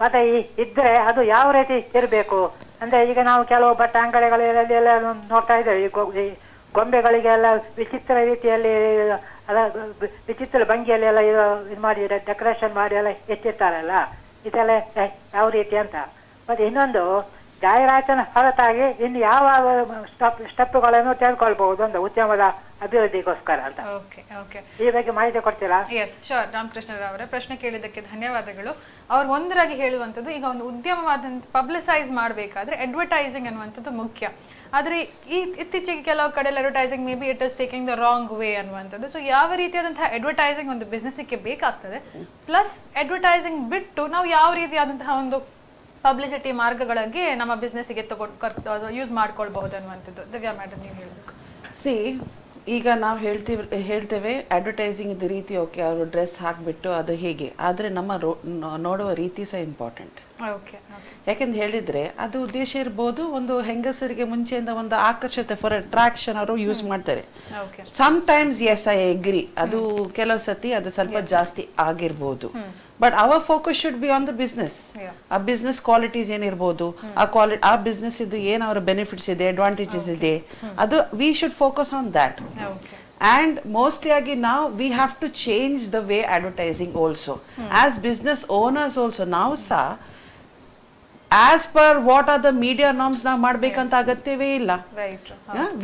ಮತ್ತೆ ಇದ್ರೆ ಅದು ಯಾವ ರೀತಿ ಇರಬೇಕು ಅಂದ್ರೆ, ಈಗ ನಾವು ಕೆಲವು ಬಟ್ಟೆ ಅಂಗಡಿಗಳೆಲ್ಲ ನೋಡ್ತಾ ಇದ್ದೇವೆ, ಈ ಗೊಂಬೆಗಳಿಗೆಲ್ಲ ವಿಚಿತ್ರ ರೀತಿಯಲ್ಲಿ ವಿಚಿತ್ರ ಭಂಗಿಯಲ್ಲಿ ಎಲ್ಲ ಇದು ಮಾಡಿ ಡೆಕೋರೇಷನ್ ಮಾಡಿ ಎಲ್ಲ ಎತ್ತಿರ್ತಾರಲ್ಲ, ಇದೆಲ್ಲ ಯಾವ ರೀತಿ ಅಂತ. ಮತ್ತೆ ಇನ್ನೊಂದು, ಜಾಹೀರಾತಿನ ಹೊರತಾಗಿ ಇನ್ನು ಯಾವ ಸ್ಟೆಪ್ಗಳನ್ನು ತೆಗೆದುಕೊಳ್ಬಹುದು ಅಂತ ಉದ್ಯಮದ ಅಭಿವೃದ್ಧಿಗೋಸ್ಕರ ಅಂತ, ಈ ಬಗ್ಗೆ ಮಾಹಿತಿ ಕೊಡ್ತೀರಾ? S sure. ರಾಮಕೃಷ್ಣರಾವ್ ಅವರೇ, ಪ್ರಶ್ನೆ ಕೇಳಿದ್ದಕ್ಕೆ ಧನ್ಯವಾದಗಳು. ಅವ್ರು ಒಂದರಾಗಿ ಹೇಳುವಂಥದ್ದು, ಈಗ ಒಂದು ಉದ್ಯಮವಾದಂಥ ಪಬ್ಲಿಸೈಸ್ ಮಾಡಬೇಕಾದ್ರೆ ಅಡ್ವರ್ಟೈಸಿಂಗ್ ಅನ್ನುವಂಥದ್ದು ಮುಖ್ಯ. ಆದರೆ ಇತ್ತೀಚೆಗೆ ಕೆಲವು ಕಡೆ advertising may be it is taking the wrong way ಅನ್ನುವಂಥದ್ದು. ಸೊ ಯಾವ ರೀತಿಯಾದಂತಹ ಅಡ್ವರ್ಟೈಸಿಂಗ್ ಒಂದು ಬಿಸ್ನೆಸ್ಗೆ ಬೇಕಾಗ್ತದೆ, ಪ್ಲಸ್ ಅಡ್ವರ್ಟೈಸಿಂಗ್ ಬಿಟ್ಟು ನಾವು ಯಾವ ರೀತಿಯಾದಂತಹ ಒಂದು ಪಬ್ಲಿಸಿಟಿ ಮಾರ್ಗಗಳಿಗೆ ನಮ್ಮ ಬಿಸ್ನೆಸ್ಗೆ ಯೂಸ್ ಮಾಡ್ಕೊಳ್ಬಹುದು ಅನ್ನುವಂಥದ್ದು. ದಿವ್ಯಾ ಮೇಡಮ್, ನೀವು ಹೇಳಬೇಕು. ಈಗ ನಾವು ಹೇಳ್ತೇವೆ ಅಡ್ವರ್ಟೈಸಿಂಗ್ ಇದು ರೀತಿ, ಓಕೆ, ಅವರು ಡ್ರೆಸ್ ಹಾಕಿಬಿಟ್ಟು ಅದು ಹೇಗೆ, ಆದರೆ ನಮ್ಮ ನೋಡುವ ರೀತಿ ಸಹ ಇಂಪಾರ್ಟೆಂಟ್. ಯಾಕೆಂದು ಹೇಳಿದರೆ ಅದು ಉದ್ದೇಶ ಇರ್ಬೋದು, ಒಂದು ಹೆಂಗಸರಿಗೆ ಮುಂಚೆಯಿಂದ ಒಂದು ಆಕರ್ಷತೆ ಫಾರ್ ಅಟ್ರಾಕ್ಷನ್ ಅವರು ಯೂಸ್ ಮಾಡ್ತಾರೆ. ಸಮ್ಟೈಮ್ಸ್ ಎಸ್ ಐ ಅಗ್ರಿ, ಅದು ಕೆಲವು ಸತಿ ಅದು ಸ್ವಲ್ಪ ಜಾಸ್ತಿ ಆಗಿರ್ಬೋದು. But hour focus should be on the business. ಆ ಬಿಸ್ನೆಸ್ ಕ್ವಾಲಿಟೀಸ್ ಏನಿರ್ಬೋದು, ಆ ಬಿಸ್ನೆಸ್ ಇದು ಏನು ಅವರ ಬೆನಿಫಿಟ್ಸ್ ಇದೆ, ಅಡ್ವಾಂಟೇಜಸ್ ಇದೆ, ಅದು we should focus on that. And mostly again now we have to change the way advertising also. As business owners also now sa as per what are the media norms now madbekanta agatyave illa.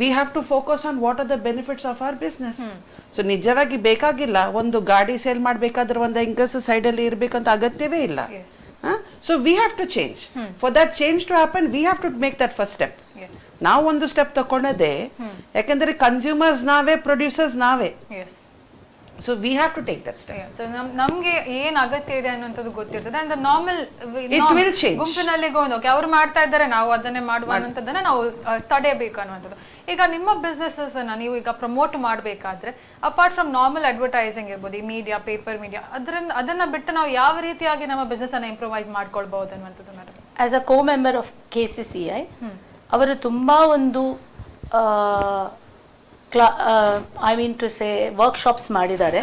We have to focus on what are the benefits of our business. So nijavagi bekagilla ಒಂದು ಗಾಡಿ sale ಮಾಡಬೇಕಾದ್ರೆ ಒಂದು ಹೆಂಗಸ side ಅಲ್ಲಿ ಇರಬೇಕಂತ ಅಗತ್ಯವೇ ಇಲ್ಲ. So we have to change. For that change to happen, we have to make that first step. ನಾವು ಒಂದು ಸ್ಟೆಪ್ ತಗೊಂಡದೆ, ಯಾಕೆಂದ್ರೆ ಕನ್ಸ್ಯೂಮರ್ಸ್ ನಾವೇ, ಪ್ರೊಡ್ಯೂಸರ್ಸ್ ನಾವೇ. So we have to take that step. So ನಮ್ಗೆ ಏನ್ ಅಗತ್ಯ ಇದೆ ಅನ್ನೋಂಥದ್ದು ಗೊತ್ತಿರ್ತದೆ. And normal It will change. ಗುಂಪಿನಲ್ಲಿ ಓಕೆ ಅವ್ರು ಮಾಡ್ತಾ ಇದ್ದಾರೆ ನಾವು ಅದನ್ನೇ ಮಾಡುವ ಅನ್ನೋಂಥದ್ದನ್ನ ನಾವು ತಡೆಯಬೇಕು ಅನ್ನುವಂಥದ್ದು. ಈಗ ನಿಮ್ಮ ಬಿಸ್ನೆಸಸ್ ಅನ್ನ ನೀವು ಈಗ ಪ್ರಮೋಟ್ ಮಾಡಬೇಕಾದ್ರೆ ಅಪಾರ್ಟ್ ಫ್ರಮ್ ನಾರ್ಮಲ್ ಅಡ್ವರ್ಟೈಸಿಂಗ್ ಇರ್ಬೋದು, ಈ ಮೀಡಿಯಾ, ಪೇಪರ್ ಮೀಡಿಯಾ, ಅದನ್ನ ಬಿಟ್ಟು ನಾವು ಯಾವ ರೀತಿಯಾಗಿ ನಮ್ಮ ಬಿಸ್ನೆಸ್ ಅನ್ನ ಇಂಪ್ರೂವೈಸ್ ಮಾಡ್ಕೊಳ್ಬಹುದು ಅನ್ನುವಂಥದ್ದು madam? As a co-member of KCCI ಅವರು ತುಂಬಾ ಒಂದು I mean to say workshops ಮಾಡಿದ್ದಾರೆ.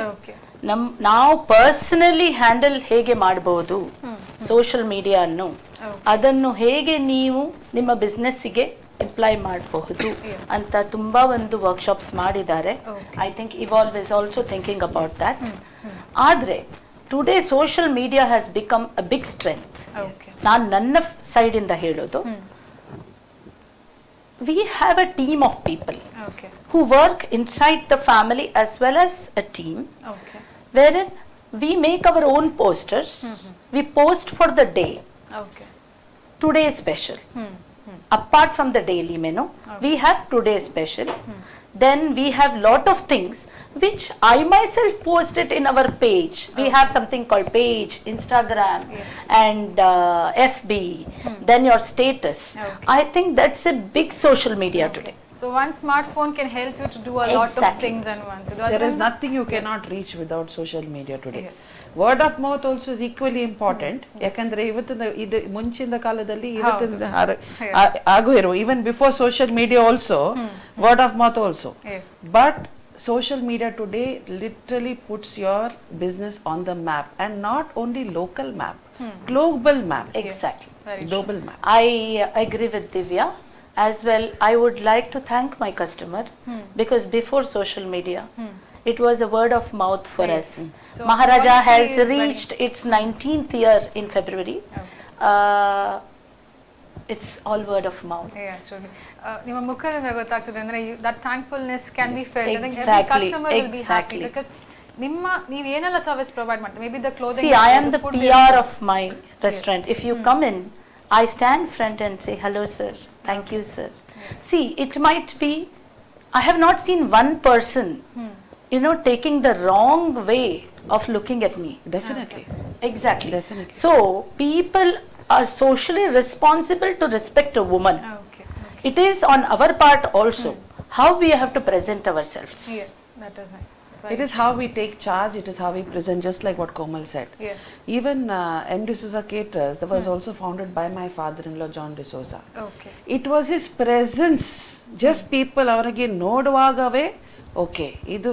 ನಾವು ಪರ್ಸನಲಿ ಹ್ಯಾಂಡಲ್ ಹೇಗೆ ಮಾಡಬಹುದು ಸೋಷಿಯಲ್ ಮೀಡಿಯಾ ಅನ್ನು, ಅದನ್ನು ಹೇಗೆ ನೀವು ನಿಮ್ಮ ಬಿಸ್ನೆಸ್ಸಿಗೆ ಅಪ್ಲೈ ಮಾಡಬಹುದು ಅಂತ ತುಂಬಾ ಒಂದು ವರ್ಕ್ಶಾಪ್ಸ್ ಮಾಡಿದ್ದಾರೆ. I think Evolve is also thinking about that. ಆದ್ರೆ today social media has become a big strength. ನಾನು ನನ್ನ ಸೈಡ್ ಇಂದ ಹೇಳೋದು, we have a team of people who work inside the family as well as a team, wherein we make our own posters. We post for the day. Today special. Apart from the daily menu, we have today special. Then we have lot of things which I myself post it in our page. We have something called page, Instagram, and FB. Then your status. I think that's a big social media today. So one smartphone can help you to do a lot of things and one. There is nothing you cannot reach without social media today. Word of mouth also is equally important. ಯಾಕಂದ್ರೆ ಇವತ್ತಿನ ಇದು ಮುಂಚಿನ ಕಾಲದಲ್ಲಿ ಇವತ್ತಿನ ಆಗು ಇರೋ even before social media also, word of mouth also. But social media today literally puts your business on the map, and not only local map, global map. Exactly. Global map. I agree with Divya. As well, I would like to thank my customer because before social media, it was a word of mouth for us. So Maharaja has reached its 19th year in February. It's all word of mouth. Yeah, actually. ನಿಮ್ಮ ಮುಖದಿಂದ ಗೊತ್ತಾಗ್ತದೆ ಅಂದ್ರೆ that thankfulness can be felt. I think every customer will be happy because ನೀವು ಏನೆಲ್ಲ service provide ಮಾಡ್ತೀವಿ. Maybe the clothing. See, I am the PR of my restaurant. If you come in, I stand front and say, hello sir, thank you sir. See, it might be, I have not seen one person, taking the wrong way of looking at me. Definitely. Exactly. Definitely. So, people are socially responsible to respect a woman. It is on our part also, how we have to present ourselves. Yes, that is nice. Right. It is how we take charge, it is how we present, just like what Komal said. Yes. Even M. D'Souza Caterers, that was also founded by my father-in-law, John D'Souza. It was his presence, just people avarage noduvagave, okay,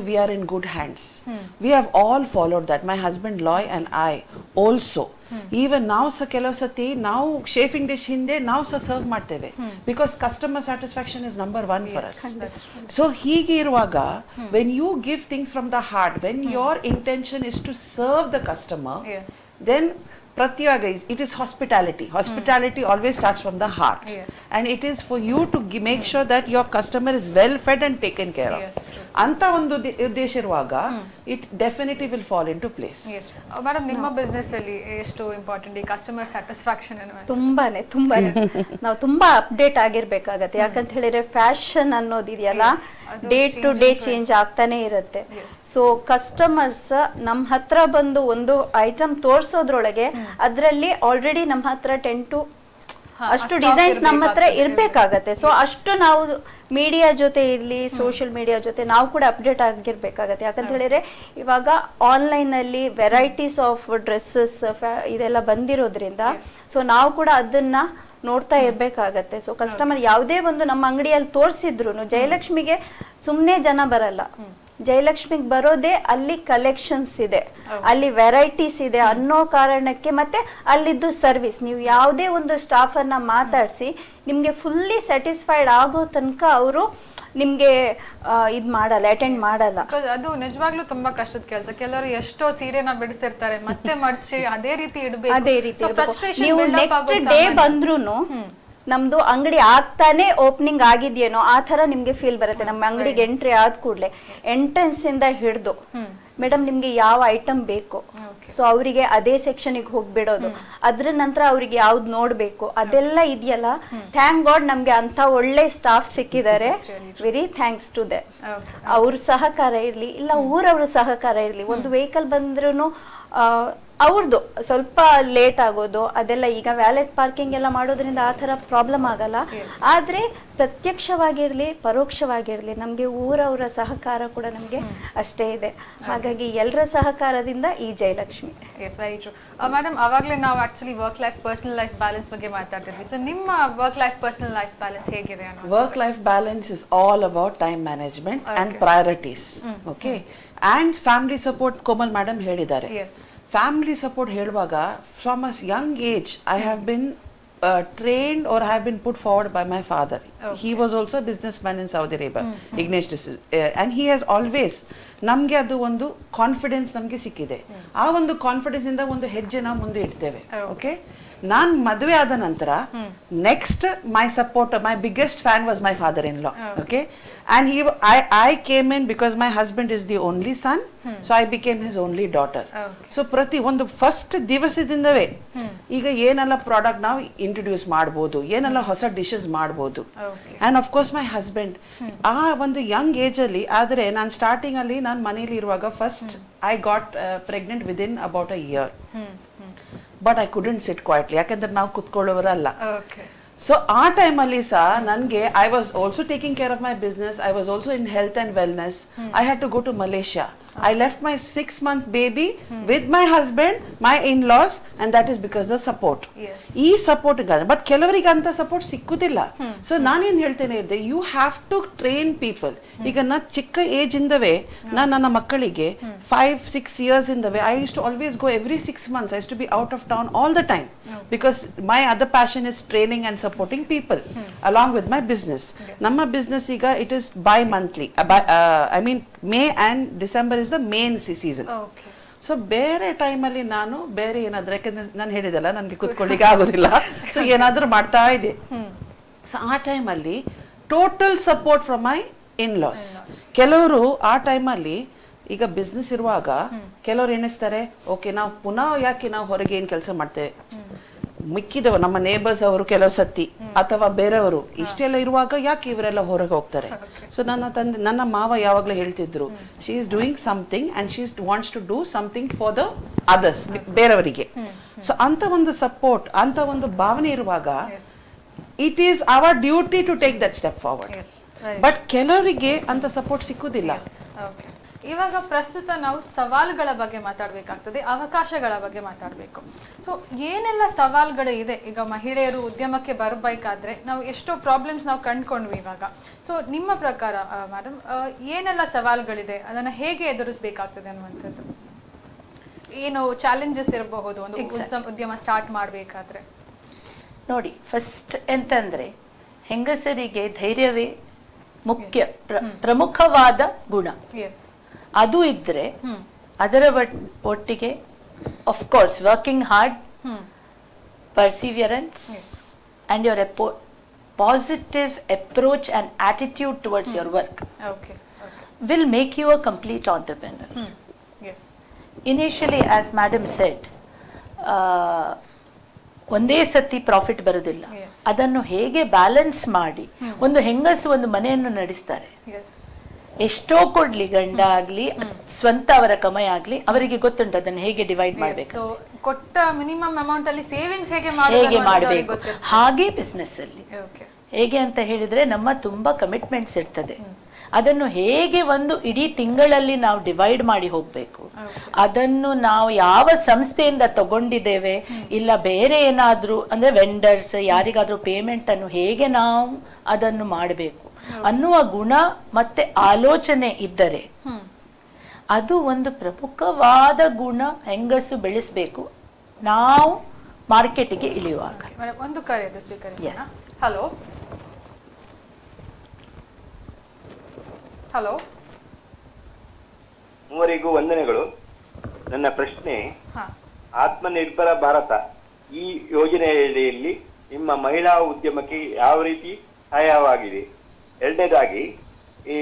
we are in good hands. We have all followed that. My husband Loy and I also. Even now ಕೆಲವು ಸತಿ ನಾವು ಶೇಫಿಂಗ್ dish ಹಿಂದೆ ನಾವು serve ಮಾಡ್ತೇವೆ because customer satisfaction is number 1 for us. So ಹೀಗೆ ಇರುವಾಗ when you give things from the heart, when your intention is to serve the customer, then Pratyaga it is hospitality. Hospitality always starts from the heart. And it is for you to make sure that your customer is well fed and taken care of. Anta ಒಂದು ಉದ್ದೇಶ ಇರುವಾಗ it definitely will fall into place. Madam, ನಿಮ್ಮ business ಅಲ್ಲಿ ಎಷ್ಟು important ಈ customer satisfaction ಅನ್ನೋದು? ತುಂಬಾನೇ ನಾವು ತುಂಬಾ ಅಪ್ಡೇಟ್ ಆಗಿರ್ಬೇಕಾಗತ್ತೆ. ಯಾಕಂತ ಹೇಳಿದ್ರೆ ಫ್ಯಾಷನ್ ಅನ್ನೋದು ಇದೆಯಲ್ಲ, ಡೇ ಟು ಡೇ ಚೇಂಜ್ ಆಗ್ತಾನೆ ಇರುತ್ತೆ. ಸೊ ಕಸ್ಟಮರ್ಸ್ ನಮ್ಮ ಹತ್ರ ಬಂದು ಒಂದು ಐಟಮ್ ತೋರ್ಸೋದ್ರೊಳಗೆ ಅದರಲ್ಲಿ ಆಲ್ರೆಡಿ ನಮ್ಮ ಹತ್ರ 10 to ಅಷ್ಟು ಡಿಸೈನ್ಸ್ ನಮ್ಮ ಹತ್ರ ಇರ್ಬೇಕಾಗತ್ತೆ. ಸೊ ಅಷ್ಟು ನಾವು ಮೀಡಿಯಾ ಜೊತೆ ಇರ್ಲಿ, ಸೋಷಿಯಲ್ ಮೀಡಿಯಾ ಜೊತೆ ನಾವು ಕೂಡ ಅಪ್ಡೇಟ್ ಆಗಿರ್ಬೇಕಾಗತ್ತೆ. ಯಾಕಂತ ಹೇಳಿದ್ರೆ ಇವಾಗ ಆನ್ಲೈನ್ ಅಲ್ಲಿ ವೆರೈಟೀಸ್ ಆಫ್ ಡ್ರೆಸ್ಸಸ್ ಇದೆಲ್ಲ ಬಂದಿರೋದ್ರಿಂದ ಸೊ ನಾವು ಕೂಡ ಅದನ್ನ ನೋಡ್ತಾ ಇರ್ಬೇಕಾಗತ್ತೆ. ಸೊ ಕಸ್ಟಮರ್ ಯಾವುದೇ ಒಂದು ನಮ್ಮ ಅಂಗಡಿಯಲ್ಲಿ ತೋರಿಸಿದ್ರು ಜಯಲಕ್ಷ್ಮಿಗೆ ಸುಮ್ಮನೆ ಜನ ಬರಲ್ಲ. ಜಯಲಕ್ಷ್ಮಿಗೆ ಬರೋದೇ ಅಲ್ಲಿ ಕಲೆಕ್ಷನ್ಸ್ ಇದೆ, ಅಲ್ಲಿ ವೆರೈಟೀಸ್ ಇದೆ ಅನ್ನೋ ಕಾರಣಕ್ಕೆ, ಮತ್ತೆ ಅಲ್ಲಿದ್ದು ಸರ್ವಿಸ್. ನೀವು ಯಾವುದೇ ಒಂದು ಸ್ಟಾಫ್ ಅನ್ನ ಮಾತಾಡಿಸಿ ನಿಮ್ಗೆ ಫುಲ್ಲಿ ಸ್ಯಾಟಿಸ್ಫೈಡ್ ಆಗೋ ತನಕ ಅವರು ನಿಮ್ಗೆ ಇದ್ ಮಾಡಲ್ಲ, ಅಟೆಂಡ್ ಮಾಡಲ್ಲ. ಅದು ನಿಜವಾಗ್ಲೂ ತುಂಬಾ ಕಷ್ಟದ ಕೆಲಸ. ಕೆಲವರು ಎಷ್ಟೋ ಸೀರೆನ ಬಿಡಿಸಿರ್ತಾರೆ, ಮತ್ತೆ ಮಡ್ಚಿ ಅದೇ ರೀತಿ ಇಡಬೇಕು. ಅದೇ ರೀತಿ ನೀವು ನೆಕ್ಸ್ಟ್ ಡೇ ಬಂದ್ರೂನು ನಮ್ದು ಅಂಗಡಿ ಆಗ್ತಾನೆ ಓಪನಿಂಗ್ ಆಗಿದ್ಯೇನೋ ಆ ತರ ನಿಮ್ಗೆ ಫೀಲ್ ಬರುತ್ತೆ. ನಮ್ಮ ಅಂಗಡಿಗೆ ಎಂಟ್ರಿ ಆದ ಕೂಡಲೇ ಎಂಟ್ರೆನ್ಸ್ ಇಂದ ಹಿಡಿದು ಮೇಡಮ್ ನಿಮ್ಗೆ ಯಾವ ಐಟಮ್ ಬೇಕು, ಸೊ ಅವರಿಗೆ ಅದೇ ಸೆಕ್ಷನಿಗೆ ಹೋಗ್ಬಿಡೋದು, ಅದ್ರ ನಂತರ ಅವ್ರಿಗೆ ಯಾವ್ದು ನೋಡ್ಬೇಕು ಅದೆಲ್ಲ ಇದೆಯಲ್ಲ. ಥ್ಯಾಂಕ್ ಗಾಡ್ ನಮ್ಗೆ ಅಂತ ಒಳ್ಳೆ ಸ್ಟಾಫ್ ಸಿಕ್ಕಿದ್ದಾರೆ. ವೆರಿ ಥ್ಯಾಂಕ್ಸ್ ಟು ದೆ. ಅವ್ರ ಸಹಕಾರ ಇರ್ಲಿ ಇಲ್ಲ ಊರವ್ರ ಸಹಕಾರ ಇರ್ಲಿ, ಒಂದು ವೆಹಿಕಲ್ ಬಂದ್ರೂ ಅವ್ರದ್ದು ಸ್ವಲ್ಪ ಲೇಟ್ ಆಗೋದು ಅದೆಲ್ಲ, ಈಗ ವ್ಯಾಲೆಟ್ ಪಾರ್ಕಿಂಗ್ ಎಲ್ಲ ಮಾಡೋದ್ರಿಂದ ಆ ಥರ ಪ್ರಾಬ್ಲಮ್ ಆಗಲ್ಲ. ಆದರೆ ಪ್ರತ್ಯಕ್ಷವಾಗಿರಲಿ ಪರೋಕ್ಷವಾಗಿರಲಿ ನಮಗೆ ಊರವರ ಸಹಕಾರ ಕೂಡ ನಮಗೆ ಅಷ್ಟೇ ಇದೆ. ಹಾಗಾಗಿ ಎಲ್ಲರ ಸಹಕಾರದಿಂದ ಈ Jayalakshmi. Yes, very true madam. ಅವಾಗಲೇ ನಾವು actually work life personal life balance ಬಗ್ಗೆ ಮಾತಾಡ್ತಿದ್ವಿ. ಸೊ ನಿಮ್ಮ work life personal life balance ಹೇಗಿದೆ? Work life balance is all about time management and priorities. Okay, and family support Komal madam ಹೇಳಿದ್ದಾರೆ. ಫ್ಯಾಮಿಲಿ ಸಪೋರ್ಟ್ ಹೇಳುವಾಗ from a young age I have been trained or have been put forward by my father. He was also a businessman in Saudi Arabia, Ignesh D'Souza, and he has always ನಮಗೆ ಅದು ಒಂದು confidence ನಮಗೆ ಸಿಕ್ಕಿದೆ. ಆ ಒಂದು confidence ಇಂದ ಒಂದು ಹೆಜ್ಜೆ ನಾವು ಮುಂದೆ ಇಡ್ತೇವೆ. ಓಕೆ, ನಾನು ಮದುವೆ ಆದ ನಂತರ next my support, my biggest fan was my father in law. Okay, and I came in because my husband is the only son, so I became his only daughter. So ಪ್ರತಿ ಒಂದು first ದಿವಸದಿಂದವೇ ಈಗ ಏನೆಲ್ಲ product ನಾವು introduce ಮಾಡ್ಬೋದು, ಏನೆಲ್ಲ ಹೊಸ dishes ಮಾಡ್ಬೋದು. And of course my husband ಆ ಒಂದು ಯಂಗ್ ಏಜ್ ಅಲ್ಲಿ. ಆದರೆ ನಾನು ಸ್ಟಾರ್ಟಿಂಗ್ ಅಲ್ಲಿ ನಾನು ಮನೇಲಿ ಇರುವಾಗ first I got pregnant within about a year. But I couldn't sit quietly, ಯಾಕಂದ್ರೆ ನಾವು ಕುತ್ಕೊಳ್ಳೋರಲ್ಲ. ಸೊ ಆ ಟೈಮಲ್ಲಿ ಸಹ ನನಗೆ I was also taking care of my business, I was also in health and wellness. I had to go to Malaysia. I left my 6-month baby with my husband, my in-laws, and that is because the support. ಈ support but ಕೆಲವರಿಗೆ ಅಂತ support ಸಿಕ್ಕುದಿಲ್ಲ. So ನಾನೇನ್ ಹೇಳ್ತೇನೆ ಇದೆ, you have to train people. ಈಗ ನಾ ಚಿಕ್ಕ ಏಜ್ ಇಂದವೇ ನಾನು ನನ್ನ ಮಕ್ಕಳಿಗೆ 5-6 years ಇಂದವೇ I use to always go every 6 months. I use to be out of town all the time because my other passion is training and supporting people along with my business. ನಮ್ಮ business ಈಗ it is bimonthly, I mean May and December is the main season. So ಬೇರೆ ಟೈಮಲ್ಲಿ ನಾನು ಬೇರೆ ಏನಾದ್ರು, ಯಾಕಂದ್ರೆ ನಾನು ಹೇಳಿದೆಲ್ಲ ನನಗೆ ಕುತ್ಕೊಳ್ಳಿಕ್ಕೆ ಆಗೋದಿಲ್ಲ, ಸೊ ಏನಾದ್ರೂ ಮಾಡ್ತಾ ಇದೆ. ಸೊ ಆ ಟೈಮಲ್ಲಿ ಟೋಟಲ್ ಸಪೋರ್ಟ್ ಫ್ರಮ್ ಮೈ ಇನ್-ಲಾಸ್. ಕೆಲವರು ಆ ಟೈಮಲ್ಲಿ ಈಗ ಬಿಸ್ನೆಸ್ ಇರುವಾಗ ಕೆಲವರು ಎಣಿಸ್ತಾರೆ, ಓಕೆ ನಾವು ಪುನಃ ಯಾಕೆ ನಾವು ಹೊರಗೆ ಏನು ಕೆಲಸ ಮಾಡ್ತೇವೆ, ಮಿಕ್ಕಿದವ ನಮ್ಮ ನೇಬರ್ಸ್ ಅವರು ಕೆಲವು ಸತಿ ಅಥವಾ ಬೇರೆಯವರು ಇಷ್ಟೆಲ್ಲ ಇರುವಾಗ ಯಾಕೆ ಇವರೆಲ್ಲ ಹೊರಗೆ ಹೋಗ್ತಾರೆ. ಸೊ ನನ್ನ ಮಾವ ಯಾವಾಗಲೂ ಹೇಳ್ತಿದ್ರು, she is doing something and she wants to do something for the others, ಬೇರೆಯವರಿಗೆ. ಸೊ ಅಂತ ಒಂದು ಸಪೋರ್ಟ್, ಅಂತ ಒಂದು ಭಾವನೆ ಇರುವಾಗ it is our duty to take that step forward. But ಕೆಲವರಿಗೆ ಅಂತ ಸಪೋರ್ಟ್ ಸಿಕ್ಕುದಿಲ್ಲ. ಇವಾಗ ಪ್ರಸ್ತುತ ನಾವು ಸವಾಲುಗಳ ಬಗ್ಗೆ ಮಾತಾಡಬೇಕಾಗ್ತದೆ, ಅವಕಾಶಗಳ ಬಗ್ಗೆ ಮಾತಾಡಬೇಕು. ಸೊ ಏನೆಲ್ಲ ಸವಾಲುಗಳು ಇದೆ ಈಗ ಮಹಿಳೆಯರು ಉದ್ಯಮಕ್ಕೆ ಬರಬೇಕಾದ್ರೆ? ನಾವು ಎಷ್ಟೋ ಪ್ರಾಬ್ಲಮ್ಸ್ ನಾವು ಕಂಡುಕೊಂಡ್ವಿ ಇವಾಗ. ಸೊ ನಿಮ್ಮ ಪ್ರಕಾರ ಮೇಡಮ್ ಏನೆಲ್ಲ ಸವಾಲುಗಳಿದೆ, ಅದನ್ನು ಹೇಗೆ ಎದುರಿಸಬೇಕಾಗ್ತದೆ ಅನ್ನುವಂಥದ್ದು? ಏನು ಚಾಲೆಂಜಸ್ ಇರಬಹುದು ಒಂದು ಉದ್ಯಮ ಸ್ಟಾರ್ಟ್ ಮಾಡಬೇಕಾದ್ರೆ? ನೋಡಿ, ಫಸ್ಟ್ ಎಂತಂದ್ರೆ ಹೆಂಗಸರಿಗೆ ಧೈರ್ಯವೇ ಮುಖ್ಯ, ಪ್ರಮುಖವಾದ ಗುಣ. ಅದು ಇದ್ರೆ ಅದರ ಒಟ್ಟಿಗೆ of course working hard, perseverance, and your positive approach and attitude towards your work will make you a complete entrepreneur. Initially, as madam said, ಒಂದೇ ಸತಿ ಪ್ರಾಫಿಟ್ ಬರುವುದಿಲ್ಲ. ಅದನ್ನು ಹೇಗೆ ಬ್ಯಾಲೆನ್ಸ್ ಮಾಡಿ ಒಂದು ಹೆಂಗಸು ಒಂದು ಮನೆಯನ್ನು ನಡೆಸ್ತಾರೆ. ಎಷ್ಟೋ ಕೊಡ್ಲಿ, ಗಂಡ ಆಗ್ಲಿ ಸ್ವಂತ ಅವರ ಕಮಾಯಿ ಆಗ್ಲಿ, ಅವರಿಗೆ ಗೊತ್ತುಂಟು ಅದನ್ನು ಹೇಗೆ ಡಿವೈಡ್ ಮಾಡಬೇಕು, ಕೊಟ್ಟ ಮಿನಿಮಮ್ ಅಮೌಂಟ್ ಅಲ್ಲಿ ಸೇವಿಂಗ್ಸ್ ಹೇಗೆ ಮಾಡಬೇಕು. ಹಾಗೆ ಬಿಸ್ನೆಸ್ ಅಲ್ಲಿ ಹೇಗೆ ಅಂತ ಹೇಳಿದ್ರೆ ನಮ್ಮ ತುಂಬಾ ಕಮಿಟ್ಮೆಂಟ್ಸ್ ಇರ್ತದೆ. ಅದನ್ನು ಹೇಗೆ ಒಂದು ಇಡೀ ತಿಂಗಳಲ್ಲಿ ನಾವು ಡಿವೈಡ್ ಮಾಡಿ ಹೋಗ್ಬೇಕು, ಅದನ್ನು ನಾವು ಯಾವ ಸಂಸ್ಥೆಯಿಂದ ತಗೊಂಡಿದ್ದೇವೆ ಇಲ್ಲ ಬೇರೆ ಏನಾದ್ರೂ ಅಂದ್ರೆ ವೆಂಡರ್ಸ್ ಯಾರಿಗಾದ್ರೂ ಪೇಮೆಂಟ್ ಅನ್ನು ಹೇಗೆ ನಾವು ಅದನ್ನು ಮಾಡಬೇಕು ಅನ್ನುವ ಗುಣ ಮತ್ತೆ ಆಲೋಚನೆ ಇದ್ದರೆ ಅದು ಒಂದು ಪ್ರಮುಖವಾದ ಗುಣ ಹೆಂಗಸು ಬೆಳೆಸಬೇಕು ನಾವು ಮಾರ್ಕೆಟ್ಗೆ ಇಳಿಯುವಾಗ. ಒಂದು ಕರೆ ಸ್ವೀಕರಿಸೋಣ. ಹಲೋ ಹಲೋ, ಮೂವರಿಗೂ ವಂದನೆಗಳು. ನನ್ನ ಪ್ರಶ್ನೆ, ಆತ್ಮನಿರ್ಭರ ಭಾರತ ಈ ಯೋಜನೆಯಲ್ಲಿ ನಿಮ್ಮ ಮಹಿಳಾ ಉದ್ಯಮಕ್ಕೆ ಯಾವ ರೀತಿ ಸಹಾಯವಾಗಿದೆ? ಎರಡನೇದಾಗಿ, ಈ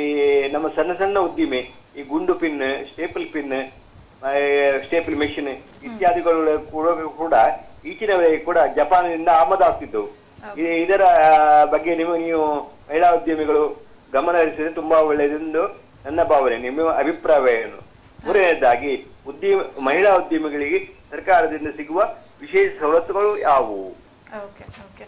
ನಮ್ಮ ಸಣ್ಣ ಸಣ್ಣ ಉದ್ದಿಮೆ, ಈ ಗುಂಡು pin, staple pin staple machine ಇತ್ಯಾದಿಗಳು ಕೂಡ ಈಚಿನವರೆಗೆ ಕೂಡ ಜಪಾನಿನಿಂದ ಆಮದಾಗ್ತಿದ್ದವು. ಇದರ ಬಗ್ಗೆ ನೀವು ಮಹಿಳಾ ಉದ್ಯಮಿಗಳು ಗಮನ ಹರಿಸಿದ್ರೆ ತುಂಬಾ ಒಳ್ಳೆಯದೆಂದು ನನ್ನ ಭಾವನೆ. ನಿಮ್ಮ ಅಭಿಪ್ರಾಯ ಏನು? ಮೂರನೇದಾಗಿ ಮಹಿಳಾ ಉದ್ಯಮಿಗಳಿಗೆ ಸರ್ಕಾರದಿಂದ ಸಿಗುವ ವಿಶೇಷ ಸವಲತ್ತುಗಳು ಯಾವುವು? ಓಕೆ ಓಕೆ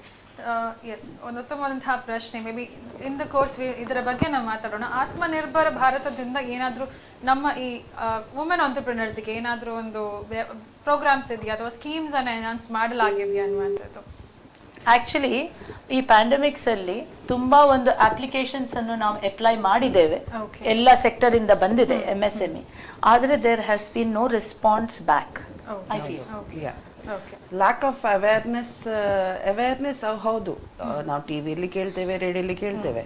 ಎಸ್, ಒಂದು ಉತ್ತಮವಾದಂತಹ ಪ್ರಶ್ನೆ. May be in the course ಇದರ ಬಗ್ಗೆ ನಾವು ಮಾತಾಡೋಣ. ಆತ್ಮನಿರ್ಭರ ಭಾರತದಿಂದ ಏನಾದರೂ ನಮ್ಮ ಈ ವುಮೆನ್ ಆಂಟರ್ಪ್ರಿನರ್ಸ್ಗೆ ಏನಾದರೂ ಒಂದು ಪ್ರೋಗ್ರಾಮ್ಸ್ ಇದೆಯಾ ಅಥವಾ ಸ್ಕೀಮ್ಸ್ ಅನ್ನು ಅನೌನ್ಸ್ ಮಾಡಲಾಗಿದೆಯಾ ಅನ್ನುವಂಥದ್ದು? ಆಕ್ಚುಲಿ ಈ ಪ್ಯಾಂಡಮಿಕ್ಸ್ ಅಲ್ಲಿ ತುಂಬಾ ಒಂದು ಅಪ್ಲಿಕೇಶನ್ಸ್ ಅನ್ನು ನಾವು ಅಪ್ಲೈ ಮಾಡಿದ್ದೇವೆ, ಎಲ್ಲ ಸೆಕ್ಟರ್ ಇಂದ ಬಂದಿದೆ MSME, ಆದರೆ there has been no response back. I feel lack of awareness ಹೌದು, ನಾವು ಟಿವಿಯಲ್ಲಿ ಕೇಳ್ತೇವೆ, ರೇಡಿಯೋಲಿ ಕೇಳ್ತೇವೆ.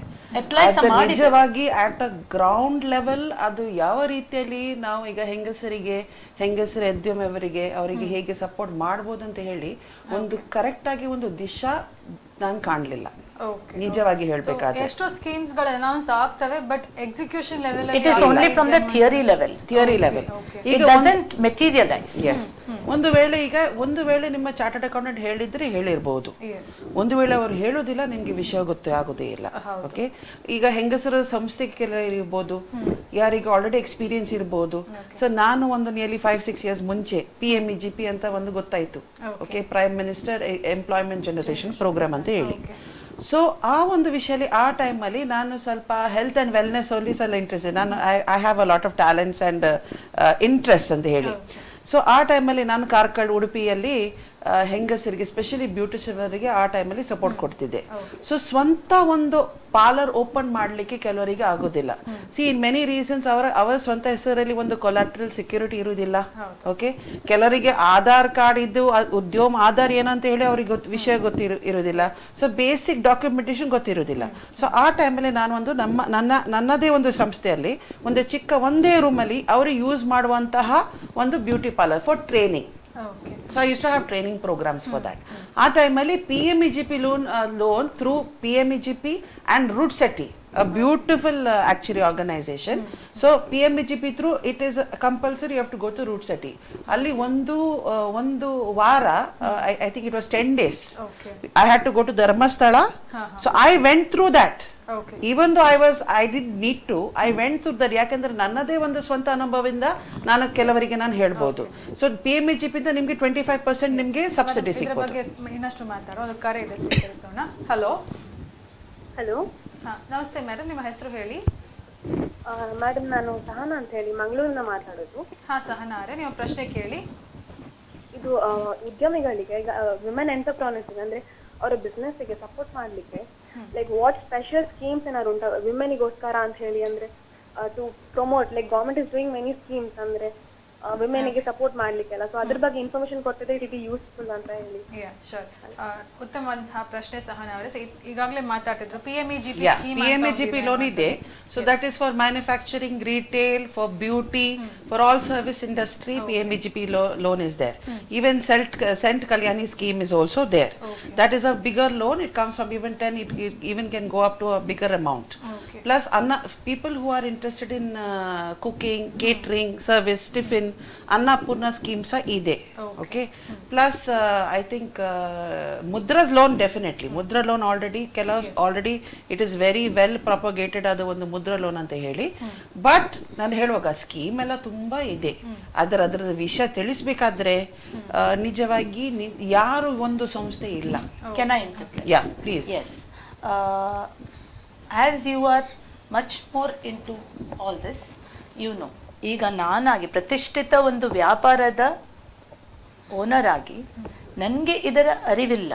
ನಿಜವಾಗಿ ಅಟ್ ಅ ಗ್ರೌಂಡ್ ಲೆವೆಲ್ ಅದು ಯಾವ ರೀತಿಯಲ್ಲಿ ನಾವು ಈಗ ಹೆಂಗಸರ ಉದ್ಯಮವರಿಗೆ ಅವರಿಗೆ ಹೇಗೆ ಸಪೋರ್ಟ್ ಮಾಡ್ಬೋದು ಅಂತ ಹೇಳಿ ಒಂದು ಕರೆಕ್ಟ್ ಆಗಿ ಒಂದು ದಿಶಾ ನಾನು ಕಾಣಲಿಲ್ಲ ನಿಜವಾಗಿ ಹೇಳಬೇಕಾದ್ರೆ. ಎಷ್ಟೋ ಸ್ಕೀಮ್ಸ್ ಗಳು ಅನೌನ್ಸ್ ಆಗ್ತವೆ, but execution level it is only from the theory level. It doesn't materialise. Yes, ಒಂದು ವೇಳೆ ನಿಮ್ಮ ಚಾರ್ಟರ್ಡ್ ಅಕೌಂಟೆಂಟ್ ಹೇಳಿದ್ರೆ ಹೇಳಿರಬಹುದು, ಒಂದು ವೇಳೆ ಅವರು ಹೇಳೋದಿಲ್ಲ ನಿಮ್ಗೆ ವಿಷಯ ಗೊತ್ತೇ ಆಗೋದೇ ಇಲ್ಲ. ಓಕೆ, ಈಗ ಹೆಂಗಸರ ಸಂಸ್ಥೆ ಕೆಲ ಇರ್ಬೋದು, ಯಾರಿಗೆ ಆಲ್ರೆಡಿ ಎಕ್ಸ್ಪೀರಿಯನ್ಸ್ ಇರ್ಬೋದು. ಸೊ ನಾನು ಒಂದು ನಿಯರ್ಲಿ 5-6 years ಮುಂಚೆ PMEGP ಅಂತ ಒಂದು ಗೊತ್ತಾಯ್ತು. Okay, prime minister employment generation program ಅಂತ ಹೇಳಿ. ಸೊ ಆ ಒಂದು ವಿಷಯದಲ್ಲಿ ಆ ಟೈಮಲ್ಲಿ ನಾನು ಸ್ವಲ್ಪ ಹೆಲ್ತ್ ಆ್ಯಂಡ್ ವೆಲ್ನೆಸ್ ಅಲ್ಲಿ ಸ್ವಲ್ಪ ಇಂಟ್ರೆಸ್ಟ್. ನಾನು I have a lot of talents and interest ಅಂತ ಹೇಳಿ. ಸೊ ಆ ಟೈಮಲ್ಲಿ ನಾನು ಕಾರ್ಕಳ ಉಡುಪಿಯಲ್ಲಿ ಹೆಂಗಸರಿಗೆ ಸ್ಪೆಷಲಿ ಬ್ಯೂಟಿಷಿಯನ್ವರಿಗೆ ಆ ಟೈಮಲ್ಲಿ ಸಪೋರ್ಟ್ ಕೊಡ್ತಿದ್ದೆ. ಸೊ ಸ್ವಂತ ಒಂದು ಪಾರ್ಲರ್ ಓಪನ್ ಮಾಡಲಿಕ್ಕೆ ಕೆಲವರಿಗೆ ಆಗೋದಿಲ್ಲ. ಸಿ ಇನ್ ಮೆನಿ ರೀಸನ್ಸ್ ಅವರ ಸ್ವಂತ ಹೆಸರಲ್ಲಿ ಒಂದು ಕೊಲಾಟ್ರಲ್ ಸೆಕ್ಯೂರಿಟಿ ಇರುವುದಿಲ್ಲ. ಓಕೆ, ಕೆಲವರಿಗೆ ಆಧಾರ್ ಕಾರ್ಡ್ ಇದ್ದು ಉದ್ಯೋಗ ಆಧಾರ್ ಏನು ಅಂತ ಹೇಳಿ ಅವ್ರಿಗೆ ವಿಷಯ ಇರುವುದಿಲ್ಲ. ಸೊ ಬೇಸಿಕ್ ಡಾಕ್ಯುಮೆಂಟೇಶನ್ ಗೊತ್ತಿರುವುದಿಲ್ಲ. ಸೊ ಆ ಟೈಮಲ್ಲಿ ನಾನು ಒಂದು ನನ್ನದೇ ಒಂದು ಸಂಸ್ಥೆಯಲ್ಲಿ ಒಂದು ಚಿಕ್ಕ ಒಂದೇ ರೂಮಲ್ಲಿ ಅವರು ಯೂಸ್ ಮಾಡುವಂತಹ ಒಂದು beauty parlour for training. So I used to have training programs for that. ಆ ಟೈಮಲ್ಲಿ PMEGP loan through PMEGP and Root City, a beautiful actually organization. So PMEGP through it is compulsory, you have to go to Root City. ಅಲ್ಲಿ ಒಂದು ವಾರ, I think it was 10 days. I had to go to Dharmasthala. So I went through that. Even though I didn't need to, I went through that. ಯಾಕಂದ್ರೆ ನನ್ನದೇ ಒಂದು ಸ್ವಂತ ಅನುಭವದಿಂದ ನಾನು ಕೆಲವರಿಗೆ ನಾನು ಹೇಳ್ಬೋದು. ಸೊ PMEGP ಇಂದ ನಿಮಗೆ 25% ನಿಮಗೆ ಸಬ್ಸಿಡಿ ಸಿಗ್ಬೋದು. ಬಗ್ಗೆ ಇನ್ನಷ್ಟು ಮಾತಾಡೋ ಒಂದು ಕರೆ ಇದೆ, ಸ್ವೀಕರಿಸೋಣ. ಹಲೋ ಹಲೋ, ನಮಸ್ತೆ ಮೇಡಮ್, ನಿಮ್ಮ ಹೆಸರು ಹೇಳಿ. ಮೇಡಮ್ ನಾನು ಸಹನಾ ಅಂತ ಹೇಳಿ ಮಂಗಳೂರಿನ ಮಾತಾಡೋದು. ಸಹನಾ ಅವರೇ, ನೀವು ಪ್ರಶ್ನೆ ಕೇಳಿ. ಇದು ಉದ್ಯಮಿಗಳಿಗೆ, ಈಗ ವಿಮೆನ್ ಎಂಟರ್ಪ್ರನರ್ಸ್ ಅಂದ್ರೆ ಅವರ ಬಿಸ್ನೆಸ್ ಗೆ ಸಪೋರ್ಟ್ ಮಾಡ್ಲಿಕ್ಕೆ ಲೈಕ್ ವಾಟ್ ಸ್ಪೆಷಲ್ ಸ್ಕೀಮ್ಸ್ ಏನಾದ್ರು ಉಂಟಾ ವಿಮೆನಿಗೋಸ್ಕರ ಅಂತ ಹೇಳಿ, ಅಂದ್ರೆ to promote like government is doing many schemes ಅಂದ್ರೆ ವಿಮೆನ್ಗೆ ಸಪೋರ್ಟ್ ಮಾಡ್ಲಿಕ್ಕೆಲ್ಲ. ಸೊ ಅದ್ರ ಬಗ್ಗೆ ಇನ್ಫಾರ್ಮೇಶನ್ ಕೊಟ್ಟಿದ್ರೆ ಇಟ್ ಬಿ ಯೂಸ್ಫುಲ್ ಅಂತ ಹೇಳಿ. ಉತ್ತಮವಾದಂತಹ ಪ್ರಶ್ನೆ ಸಹನಾ ಅವರೇ. ಸೊ ಈಗಾಗಲೇ ಮಾತಾಡ್ತಿದ್ರು PMEGP ಲೋನ್ ಇದೆ. So that is for manufacturing, retail, for beauty, for all service industry. PMEGP loan is there. Even Sent Kalyani scheme is also there. That is a bigger loan. It comes from even 10, it even can go up to a bigger amount. Plus people who are interested in cooking, catering, service, tiffin, Annapurna schemes are ide. Okay. Plus I think Mudra's loan, definitely Mudra loan already already it is very well propagated. adu ಒಂದು Mudra loan ಅಂತ ಹೇಳಿ. But ನಾನು ಹೇಳುವಾಗ scheme ಎಲ್ಲ ತುಂಬಾ ಇದೆ. ಅದರ ವಿಷಯ ತಿಳಿಸಬೇಕಾದ್ರೆ ನಿಜವಾಗಿ ಯಾರು ಒಂದು ಸಂಸ್ಥೆ ಇಲ್ಲ. Can I interpret? Yeah, please. Yes. As you are much more into all this, you know, ಈಗ ನಾನಾಗಿ ಪ್ರತಿಷ್ಠಿತ ಒಂದು ವ್ಯಾಪಾರದ ಓನರ್ ಆಗಿ ನನಗೆ ಇದರ ಅರಿವಿಲ್ಲ.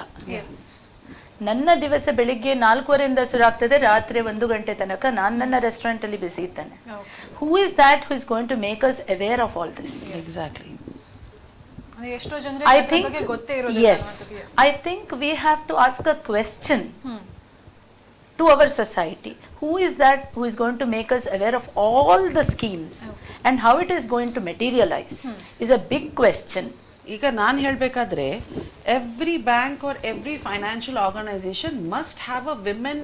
ನನ್ನ ದಿವಸ ಬೆಳಿಗ್ಗೆ 4:15 ಶುರುವಾಗ್ತದೆ, ರಾತ್ರಿ 1 ಗಂಟೆ ತನಕ ನಾನು ನನ್ನ ರೆಸ್ಟೋರೆಂಟ್ ಅಲ್ಲಿ ಬಿಸಿ ಇದ್ದೇನೆ. Who is that who is going to make us aware of all this? Exactly. ಎಷ್ಟೋ ಜನರಿಗೆ ಬಗ್ಗೆ ಗೊತ್ತೇ ಇರೋದಿಲ್ಲ. Yes, I think we have to ask a question to our society. Who is that who is going to make us aware of all the schemes and how it is going to materialize is a big question. ಈಗ ನಾನು ಹೇಳಬೇಕಾದ್ರೆ every bank or every financial organisation must have a women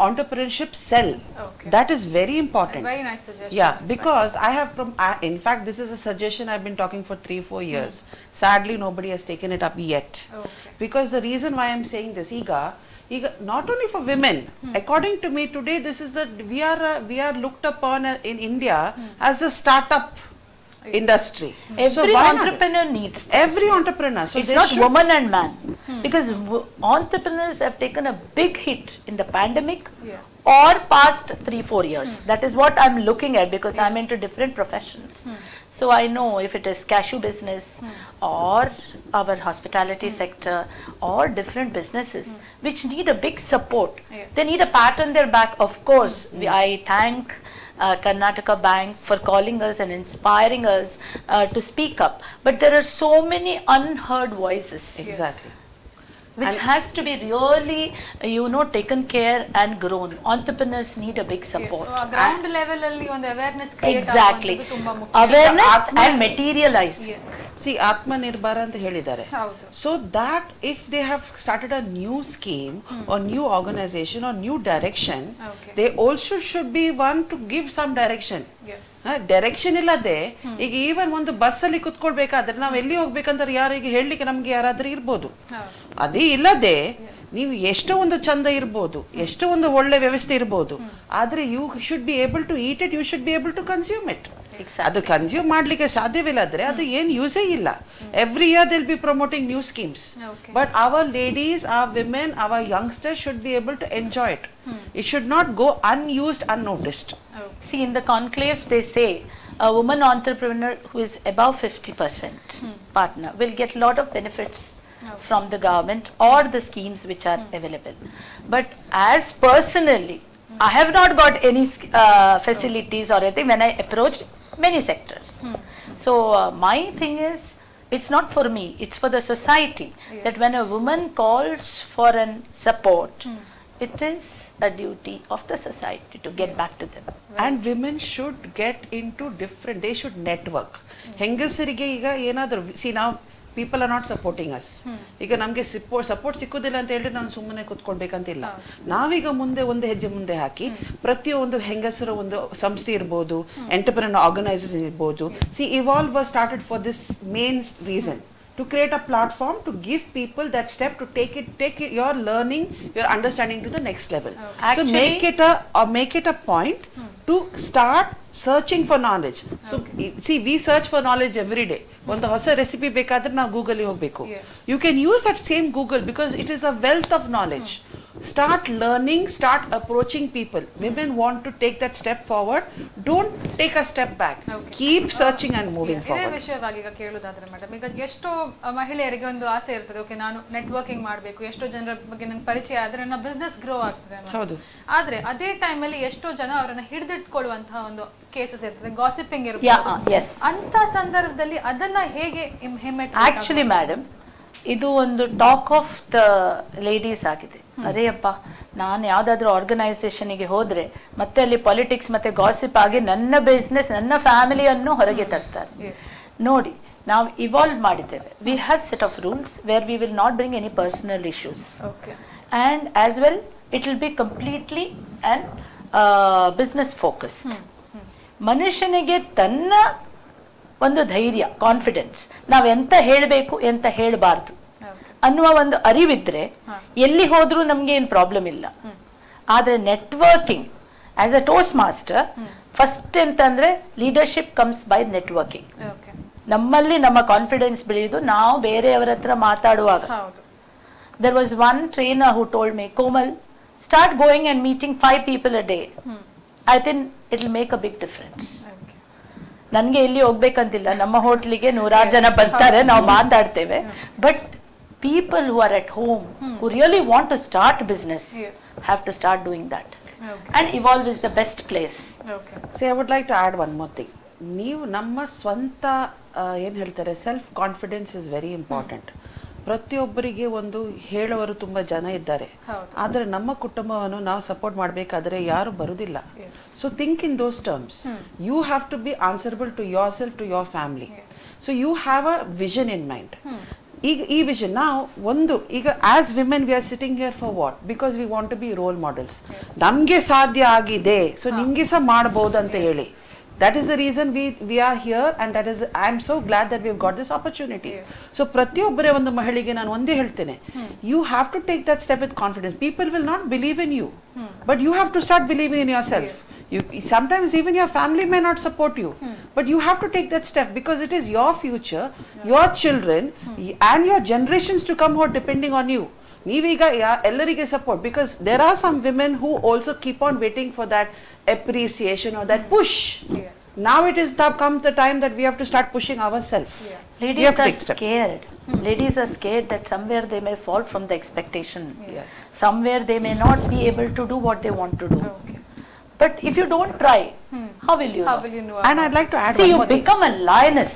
entrepreneurship cell. Okay. That is very important. Very nice suggestion. Yeah, because I have in fact this is a suggestion I've been talking for 3-4 years. Sadly nobody has taken it up yet. Okay. Because the reason why I'm saying this, Iga, not only for women, according to me today, this is that we are looked upon in India as a startup industry. Every why not? entrepreneur needs this. Every entrepreneur. So It's they not should- woman and man. Because entrepreneurs have taken a big hit in the pandemic or past 3-4 years. That is what I'm looking at, because I'm into different professions. So I know if it is cashew business or our hospitality sector or different businesses which need a big support. They need a pat on their back. Of course, I thank Karnataka Bank for calling us and inspiring us to speak up. But there are so many unheard voices. Exactly. Which has to be really, taken care and grown. Entrepreneurs need a big support. So ground level alli ಒಂದು awareness create Exactly. ಆಗುವಂತದ್ದು ತುಂಬಾ ಮುಖ್ಯ. Awareness and materialize. Yes. See, Atmanirbhar ಅಂತ ಹೇಳಿದ್ದಾರೆ. ಹೌದು. So that if they have started a new scheme or new organization or new direction, Okay. they also should be one to give some direction. Yes. Direction ಇಲ್ಲದೆ ಈಗ even ಒಂದು bus ಅಲ್ಲಿ ಕುತ್ಕೊಳ್ಬೇಕಾದ್ರೆ ನಾವು ಎಲ್ಲಿ ಹೋಗ್ಬೇಕಂತ ಯಾರಿಗೆ ಹೇಳಲಿಕ್ಕೆ ನಮ್ಗೆ ಯಾರಾದ್ರೂ ಇರ್ಬೋದು. ಅದೇ ಇಲ್ಲದೆ ನೀವು ಎಷ್ಟೋ ಒಂದು ಚಂದ ಇರ್ಬೋದು, ಎಷ್ಟೋ ಒಂದು ಒಳ್ಳೆ ವ್ಯವಸ್ಥೆ ಇರ್ಬೋದು, ಆದ್ರೆ you should be able to eat it, you should be able to consume it. ಅದು ಕನ್ಸ್ಯೂಮ್ ಮಾಡ್ಲಿಕ್ಕೆ ಸಾಧ್ಯವಿಲ್ಲದ್ರೆ ಅದು ಏನು ಯೂಸೇ ಇಲ್ಲ. Every year they'll be promoting new schemes, but our ladies, our women, our youngsters should be able to enjoy it. It should not go unused, unnoticed. See, in the conclaves they say a woman entrepreneur who is above 50% partner will get a lot of benefits from the government or the schemes which are available. But as personally, I have not got any facilities or anything when I approached many sectors. So my thing is, it's not for me, it's for the society. That when a woman calls for an support, it is a duty of the society to get back to them. And women should get into different, they should network. ಹೆಂಗಸರಿಗೆ ಈಗ ಏನಾದರೂ see now people are not supporting us. ಈಗ ನಮಗೆ support ಸಿಕ್ಕುದಿಲ್ಲ ಅಂತ ಹೇಳಿದ್ರೆ ನಾನು ಸುಮ್ಮನೆ ಕೂತ್ಕೊಳ್ಬೇಕಂತಿಲ್ಲ. ನಾವೀಗ ಮುಂದೆ ಒಂದು ಹೆಜ್ಜೆ ಮುಂದೆ ಹಾಕಿ ಪ್ರತಿಯೊಂದು ಹೆಂಗಸರ ಒಂದು ಸಂಸ್ಥೆ ಇರ್ಬೋದು, ಎಂಟರ್ಪ್ರೆನ್ಯೂರ್ ಆರ್ಗನೈಸೇಷನ್ ಇರ್ಬೋದು. See, Evolve was started for this main reason, to create a platform to give people that step to take it your learning, your understanding to the next level. So make it a point to start searching for knowledge. So see, we search for knowledge every day. ಒಂದು ಹೊಸ recipe ಬೇಕಾದ್ರೆ ನಾವು Google ಹೋಗಬೇಕು. You can use that same Google because it is a wealth of knowledge. Start learning, start approaching people. Women want to take that step forward. Don't take a step back. Keep searching and moving forward. ಇದೇ ವಿಷಯವಾಗಿ ಈಗ ಕೇಳುವುದಾದ್ರೆ madam, ಈಗ ಎಷ್ಟೋ ಮಹಿಳೆಯರಿಗೆ ಒಂದು ಆಸೆ ಇರ್ತದೆ, okay ನಾನು ನೆಟ್ವರ್ಕಿಂಗ್ ಮಾಡಬೇಕು, ಎಷ್ಟೋ ಜನರ ಬಗ್ಗೆ ನನ್ನ ಪರಿಚಯ ಆದ್ರೆ ನನ್ನ ಬಿಸ್ನೆಸ್ ಗ್ರೋ ಆಗ್ತದೆ ಅನ್ನೋದು. ಆದ್ರೆ ಅದೇ ಟೈಮಲ್ಲಿ ಎಷ್ಟೋ ಜನ ಅವರನ್ನ ಹಿಡಿದಿಟ್ಕೊಳ್ಳುವಂತಹ ಒಂದು ಕೇಸಸ್ ಇರ್ತದೆ, ಗಾಸಿಪಿಂಗ್ ಇರ್ಬೋದು. ಅಂತ ಸಂದರ್ಭದಲ್ಲಿ ಅದನ್ನ ಹೇಗೆ ಆಕ್ಚುಲಿ ಮೇಡಮ್, ಇದು ಒಂದು ಟಾಕ್ ಆಫ್ ದ ಲೇಡೀಸ್ ಆಗಿದೆ. ಅರೇ ಅಪ್ಪ, ನಾನು ಯಾವ್ದಾದ್ರು ಆರ್ಗನೈಸೇಷನ್ಗೆ ಹೋದ್ರೆ ಮತ್ತೆ ಅಲ್ಲಿ ಪಾಲಿಟಿಕ್ಸ್ ಮತ್ತೆ ಗಾಸಿಪ್ ಆಗಿ ನನ್ನ ಬಿಸ್ನೆಸ್, ನನ್ನ ಫ್ಯಾಮಿಲಿಯನ್ನು ಹೊರಗೆ ತರ್ತಾರೆ. ನೋಡಿ, ನಾವು ಇವಾಲ್ವ್ ಮಾಡಿದ್ದೇವೆ. We have set of rules where we will not bring any personal issues, and as well it will be completely and business focused. ಮನುಷ್ಯನಿಗೆ ತನ್ನ ಒಂದು ಧೈರ್ಯ, ಕಾನ್ಫಿಡೆನ್ಸ್, ನಾವ್ ಎಂತ ಹೇಳಬೇಕು ಎಂತ ಹೇಳಬಾರ್ದು ಅನ್ನುವ ಒಂದು ಅರಿವಿದ್ರೆ ಎಲ್ಲಿ ಹೋದ್ರೂ ನಮ್ಗೆ ಏನು ಪ್ರಾಬ್ಲಮ್ ಇಲ್ಲ. ಆದ್ರೆ networking as a toastmaster, first ಎಂತಂದ್ರೆ ಲೀಡರ್ಶಿಪ್ ಕಮ್ಸ್ ಬೈ ನೆಟ್ವರ್ಕಿಂಗ್. ನಮ್ಮಲ್ಲಿ ನಮ್ಮ ಕಾನ್ಫಿಡೆನ್ಸ್ ಬೆಳೆಯುವುದು ನಾವು ಬೇರೆಯವರ ಹತ್ರ ಮಾತಾಡುವಾಗ. There was one trainer who told me, Komal, start going and meeting 5 people a day. I think it will make a big difference. ನನಗೆ ಎಲ್ಲಿ ಹೋಗ್ಬೇಕಂತಿಲ್ಲ, ನಮ್ಮ ಹೋಟ್ಲಿಗೆ 100 ಜನ ಬರ್ತಾರೆ, ನಾವು ಮಾತಾಡ್ತೇವೆ. But people who are at home, who really want to start business, have to start doing that. And Evolve is the best place. See, I would like to add one more thing. ನೀವು ನಮ್ಮ ಸ್ವಂತ ಏನು ಹೇಳ್ತಾರೆ, self confidence is very important. ಪ್ರತಿಯೊಬ್ಬರಿಗೆ ಒಂದು ಹೇಳುವರು ತುಂಬ ಜನ ಇದ್ದಾರೆ, ಆದರೆ ನಮ್ಮ ಕುಟುಂಬವನ್ನು ನಾವು ಸಪೋರ್ಟ್ ಮಾಡಬೇಕಾದ್ರೆ ಯಾರು ಬರುವುದಿಲ್ಲ. So think in those terms. You have to be answerable to yourself, to your family. So you have a vision in mind. ಈಗ ಈ ವಿಷನ್ ನಾವು ಒಂದು ಈಗ as women we are sitting here for what because we want to be role models. ನಮಗೆ ಸಾಧ್ಯ ಆಗಿದೆ so ನಿಮಗೆ ಸಹ ಮಾಡ್ಬೋದು ಅಂತ ಹೇಳಿ. That is the reason we are here, and that is I am so glad that we have got this opportunity. So ಪ್ರತಿಯೊಬ್ಬರೇ ಒಂದು ಮಹಿಳೆಗೆ ನಾನು ಒಂದೇ ಹೇಳ್ತೇನೆ, you have to take that step with confidence. People will not believe in you, but you have to start believing in yourself. You sometimes even your family may not support you, but you have to take that step because it is your future, your children and your generations to come who are depending on you. ನೀವೀಗ ಎಲ್ಲರಿಗೆ support because there are some women who also keep on waiting for that appreciation or that push. Now it is come the time that we have to start pushing ourselves. Ladies are scared. Ladies are scared that somewhere they may fall from the expectation. Somewhere they may not be able to do what they want to do. But if you don't try, how will you know? And I'd like to add See, one you more become a lioness.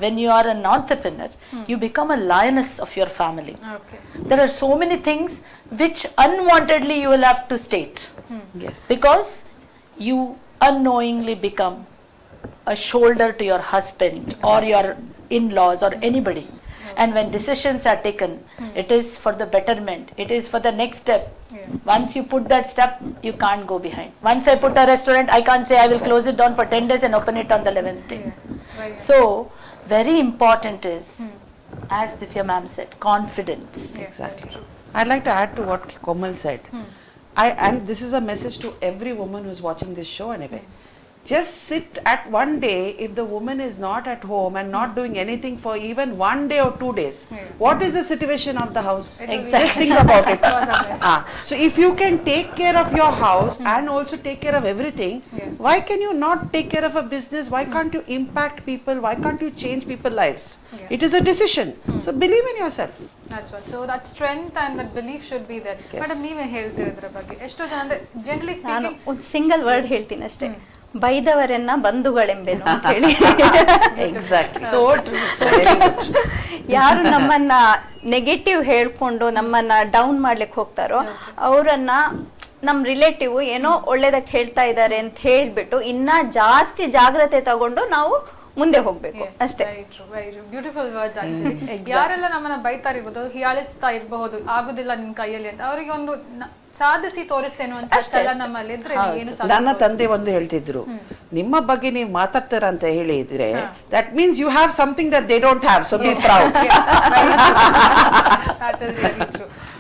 When you are an entrepreneur, you become a lioness of your family. There are so many things which unwantedly you will have to state. Because you unknowingly become a shoulder to your husband or your in-laws or anybody. And when decisions are taken, it is for the betterment, it is for the next step. Once you put that step, you can't go behind. Once I put a restaurant, I can't say I will close it down for 10 days and open it on the 11th day. So very important is, as Divya ma'am said, confidence. Exactly. I'd like to add to what Komal said. And this is a message to every woman who's watching this show anyway. Just sit at one day if the woman is not at home and not doing anything for even 1 day or 2 days. What is the situation of the house? Just think about it. So if you can take care of your house and also take care of everything, why can you not take care of a business? Why can't you impact people? Why can't you change people's lives? It is a decision. So believe in yourself. That's what. So that strength and that belief should be there. Madam, ನೀವೇ ಹೇಳ್ತಿರೋದ್ರ ಬಗ್ಗೆ ಎಷ್ಟೋ ಜನ ಅಂದ್ರೆ generally ನಾನು speaking ಒಂದು single word ಹೇಳ್ತೀನಿ ಅಷ್ಟೇ, ಬೈದವರನ್ನ ಬಂಧುಗಳೆಂಬೆನು ಅಂತ ಹೇಳಿ. Exactly. So true. ಯಾರು ನಮ್ಮನ್ನ ನೆಗೆಟಿವ್ ಹೇಳ್ಕೊಂಡು ನಮ್ಮನ್ನ ಡೌನ್ ಮಾಡ್ಲಿಕ್ಕೆ ಹೋಗ್ತಾರೋ ಅವರನ್ನ ನಮ್ ರಿಲೇಟಿವ್ ಏನೋ ಒಳ್ಳೇದಕ್ಕೆ ಹೇಳ್ತಾ ಇದ್ದಾರೆ ಅಂತ ಹೇಳ್ಬಿಟ್ಟು ಇನ್ನ ಜಾಸ್ತಿ ಜಾಗ್ರತೆ ತಗೊಂಡು ನಾವು ಮುಂದೆ ಹೋಗ್ಬೇಕು ಅಷ್ಟೇ. Beautiful words actually. ಯಾರೆಲ್ಲ ನಮ್ಮನ್ನ ಬೈತಾ ಇರ್ಬೋದು, ಹೀಯಾಳಿಸ್ತಾ ಇರಬಹುದು, ಆಗುದಿಲ್ಲ ನಿನ್ ಕೈಯಲ್ಲಿ ಅಂತ, ಅವರಿಗೆ ಒಂದು ಸಾಧಿಸಿ ತೋರಿಸ್ತೇನೆ ಅಂತ ಛಲ ನಮ್ಮಲ್ಲಿ ಇದ್ರೆ ಏನು ಸಾಧ್ಯ. ನನ್ನ ತಂದೆ ಒಂದು ಹೇಳ್ತಿದ್ರು, ನಿಮ್ಮ ಬಗ್ಗೆ ನೀವು ಮಾತಾಡ್ತಾರ ಅಂತ ಹೇಳಿದ್ರೆ that means you have something that they don't have, so be proud.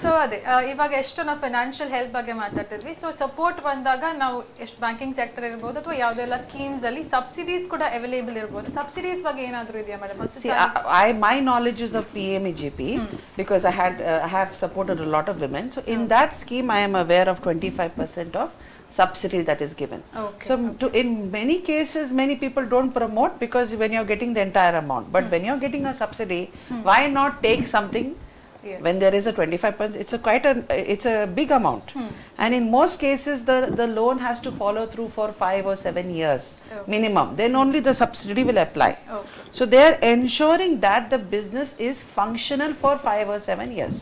So ಅದೇ ಇವಾಗ ಎಷ್ಟು ನಾವು ಫೈನಾನ್ಷಿಯಲ್ ಹೆಲ್ಪ್ ಬಗ್ಗೆ ಮಾತಾಡ್ತಿದ್ವಿ. ಸೊ ಸಪೋರ್ಟ್ ಬಂದಾಗ ನಾವು ಎಷ್ಟು ಬ್ಯಾಂಕಿಂಗ್ ಸೆಕ್ಟರ್ ಇರ್ಬೋದು ಅಥವಾ ಯಾವುದೆಲ್ಲ ಸ್ಕೀಮ್ಸ್ ಅಲ್ಲಿ ಸಬ್ಸಿಡೀಸ್ ಕೂಡ ಅವೈಲೇಬಲ್ ಇರ್ಬೋದು. ಸಬ್ಸಿಡೀಸ್ ಬಗ್ಗೆ ಏನಾದರೂ ಇದೆಯಾ madam? My knowledge is of PMEGP because I have supported a lot of women. So in that scheme I am aware of 25% of subsidy that is given. So in many cases many people don't promote because when you're getting the entire amount, but when you're getting a subsidy, why not take something? When there is a 25%, it's a big amount, and in most cases the loan has to follow through for 5 or 7 years minimum. Then only the subsidy will apply. So they are ensuring that the business is functional for 5 or 7 years,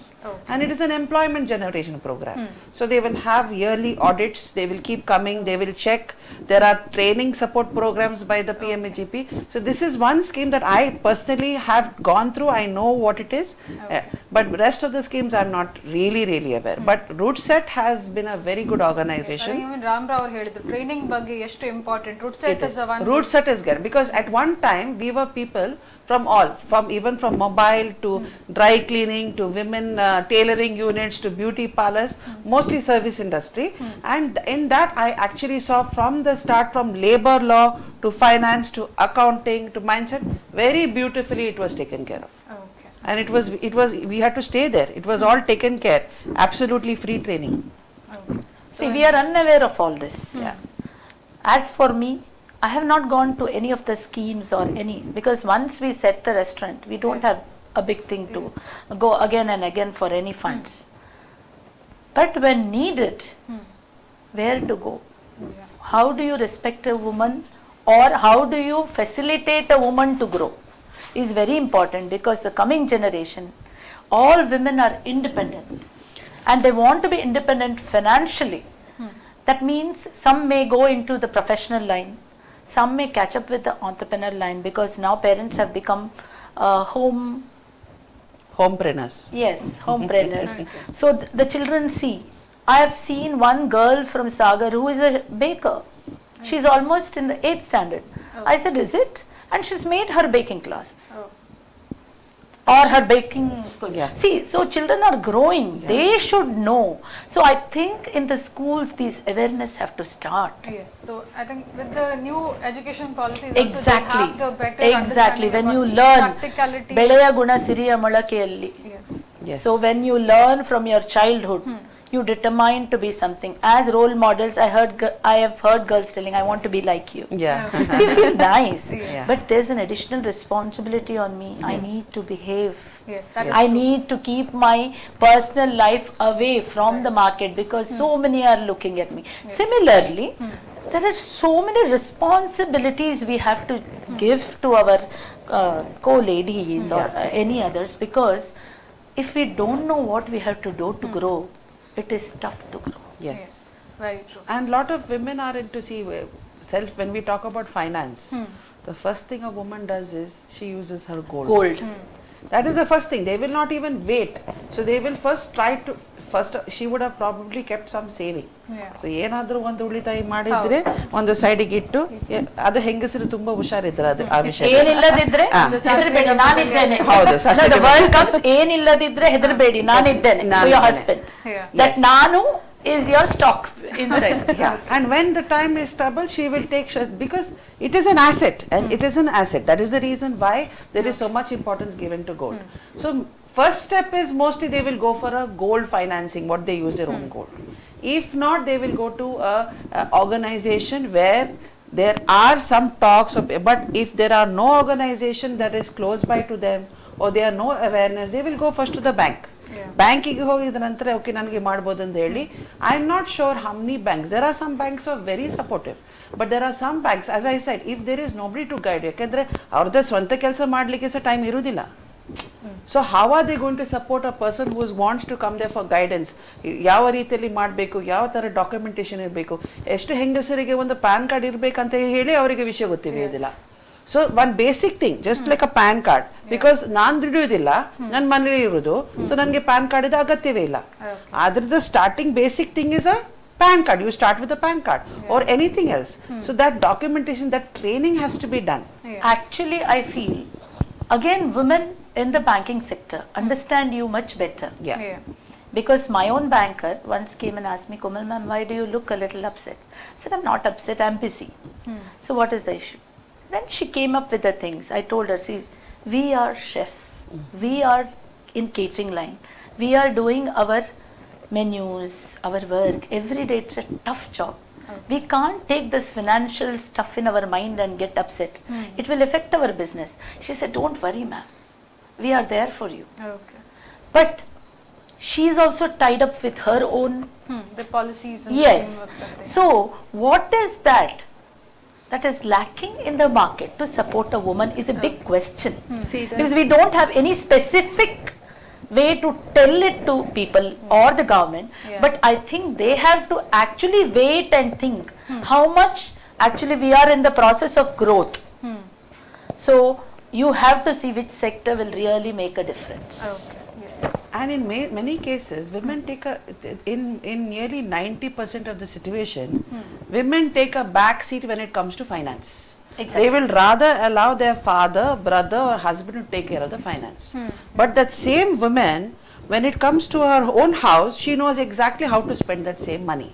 and it is an employment generation program. So they will have yearly audits, they will keep coming, they will check. There are training support programs by the PMEGP. So this is one scheme that I personally have gone through. I know what it is, but rest of the schemes I'm not really aware. But RootSet has been a very good organization. Even Ramrao ಅವರು ಹೇಳಿದ್ರು training ಬಗ್ಗೆ ಎಷ್ಟು important. RootSet is the one. RootSet is good because at one time we were people even from mobile to dry cleaning to women tailoring units to beauty parlors, mostly service industry. And in that I actually saw from the start, from labor law to finance to accounting to mindset, very beautifully it was taken care of. And it was we had to stay there. It was all taken care, absolutely free training. See, we are unaware of all this. As for me, I have not gone to any of the schemes or any, because once we set the restaurant, we don't have a big thing to go again and again for any funds. But when needed, where to go? How do you respect a woman, or how do you facilitate a woman to grow, is very important, because the coming generation, all women are independent and they want to be independent financially. That means some may go into the professional line, some may catch up with the entrepreneur line, because now parents have become home Homepreneurs. Yes, homepreneurs. So the children see. I have seen one girl from Sagar who is a baker. She's almost in the 8th standard. I said, is it? And she's made her baking classes. Or her baking. See, so children are growing. They should know. So I think in the schools these awareness have to start. Yes. So I think with the new education policies Exactly. also they have the better Exactly. understanding When you about learn practicality. ಬೆಳೆಯ ಗುಣ ಸಿರಿಯ ಮೊಳಕೆಯಲ್ಲಿ. Yes. Yes. So when you learn from your childhood, you determine to be something. As role models, I have heard girls telling, I want to be like you. Yeah. So you feel nice, Yes. but there's an additional responsibility on me. I need to behave. Yes, that I need to keep my personal life away from the market because so many are looking at me. Similarly, there are so many responsibilities we have to give to our co-ladies or any others, because if we don't know what we have to do to grow, it is tough to grow. Yes. Very true. And lot of women are into when we talk about finance, the first thing a woman does is she uses her gold. That is the first thing. They will not even wait. So they will first she would have probably kept some saving. So ಏನಾದರೂ ಒಂದು ಉಳಿತಾಯ ಮಾಡಿದ್ರೆ ಒಂದು ಸೈಡಿಗೆ ಇಟ್ಟು ಅದು ಹೆಂಗಸರು ತುಂಬಾ ಹುಷಾರಿದ್ರು ಅದು ಆ ವಿಷಯ. ಏನಿಲ್ಲದಿದ್ರೆ ಹೆದರಬೇಡಿ ನಾನಿದ್ದೇನೆ. ಹೌದು. The world comes ಏನಿಲ್ಲದಿದ್ರೆ ಹೆದರಬೇಡಿ ನಾನಿದ್ದೇನೆ. Your husband. That ನಾನು is your stock inside. And when the time is trouble, she will take because it is an asset, and it is an asset. That is the reason why there is so much importance given to gold. So first step is mostly they will go for a gold financing, what they use their own gold. If not, they will go to a organization where there are some talks of, but if there are no organization that is close by to them, or there are no awareness, they will go first to the bank. ಬ್ಯಾಂಕಿಗೆ ಹೋಗಿದ ನಂತರ okay ನನಗೆ ಮಾಡ್ಬೋದು ಅಂತ ಹೇಳಿ. I am not sure how many banks. There are some banks are very supportive, but there are some banks, as I said, if there is nobody to guide, ಯಾಕೆಂದ್ರೆ ಅವ್ರದ್ದೇ ಸ್ವಂತ ಕೆಲಸ ಮಾಡಲಿಕ್ಕೆ ಸಹ ಟೈಮ್ ಇರುವುದಿಲ್ಲ. So how are they going to support a person who wants to come there for guidance? ಯಾವ ರೀತಿಯಲ್ಲಿ ಮಾಡಬೇಕು, ಯಾವ ಥರ ಡಾಕ್ಯುಮೆಂಟೇಶನ್ ಇರಬೇಕು, ಎಷ್ಟು ಹೆಂಗಸರಿಗೆ ಒಂದು ಪ್ಯಾನ್ ಕಾರ್ಡ್ ಇರಬೇಕಂತ ಹೇಳಿ ಅವರಿಗೆ ವಿಷಯ ಗೊತ್ತಿರೋದಿಲ್ಲ. So one basic thing, just like a PAN card, because ನಾನು ದುಡಿಯೋದಿಲ್ಲ, ನನ್ನ ಮನೇಲಿ ಇರೋದು, so ನನಗೆ PAN card ಇದೆ ಅಗತ್ಯವೇ ಇಲ್ಲ. ಅದ್ರದ್ದು starting basic thing is a PAN card. You start with a PAN card or anything else. So that documentation, that training has to be done. Actually, I feel, again, women in the banking sector understand you much better. Because my own banker once came and asked me, Komal ma'am, why do you look a little upset? I said, I'm not upset, I'm busy. So what is the issue? Then she came up with the things. I told her, see, we are chefs. We are in catering line. We are doing our menus, our work. Every day it's a tough job. We can't take this financial stuff in our mind and get upset. It will affect our business. She said, don't worry, ma'am. We are there for you. But she is also tied up with her own the policies and frameworks. So what is that is lacking in the market to support a woman is a big question. Because we don't have any specific way to tell it to people or the government, but I think they have to actually wait and think how much actually we are in the process of growth. So you have to see which sector will really make a difference. And in many cases, women take in nearly 90% of the situation, women take a back seat when it comes to finance. They will rather allow their father, brother or husband to take care of the finance. But that same woman, when it comes to her own house, she knows exactly how to spend that same money.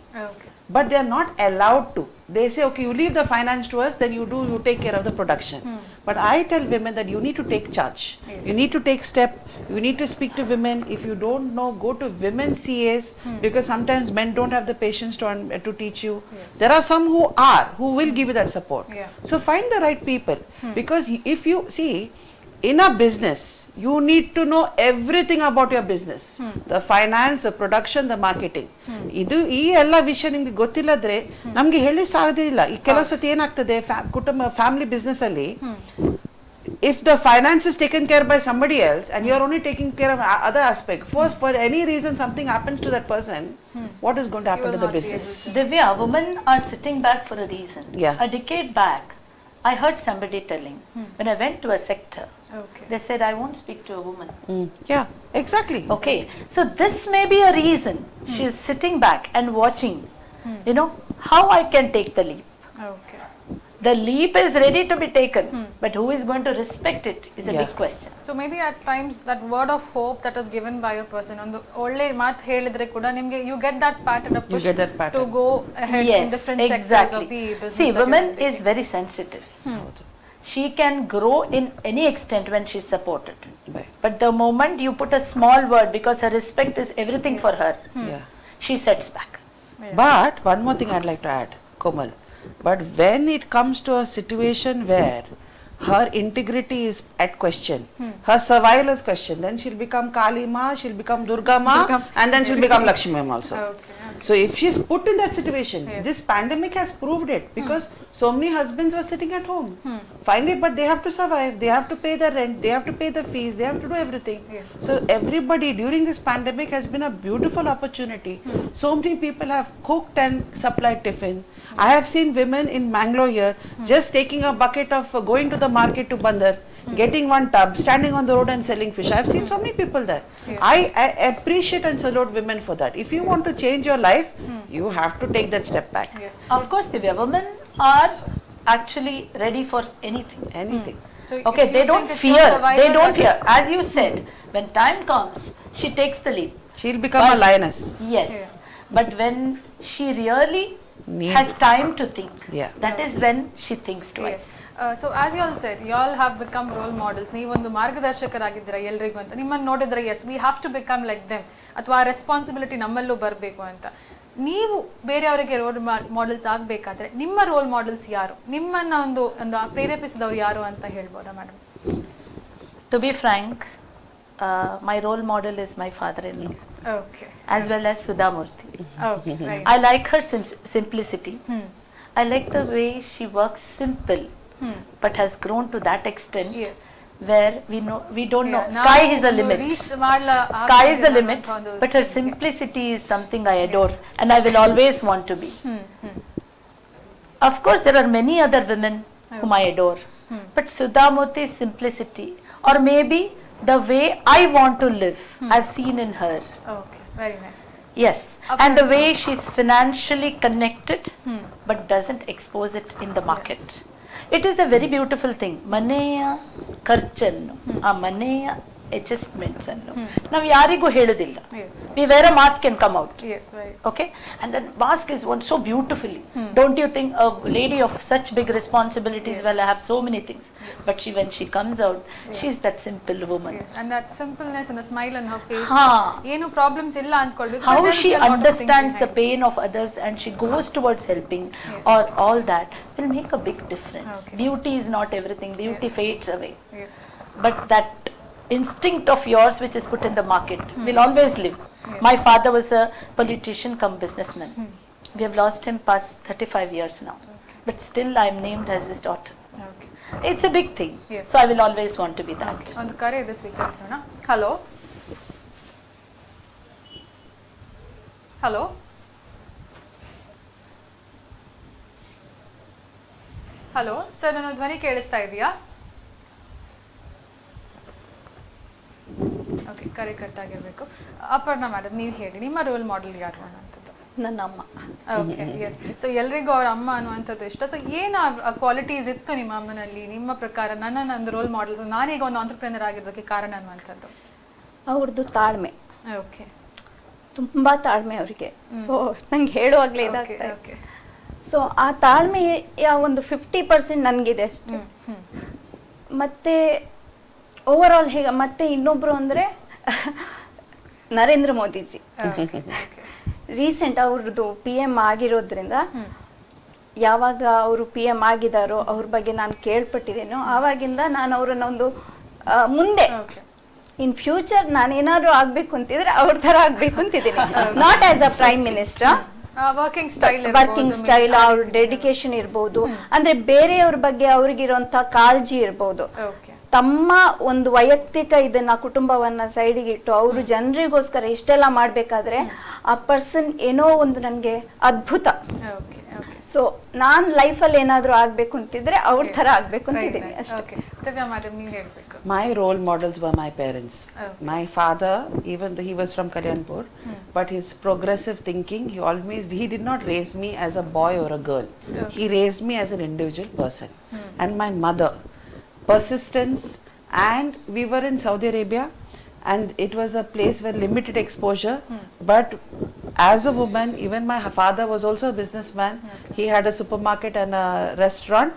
But they are not allowed to. They say, okay, you leave the finance to us, then you take care of the production. But I tell women that you need to take charge. You need to take step. You need to speak to women. If you don't know, go to women CAs, because sometimes men don't have the patience to teach you. There are some who will give you that support. So find the right people, because if you see, in a business, you need to know everything about your business. The finance, the production, the marketing. ಈ ಎಲ್ಲ ವಿಷಯ ನಿಮ್ಗೆ ಗೊತ್ತಿಲ್ಲದ್ರೆ ನಮ್ಗೆ ಹೇಳಿ ಸಾಧ್ಯ ಇಲ್ಲ. ಈ ಕೆಲವು ಸತಿ ಏನಾಗ್ತದೆ, ಕುಟುಂಬ ಫ್ಯಾಮಿಲಿ ಬಿಸ್ನೆಸ್ ಅಲ್ಲಿ, if the finance is taken care by somebody else and you are only taking care of other aspect, for any reason something happens to that person, what is going to happen to the business? Divya, women are sitting back for a reason. A decade back, I heard somebody telling, when I went to a sector, they said, I won't speak to a woman. Yeah, exactly. Okay, so this may be a reason she's sitting back and watching, you know, how I can take the leap. Okay. The leap is ready to be taken, but who is going to respect it is a big question. So maybe at times that word of hope that is given by a person on the ಒಳ್ಳೆ ಮಾತು ಹೇಳಿದ್ರೆ ಕೂಡ ನಿಮಗೆ you get that pattern of push to go ahead in different sectors of the business. See, women is very sensitive. She can grow in any extent when she is supported. But the moment you put a small word, because her respect is everything for her, she sets back. But one more thing I'd like to add, Komal. But when it comes to a situation where her integrity is at question, her survival is questioned, then she'll become Kali Ma, she'll become Durga Ma, and then she'll become Lakshmi Ma also. So if she's put in that situation, this pandemic has proved it, because so many husbands were sitting at home. Finally, but they have to survive, they have to pay the rent, they have to pay the fees, they have to do everything. So everybody during this pandemic has been a beautiful opportunity. So many people have cooked and supplied tiffin. I have seen women in Mangalore here just taking a bucket of going to the market to Bandar, getting one tub, standing on the road and selling fish. I have seen so many people there. I appreciate and salute women for that. If you want to change your life, you have to take that step back. Of course, Divya, women are actually ready for anything. Anything. So Okay, they don't fear. They don't fear. As you said, when time comes, she takes the leap. She'll become a lioness. Yes. But when she really has time to think, that is when she thinks twice. So as you all said, you all have become role models. ನೀವೊಂದು ಮಾರ್ಗದರ್ಶಕರಾಗಿದ್ದೀರಾ ಎಲ್ರಿಗೂ ಅಂತ. ನಿಮ್ಮನ್ನು ನೋಡಿದ್ರೆ yes, we have to become like them. ಅಥವಾ responsibility ನಮ್ಮಲ್ಲೂ ಬರಬೇಕು ಅಂತ. ನೀವು ಬೇರೆಯವರಿಗೆ ರೋಲ್ ಮಾಡೆಲ್ಸ್ ಆಗಬೇಕಾದ್ರೆ ನಿಮ್ಮ ರೋಲ್ ಮಾಡೆಲ್ಸ್ ಯಾರು? ನಿಮ್ಮನ್ನ ಒಂದು ಪ್ರೇರೇಪಿಸಿದವರು ಯಾರು ಅಂತ ಹೇಳ್ಬೋದಾ madam? To be frank, my role model is my father-in-law. Okay. As well as Sudha Murthy. Okay. Right. I like her simplicity. I like the way she works simple, but has grown to that extent where we don't know. Sky is the limit. Sky is the limit, but her simplicity is something I adore, and I will always want to be. Of course, there are many other women whom I adore, but Sudha Murthy's simplicity, or maybe the way I want to live, I've seen in her. Okay, very nice. Yes, and the way she's financially connected, but doesn't expose it in the market. It is a very beautiful thing. Maneya kharchannu, a maneya adjustments annu. Now yarigu heludilla. We wear a mask and come out. Yes, right. Okay, and then mask is worn so beautifully. Don't you think a lady of such big responsibilities, well, I have so many things, but when she comes out, she's that simple woman. And that simpleness and the smile on her face. ಏನು problems ಇಲ್ಲ ಅಂದ್ಕೊಳ್ಬೇಕು. How she understands the pain of others and she goes towards helping, or all that will make a big difference. Beauty is not everything. Beauty fades away. But that instinct of yours which is put in the market will always live. My father was a politician come businessman. We have lost him past 35 years now, but still I am named as his daughter. It's a big thing. So I will always want to be that. ಒಂದು ಕರೆ ಇದೆ ಸ್ವೀಕರಿಸೋಣ. Hello hello hello sir, ನನ್ನ ಧ್ವನಿ ಕೇಳಿಸ್ತಾ ಇದೆಯಾ? Okay, ಕರೆ cut ಆಗಿರಬೇಕು. Aparna madam, ನೀವು ಹೇಳಿ ನಿಮ್ಮ ರೋಲ್ ಮಾಡೆಲ್ ಯಾರು ಅನ್ನೋಂಥದ್ದು? ನನ್ನ ಅಮ್ಮ. Okay, S. ಸೊ ಎಲ್ರಿಗೂ ಅವ್ರ ಅಮ್ಮ ಅನ್ನುವಂಥದ್ದು ಇಷ್ಟ. ಸೊ ಏನು ಕ್ವಾಲಿಟೀಸ್ ಇತ್ತು ನಿಮ್ಮ ಅಮ್ಮನಲ್ಲಿ ನಿಮ್ಮ ಪ್ರಕಾರ ನನ್ನೊಂದು ರೋಲ್ ಮಾಡೆಲ್ಸ್, ನಾನೀಗ ಒಂದು ಆಂಟ್ರಪ್ರೆನರ್ ಆಗಿರೋದಕ್ಕೆ ಕಾರಣ ಅನ್ನುವಂಥದ್ದು? ಅವ್ರದ್ದು ತಾಳ್ಮೆ. ಓಕೆ, ತುಂಬಾ ತಾಳ್ಮೆ ಅವರಿಗೆ. ಸೊ ನಂಗೆ ಹೇಳುವಾಗಲೇ ಇದಾಗ್ತಾ ಇದೆ. ಸೊ ಆ ತಾಳ್ಮೆಯ ಒಂದು 50% ನನಗಿದೆ ಅಷ್ಟೇ. ಮತ್ತೆ ಓವರ್ ಆಲ್ ಹೇಗೆ, ಮತ್ತೆ ಇನ್ನೊಬ್ರು ಅಂದರೆ ನರೇಂದ್ರ ಮೋದಿಜಿ. ರೀಸೆಂಟ್ ಅವ್ರದ್ದು PM ಆಗಿರೋದ್ರಿಂದ, ಯಾವಾಗ ಅವರು PM ಆಗಿದಾರೋ ಅವ್ರ ಬಗ್ಗೆ ನಾನು ಕೇಳ್ಪಟ್ಟಿದ್ದೇನೋ ಆವಾಗಿಂದ ನಾನು ಅವರನ್ನೊಂದು ಮುಂದೆ ಇನ್ ಫ್ಯೂಚರ್ ನಾನೇನಾದ್ರು ಆಗ್ಬೇಕು ಅಂತಿದ್ರೆ ಅವ್ರ ತರ ಆಗ್ಬೇಕು ಅಂತಿದ್ದೀನಿ. Not as a prime minister, working style, ಅವ್ರ ಡೆಡಿಕೇಶನ್ ಇರ್ಬೋದು, ಅಂದ್ರೆ ಬೇರೆಯವ್ರ ಬಗ್ಗೆ ಅವ್ರಿಗಿರುವಂತ ಕಾಳಜಿ ಇರ್ಬೋದು. ತಮ್ಮ ಒಂದು ವೈಯಕ್ತಿಕ ಇದನ್ನ ಕುಟುಂಬವನ್ನ ಸೈಡಿಗೆ ಇಟ್ಟು ಅವರು ಜನರಿಗೋಸ್ಕರ ಇಷ್ಟೆಲ್ಲ ಮಾಡ್ಬೇಕಾದ್ರೆ ಆ ಪರ್ಸನ್ ಏನೋ ಒಂದು ನನಗೆ ಅದ್ಭುತ. ಸೊ ನಾನ್ ಲೈಫಲ್ಲಿ ಏನಾದ್ರೂ ಆಗ್ಬೇಕು ಅಂತಿದ್ರೆ ಅವ್ರ ತರ ಆಗ್ಬೇಕು ಅಂತಿದ್ದೀನಿ ಅಷ್ಟೇ. ದಿವ್ಯಾ ಮೇಡಮ್ ನೀವು ಹೇಳ್ಬೇಕು. My role models were my parents. My father, even though he was from Kalyanpur, but his progressive thinking, he did not raise me as a boy or a girl. He raised me as an individual person. And my mother, persistence, and we were in Saudi Arabia, and it was a place where limited exposure, but as a woman, even my father was also a businessman. He had a supermarket and a restaurant,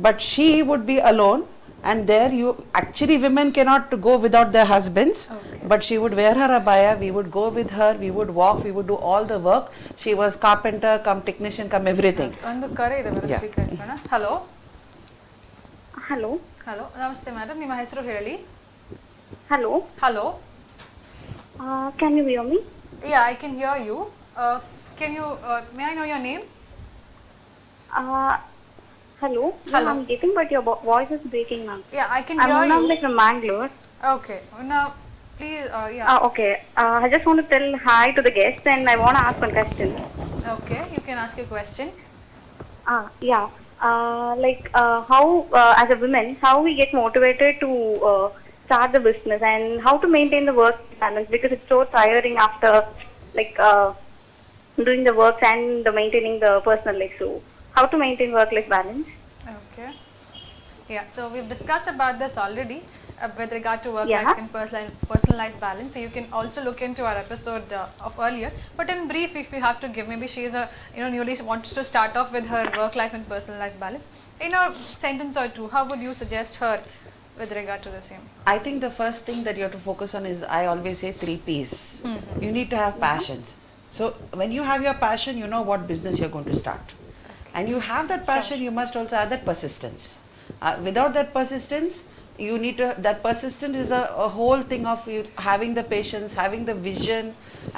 but she would be alone, and there women cannot go without their husbands, but she would wear her abaya, we would go with her, we would walk, we would do all the work. She was carpenter, come technician, come everything. Hello. Hello. Hello. Namaste madam, ನಿಮ್ಮ ಹೆಸರು ಹೇಳಿ. Hello. Hello. Can you hear me? Yeah, I can hear you. Can you may I know your name? Hello. Hello. I'm getting, but your voice is breaking, ma'am. Yeah, I can hear you. I'm from Mangalore. Okay. Now, please, yeah. Okay. I just want to tell hi to the guests, and I want to ask one question. Okay, you can ask your question. Yeah. How, as a woman, how we get motivated to start the business, and how to maintain the work balance, because it's so tiring after doing the work and maintaining the personal life. So how to maintain work-life balance? Okay. Yeah, so we've discussed about this already with regard to work-life and personal life balance. So you can also look into our episode of earlier. But in brief, if you have to give, maybe she is newly wants to start off with her work-life and personal life balance. In a sentence or two, how would you suggest her with regard to the same? I think the first thing that you have to focus on is, I always say 3 P's. You need to have passions. So when you have your passion, you know what business you're going to start. And you have that passion, you must also have that persistence. Without that persistence, you need to, that persistence is a whole thing of you having the patience, having the vision,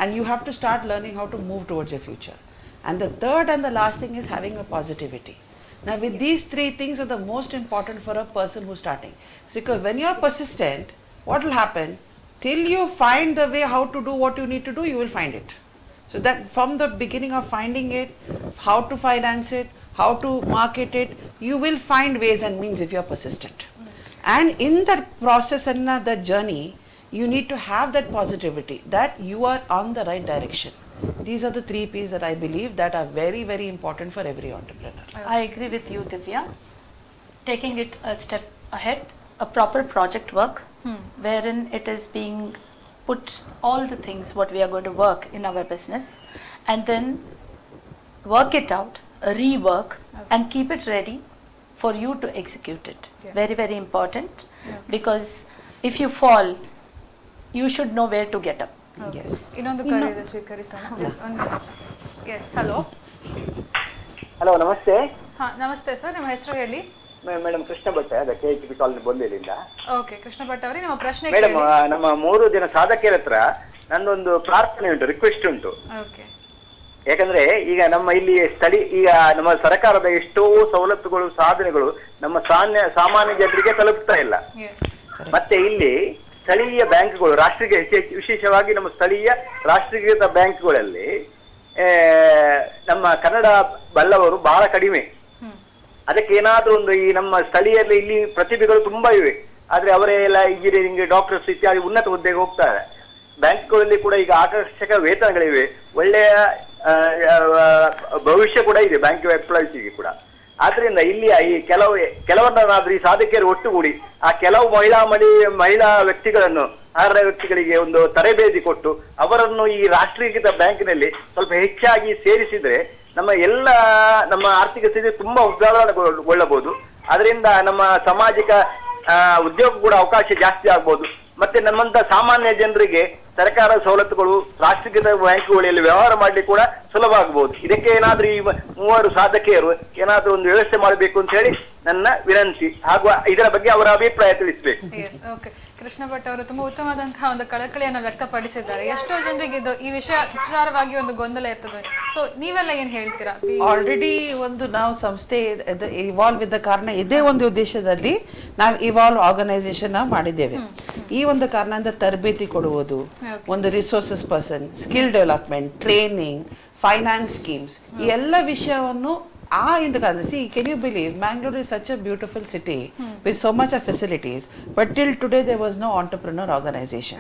and you have to start learning how to move towards your future. And the third and the last thing is having a positivity. Now with these 3 things are the most important for a person who's starting. So because when you are persistent, what will happen? Till you find the way how to do what you need to do, you will find it. So that from the beginning of finding it, how to finance it, how to market it, you will find ways and means if you are persistent. And in that process and that journey, you need to have that positivity, that you are on the right direction. These are the 3 P's that I believe that are very, very important for every entrepreneur. I agree with you, Divya. Taking it a step ahead, a proper project work, wherein it is being put all the things what we are going to work in our business, and then work it out, rework, and keep it ready for you to execute it. Very, very important, because if you fall, you should know where to get up. Yes. Innondu kare ಇದೆ ಸ್ವೀಕರಿಸೋಣ. Just 1 minute. Yes. Hello. Hello, ನಮಸ್ತೆ. ನಮಸ್ತೆ sir, ನಿಮ್ಮ ಹೆಸರು ಹೇಳಿ. Madam Krishna Bhat, ಅದಕ್ಕೆ KHP colony ಬೊಂದೇಲಿಂದ. Okay, Krishna Bhat ಅವರೇ, ನಿಮ್ಮ ಪ್ರಶ್ನೆ ಕೇಳಿ. ಮೇಡಮ್, ನಮ್ಮ 3 ಜನ ಸಾಧಕರ ಹತ್ರ ನನ್ನೊಂದು ಪ್ರಾರ್ಥನೆ ಉಂಟು, ರಿಕ್ವೆಸ್ಟ್ ಉಂಟು. ಓಕೆ. ಯಾಕಂದ್ರೆ ಈಗ ನಮ್ಮ ಇಲ್ಲಿ ಈಗ ನಮ್ಮ ಸರ್ಕಾರದ ಎಷ್ಟೋ ಸವಲತ್ತುಗಳು, ಸಾಧನೆಗಳು ನಮ್ಮ ಸಾಮಾನ್ಯ ಜನರಿಗೆ ತಲುಪ್ತಾ ಇಲ್ಲ. ಮತ್ತೆ ಇಲ್ಲಿ ಸ್ಥಳೀಯ ಬ್ಯಾಂಕ್ಗಳು, ವಿಶೇಷವಾಗಿ ನಮ್ಮ ಸ್ಥಳೀಯ ರಾಷ್ಟ್ರೀಕೃತ ಬ್ಯಾಂಕ್ಗಳಲ್ಲಿ ನಮ್ಮ ಕನ್ನಡ ಬಲ್ಲವರು ಬಹಳ ಕಡಿಮೆ. ಅದಕ್ಕೆ ಏನಾದ್ರೂ ಒಂದು, ಈ ನಮ್ಮ ಸ್ಥಳೀಯರಲ್ಲಿ ಇಲ್ಲಿ ಪ್ರತಿಭೆಗಳು ತುಂಬಾ ಇವೆ, ಆದ್ರೆ ಅವರೆಲ್ಲ ಇಂಜಿನಿಯರಿಂಗ್, ಡಾಕ್ಟರ್ಸ್ ಇತ್ಯಾದಿ ಉನ್ನತ ಹುದ್ದೆಗೆ ಹೋಗ್ತಾರೆ. ಬ್ಯಾಂಕ್ಗಳಲ್ಲಿ ಕೂಡ ಈಗ ಆಕರ್ಷಕ ವೇತನಗಳಿವೆ, ಒಳ್ಳೆಯ ಭವಿಷ್ಯ ಕೂಡ ಇದೆ ಬ್ಯಾಂಕ್ ಎಂಪ್ಲಾಯೀಸ್ಗೆ ಕೂಡ. ಆದ್ರಿಂದ ಇಲ್ಲಿ ಈ ಕೆಲವರನ್ನಾದ್ರೂ ಈ ಸಾಧಕಿಯರು ಒಟ್ಟುಗೂಡಿ ಆ ಕೆಲವು ಮಹಿಳಾ ವ್ಯಕ್ತಿಗಳನ್ನು, ಅರ್ಹ ವ್ಯಕ್ತಿಗಳಿಗೆ ಒಂದು ತರಬೇತಿ ಕೊಟ್ಟು ಅವರನ್ನು ಈ ರಾಷ್ಟ್ರೀಕೃತ ಬ್ಯಾಂಕಿನಲ್ಲಿ ಸ್ವಲ್ಪ ಹೆಚ್ಚಾಗಿ ಸೇರಿಸಿದ್ರೆ ನಮ್ಮ ಆರ್ಥಿಕ ಸ್ಥಿತಿ ತುಂಬಾ ಉದ್ದಾರಣಗೊಳ್ಳಬಹುದು. ಅದರಿಂದ ನಮ್ಮ ಸಾಮಾಜಿಕ ಉದ್ಯೋಗ ಕೂಡ ಅವಕಾಶ ಜಾಸ್ತಿ ಆಗ್ಬೋದು. ಮತ್ತೆ ನಮ್ಮಂತ ಸಾಮಾನ್ಯ ಜನರಿಗೆ ಸರ್ಕಾರ ಸವಲತ್ತುಗಳು, ರಾಷ್ಟ್ರೀಕೃತ ಬ್ಯಾಂಕುಗಳಲ್ಲಿ ವ್ಯವಹಾರ ಮಾಡ್ಲಿಕ್ಕೆ ಕೂಡ ಸುಲಭ ಆಗಬಹುದು. ಇದಕ್ಕೆ ಏನಾದ್ರೂ ಈ 3 ಸಾಧಕಿಯರು ಏನಾದ್ರೂ ಒಂದು ವ್ಯವಸ್ಥೆ ಮಾಡಬೇಕು ಅಂತ ಹೇಳಿ ನನ್ನ ವಿನಂತಿ, ಹಾಗೂ ಇದರ ಬಗ್ಗೆ ಅವರ ಅಭಿಪ್ರಾಯ ತಿಳಿಸಬೇಕು. ಕೃಷ್ಣ ಭಟ್ ಅವರು ತುಂಬಾ ಉತ್ತಮವಾದಂತಹ ಒಂದು ಕಳಕಳಿಯನ್ನು ವ್ಯಕ್ತಪಡಿಸಿದ್ದಾರೆ. ಎಷ್ಟೋ ಜನರಿಗೆ ಇದು ಈ ವಿಚಾರವಾಗಿ ಒಂದು ಗೊಂದಲ ಇರ್ತದೆ. ಸೊ ನೀವೆಲ್ಲ ಏನ್ ಹೇಳ್ತೀರಾ? ಆಲ್ರೆಡಿ ಒಂದು ನಾವು ಸಂಸ್ಥೆ ಇವಾಲ್ವ್ ಇದ್ದ ಕಾರಣ ಇದೇ ಒಂದು ಉದ್ದೇಶದಲ್ಲಿ ನಾವು ಇವಾಲ್ವ್ ಆರ್ಗನೈಸೇಷನ್ ಮಾಡಿದ್ದೇವೆ. ಈ ಒಂದು ಕಾರಣದಿಂದ ತರಬೇತಿ ಕೊಡುವುದು, ಒಂದು resources person, skill development, training, finance schemes, ಈ ಎಲ್ಲ ವಿಷಯವನ್ನು in the country. See, can you believe Mangalore is such a beautiful city with so much of facilities, but till today there was no entrepreneur organization.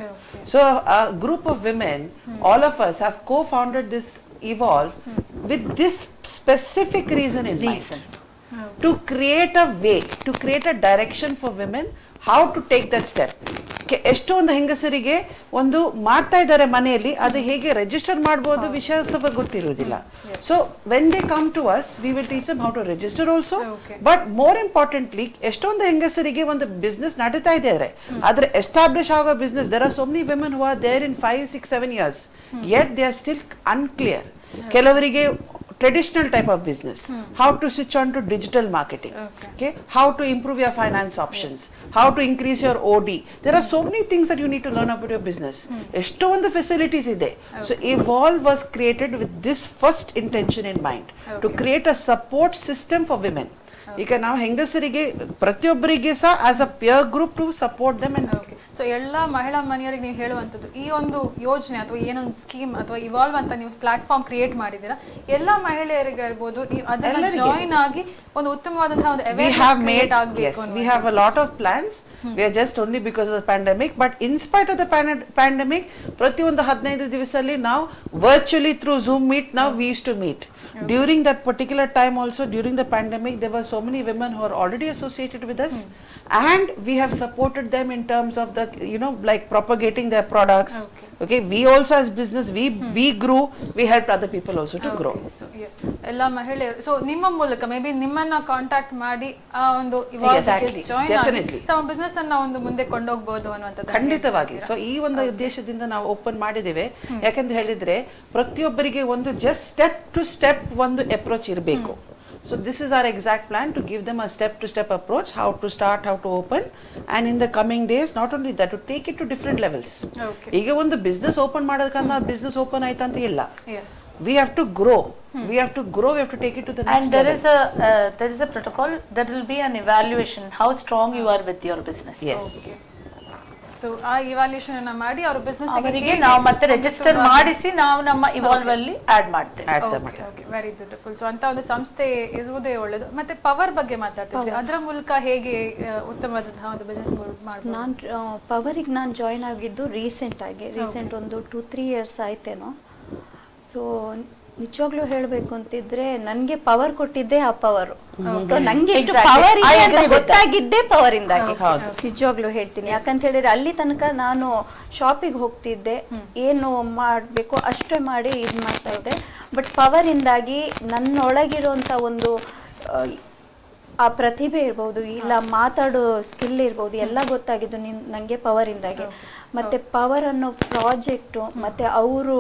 So a group of women, all of us have co-founded this Evolve with this specific reason in mind, to create a way, to create a direction for women how to take that step. ಎಷ್ಟೊಂದು ಹೆಂಗಸರಿಗೆ ಒಂದು ಮಾಡ್ತಾ ಇದ್ದಾರೆ ಮನೆಯಲ್ಲಿ, ಅದು ಹೇಗೆ register ಮಾಡಬಹುದು ವಿಷಯ ಸ್ವಲ್ಪ ಗೊತ್ತಿರುವುದಿಲ್ಲ. So when they come to us we will teach them how to register also. But more importantly ಎಷ್ಟೊಂದು ಹೆಂಗಸರಿಗೆ ಒಂದು ಬಿಸ್ನೆಸ್ ನಡೀತಾ ಇದ್ದಾರೆ, ಆದ್ರೆ ಎಸ್ಟಾಬ್ಲಿಷ್ ಆಗೋ business, there are so many women who are there in 5, 6, 7 years, yet they are still unclear. ಕೆಲವರಿಗೆ traditional type of business, how to switch on to digital marketing, okay, how to improve your finance options, how to increase your OD. There are so many things that you need to learn about your business. Eshtondu facilities ide. So Evolve was created with this first intention in mind, to create a support system for women. ಈಗ ನಾವು ಹೆಂಗಸರಿಗೆ ಪ್ರತಿಯೊಬ್ಬರಿಗೆ ಸಹ as a peer group to support them. So ಎಲ್ಲ ಮಹಿಳಾ ಮನೆಯರಿಗೆ ನೀವು ಹೇಳುವಂಥದ್ದು ಈ ಒಂದು ಯೋಜನೆ ಅಥವಾ ಏನೊಂದು ಸ್ಕೀಮ್ ಅಥವಾ ಇವಾಲ್ವ್ ಅಂತ ನೀವು ಪ್ಲಾಟ್ಫಾರ್ಮ್ ಕ್ರಿಯೇಟ್ ಮಾಡಿದ್ದೀರಾ, ಎಲ್ಲ ಮಹಿಳೆಯರಿಗೆ ಇರ್ಬೋದು, ನೀವು ಅದನ್ನ ಜಾಯಿನ್ ಆಗಿ ಒಂದು ಉತ್ತಮವಾದಂತಹ ಒಂದು ಅವೇರ್ನೆಸ್ ಕ್ರಿಯೇಟ್ ಆಗಬೇಕು. We have a lot of plans. We are just only because of the pandemic, but in spite of the pandemic, ಪ್ರತಿಯೊಂದು 15 ದಿವಸದಲ್ಲಿ ನಾವು virtually through Zoom meet now we used to meet. During that particular time also, during the pandemic, there were so many women who are already associated with us, and we have supported them in terms of the, you know, like propagating their products. Okay, we also as business, we grew, we helped other people also to grow. So yes, ಎಲ್ಲ ಮಹಿಳೆಯರು so ನಿಮ್ಮ ಮೂಲಕ may be ನಿಮ್ಮನ್ನ contact ಮಾಡಿ ಆ ಒಂದು ಇವಾಲ್ವ್ಗೆ join ಆಗಿ ತಮ್ಮ ಬಿಸ್ನೆಸ್ ಅನ್ನ ಒಂದು ಮುಂದೆ ಕೊಂಡೋಗಬಹುದು ಅನ್ನುವಂಥದ್ದು ಖಂಡಿತವಾಗಿ. ಸೊ ಈ ಒಂದು ಉದ್ದೇಶದಿಂದ ನಾವು ಓಪನ್ ಮಾಡಿದ್ದೇವೆ. ಯಾಕಂತ ಹೇಳಿದ್ರೆ ಪ್ರತಿಯೊಬ್ಬರಿಗೆ ಒಂದು ಜಸ್ಟ್ ಸ್ಟೆಪ್ ಟು ಸ್ಟೆಪ್ ಒಂದು ಅಪ್ರೋಚ್ ಇರಬೇಕು. So this is our exact plan, to give them a step-to-step approach, how to start, how to open, and in the coming days, not only that, to take it to different levels. ಈಗ ಒಂದು business open ಮಾಡೋದಕ್ಕಂತ business open ಆಯ್ತು ಅಂತ ಇಲ್ಲ. We have to grow. We have to grow. We have to take it to the next level. And there is a protocol. There will be an evaluation how strong you are with your business. Yes. So ಆ evolution ಅನ್ನ ಮಾಡಿ ಅವರ business ಅವರಿಗೆ ನಾವು ಮತ್ತೆ register ಮಾಡಿಸಿ ನಾವು ನಮ್ಮ ಇವಾಲ್ವ್ ಅಲ್ಲಿ ಆಡ್ ಮಾಡ್ತೇವೆ. Very beautiful. ಸೊ ಅಂತ ಒಂದು ಸಂಸ್ಥೆ ಇರುವುದೇ ಒಳ್ಳೆಯದು. ಮತ್ತೆ ಪವರ್ ಬಗ್ಗೆ ಮಾತಾಡ್ತಿದ್ವಿ, ಅದರ ಮೂಲಕ ಹೇಗೆ ಉತ್ತಮವಾದಂತಹ ಒಂದು ಬಿಸ್ನೆಸ್ ಮಾಡಬಹುದು? ನಾನು ಪವರಿಗೆ ನಾನು ಜಾಯಿನ್ ಆಗಿದ್ದು ರೀಸೆಂಟ್ ಒಂದು 2-3 years ಆಯ್ತೇನೋ. ಸೊ ನಿಜವಾಗ್ಲೂ ಹೇಳಬೇಕು ಅಂತಿದ್ರೆ ನನಗೆ ಪವರ್ ಕೊಟ್ಟಿದ್ದೆ ಆ ಪವರ್. ಸೊ ನಂಗೆ ಎಷ್ಟು ಪವರ್ ಇದೆ ಅಂತ ಗೊತ್ತಾಗಿದ್ದೆ ಪವರ್ ಇಂದಾಗಿ, ನಿಜವಾಗ್ಲೂ ಹೇಳ್ತೀನಿ. ಯಾಕಂತ ಹೇಳಿದ್ರೆ ಅಲ್ಲಿ ತನಕ ನಾನು ಶಾಪಿಗೆ ಹೋಗ್ತಿದ್ದೆ, ಏನು ಮಾಡಬೇಕು ಅಷ್ಟೇ ಮಾಡಿ ಇದು ಮಾಡ್ತಾ ಇದ್ದೆ. ಬಟ್ ಪವರ್ ಇಂದಾಗಿ ನನ್ನೊಳಗಿರುವಂತ ಒಂದು ಆ ಪ್ರತಿಭೆ ಇರ್ಬೋದು, ಇಲ್ಲ ಮಾತಾಡೋ ಸ್ಕಿಲ್ ಇರ್ಬೋದು, ಎಲ್ಲ ಗೊತ್ತಾಗಿದ್ದು ನನಗೆ ಪವರ್ ಇಂದಾಗಿ. ಮತ್ತೆ ಪವರ್ ಅನ್ನೋ ಪ್ರಾಜೆಕ್ಟು ಮತ್ತೆ ಅವರು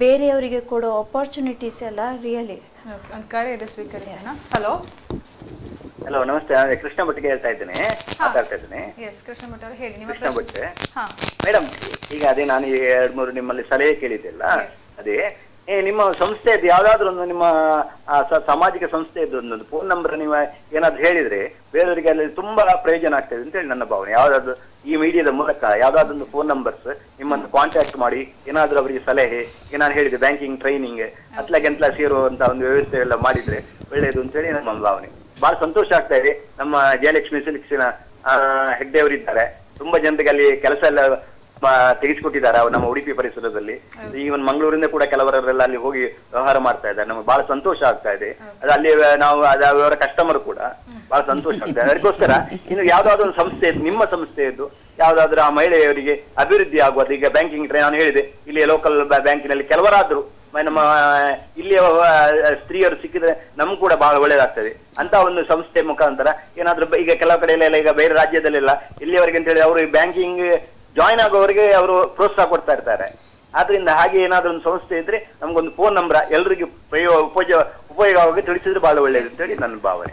ಬೇರೆಯವರಿಗೆ ಕೊಡೋ ಆಪರ್ಚುನಿಟೀಸ್ ಎಲ್ಲ ರಿಯಲಿ. ಹಲೋ ಹಲೋ, ನಮಸ್ತೆ. ನಾನು ಕೃಷ್ಣ ಭಟ್ಗೆ ಹೇಳ್ತಾ ಇದ್ದೇನೆ, ಮಾತಾಡ್ತಾ ಇದ್ದೇನೆ. ಕೃಷ್ಣ ಭಟ್ ಮೇಡಮ್, ಈಗ ಅದೇ ನಾನು 2-3 ನಿಮ್ಮಲ್ಲಿ ಸಲಹೆ ಕೇಳಿದ್ದೆಲ್ಲ, ಅದೇ ನಿಮ್ಮ ಸಂಸ್ಥೆಯದ್ದು ಯಾವ್ದಾದ್ರು ಒಂದು ನಿಮ್ಮ ಸಾಮಾಜಿಕ ಸಂಸ್ಥೆಯದ್ದು ಒಂದು ಫೋನ್ ನಂಬರ್ ನೀವು ಏನಾದ್ರು ಹೇಳಿದ್ರೆ ಬೇರೆಯವರಿಗೆ ಅಲ್ಲಿ ತುಂಬಾ ಪ್ರಯೋಜನ ಆಗ್ತದೆ ಅಂತ ಹೇಳಿ ನನ್ನ ಭಾವನೆ. ಯಾವ್ದಾದ್ರು ಈ ಮೀಡಿಯಾದ ಮೂಲಕ ಯಾವ್ದಾದ್ರು ಒಂದು ಫೋನ್ ನಂಬರ್ಸ್ ನಿಮ್ಮನ್ನು ಕಾಂಟ್ಯಾಕ್ಟ್ ಮಾಡಿ ಏನಾದ್ರು ಅವರಿಗೆ ಸಲಹೆ, ಏನಾದ್ರು ಹೇಳಿದ್ರೆ ಬ್ಯಾಂಕಿಂಗ್ ಟ್ರೈನಿಂಗ್ ಅತ್ಲಾಗೆಂತ್ಲ ಸೇರುವಂತ ಒಂದು ವ್ಯವಸ್ಥೆ ಎಲ್ಲ ಮಾಡಿದ್ರೆ ಒಳ್ಳೆಯದು ಅಂತ ಹೇಳಿ ನಮ್ಮ ಭಾವನೆ. ಬಹಳ ಸಂತೋಷ ಆಗ್ತಾ ಇದೆ. ನಮ್ಮ ಜಯಲಕ್ಷ್ಮಿ ಸಿಲ್ಕ್ಸಿನ ಹೆಗ್ಡೆ ಅವರಿದ್ದಾರೆ, ತುಂಬಾ ಜನರಿಗೆ ಅಲ್ಲಿ ಕೆಲಸ ಎಲ್ಲ ತೆಗೆಸಿಕೊಟ್ಟಿದ್ದಾರೆ ನಮ್ಮ ಉಡುಪಿ ಪರಿಸರದಲ್ಲಿ. ಈವನ್ ಮಂಗಳೂರಿಂದ ಕೂಡ ಕೆಲವರೆಲ್ಲ ಅಲ್ಲಿ ಹೋಗಿ ವ್ಯವಹಾರ ಮಾಡ್ತಾ ಇದ್ದಾರೆ. ನಮ್ಗೆ ಬಹಳ ಸಂತೋಷ ಆಗ್ತಾ ಇದೆ. ಅದು ಅಲ್ಲಿ ನಾವು ಅವರ ಕಸ್ಟಮರ್ ಕೂಡ ಬಹಳ ಸಂತೋಷ ಆಗ್ತಾ ಇದೆ. ಅದಕ್ಕೋಸ್ಕರ ಇನ್ನು ಯಾವ್ದಾದ್ರು ಒಂದು ಸಂಸ್ಥೆ, ನಿಮ್ಮ ಸಂಸ್ಥೆಯದ್ದು ಯಾವ್ದಾದ್ರು ಆ ಮಹಿಳೆಯರಿಗೆ ಅಭಿವೃದ್ಧಿ ಆಗುವುದು. ಈಗ ಬ್ಯಾಂಕಿಂಗ್ ಟ್ರೈನ್ ನಾನು ಹೇಳಿದೆ, ಇಲ್ಲಿ ಲೋಕಲ್ ಬ್ಯಾಂಕಿನಲ್ಲಿ ಕೆಲವರಾದ್ರೂ ನಮ್ಮ ಇಲ್ಲಿಯ ಸ್ತ್ರೀಯರು ಸಿಕ್ಕಿದ್ರೆ ನಮ್ಗೆ ಕೂಡ ಬಹಳ ಒಳ್ಳೇದಾಗ್ತದೆ. ಅಂತ ಒಂದು ಸಂಸ್ಥೆ ಮುಖಾಂತರ ಏನಾದ್ರು ಈಗ ಕೆಲವು ಕಡೆ ಎಲ್ಲ ಈಗ ಬೇರೆ ರಾಜ್ಯದಲ್ಲೆಲ್ಲ ಇಲ್ಲಿಯವರೆಗೆ ಅಂತ ಹೇಳಿ ಅವರು ಬ್ಯಾಂಕಿಂಗ್ ಜಾಯಿನ್ ಆಗೋವರಿಗೆ ಅವರು ಪ್ರೋತ್ಸಾಹ ಕೊಡ್ತಾ ಇರ್ತಾರೆ. ಆದ್ರಿಂದ ಹಾಗೆ ಏನಾದ್ರು ಒಂದು ಸಂಸ್ಥೆ ಇದ್ರೆ ನಮ್ಗೊಂದು ಫೋನ್ ನಂಬರ್ ಎಲ್ರಿಗೂ ಉಪಯೋಗವಾಗಿ ತಿಳಿಸಿದ್ರೆ ಬಹಳ ಒಳ್ಳೇದು ಅಂತ ಹೇಳಿ ನನ್ನ ಭಾವನೆ.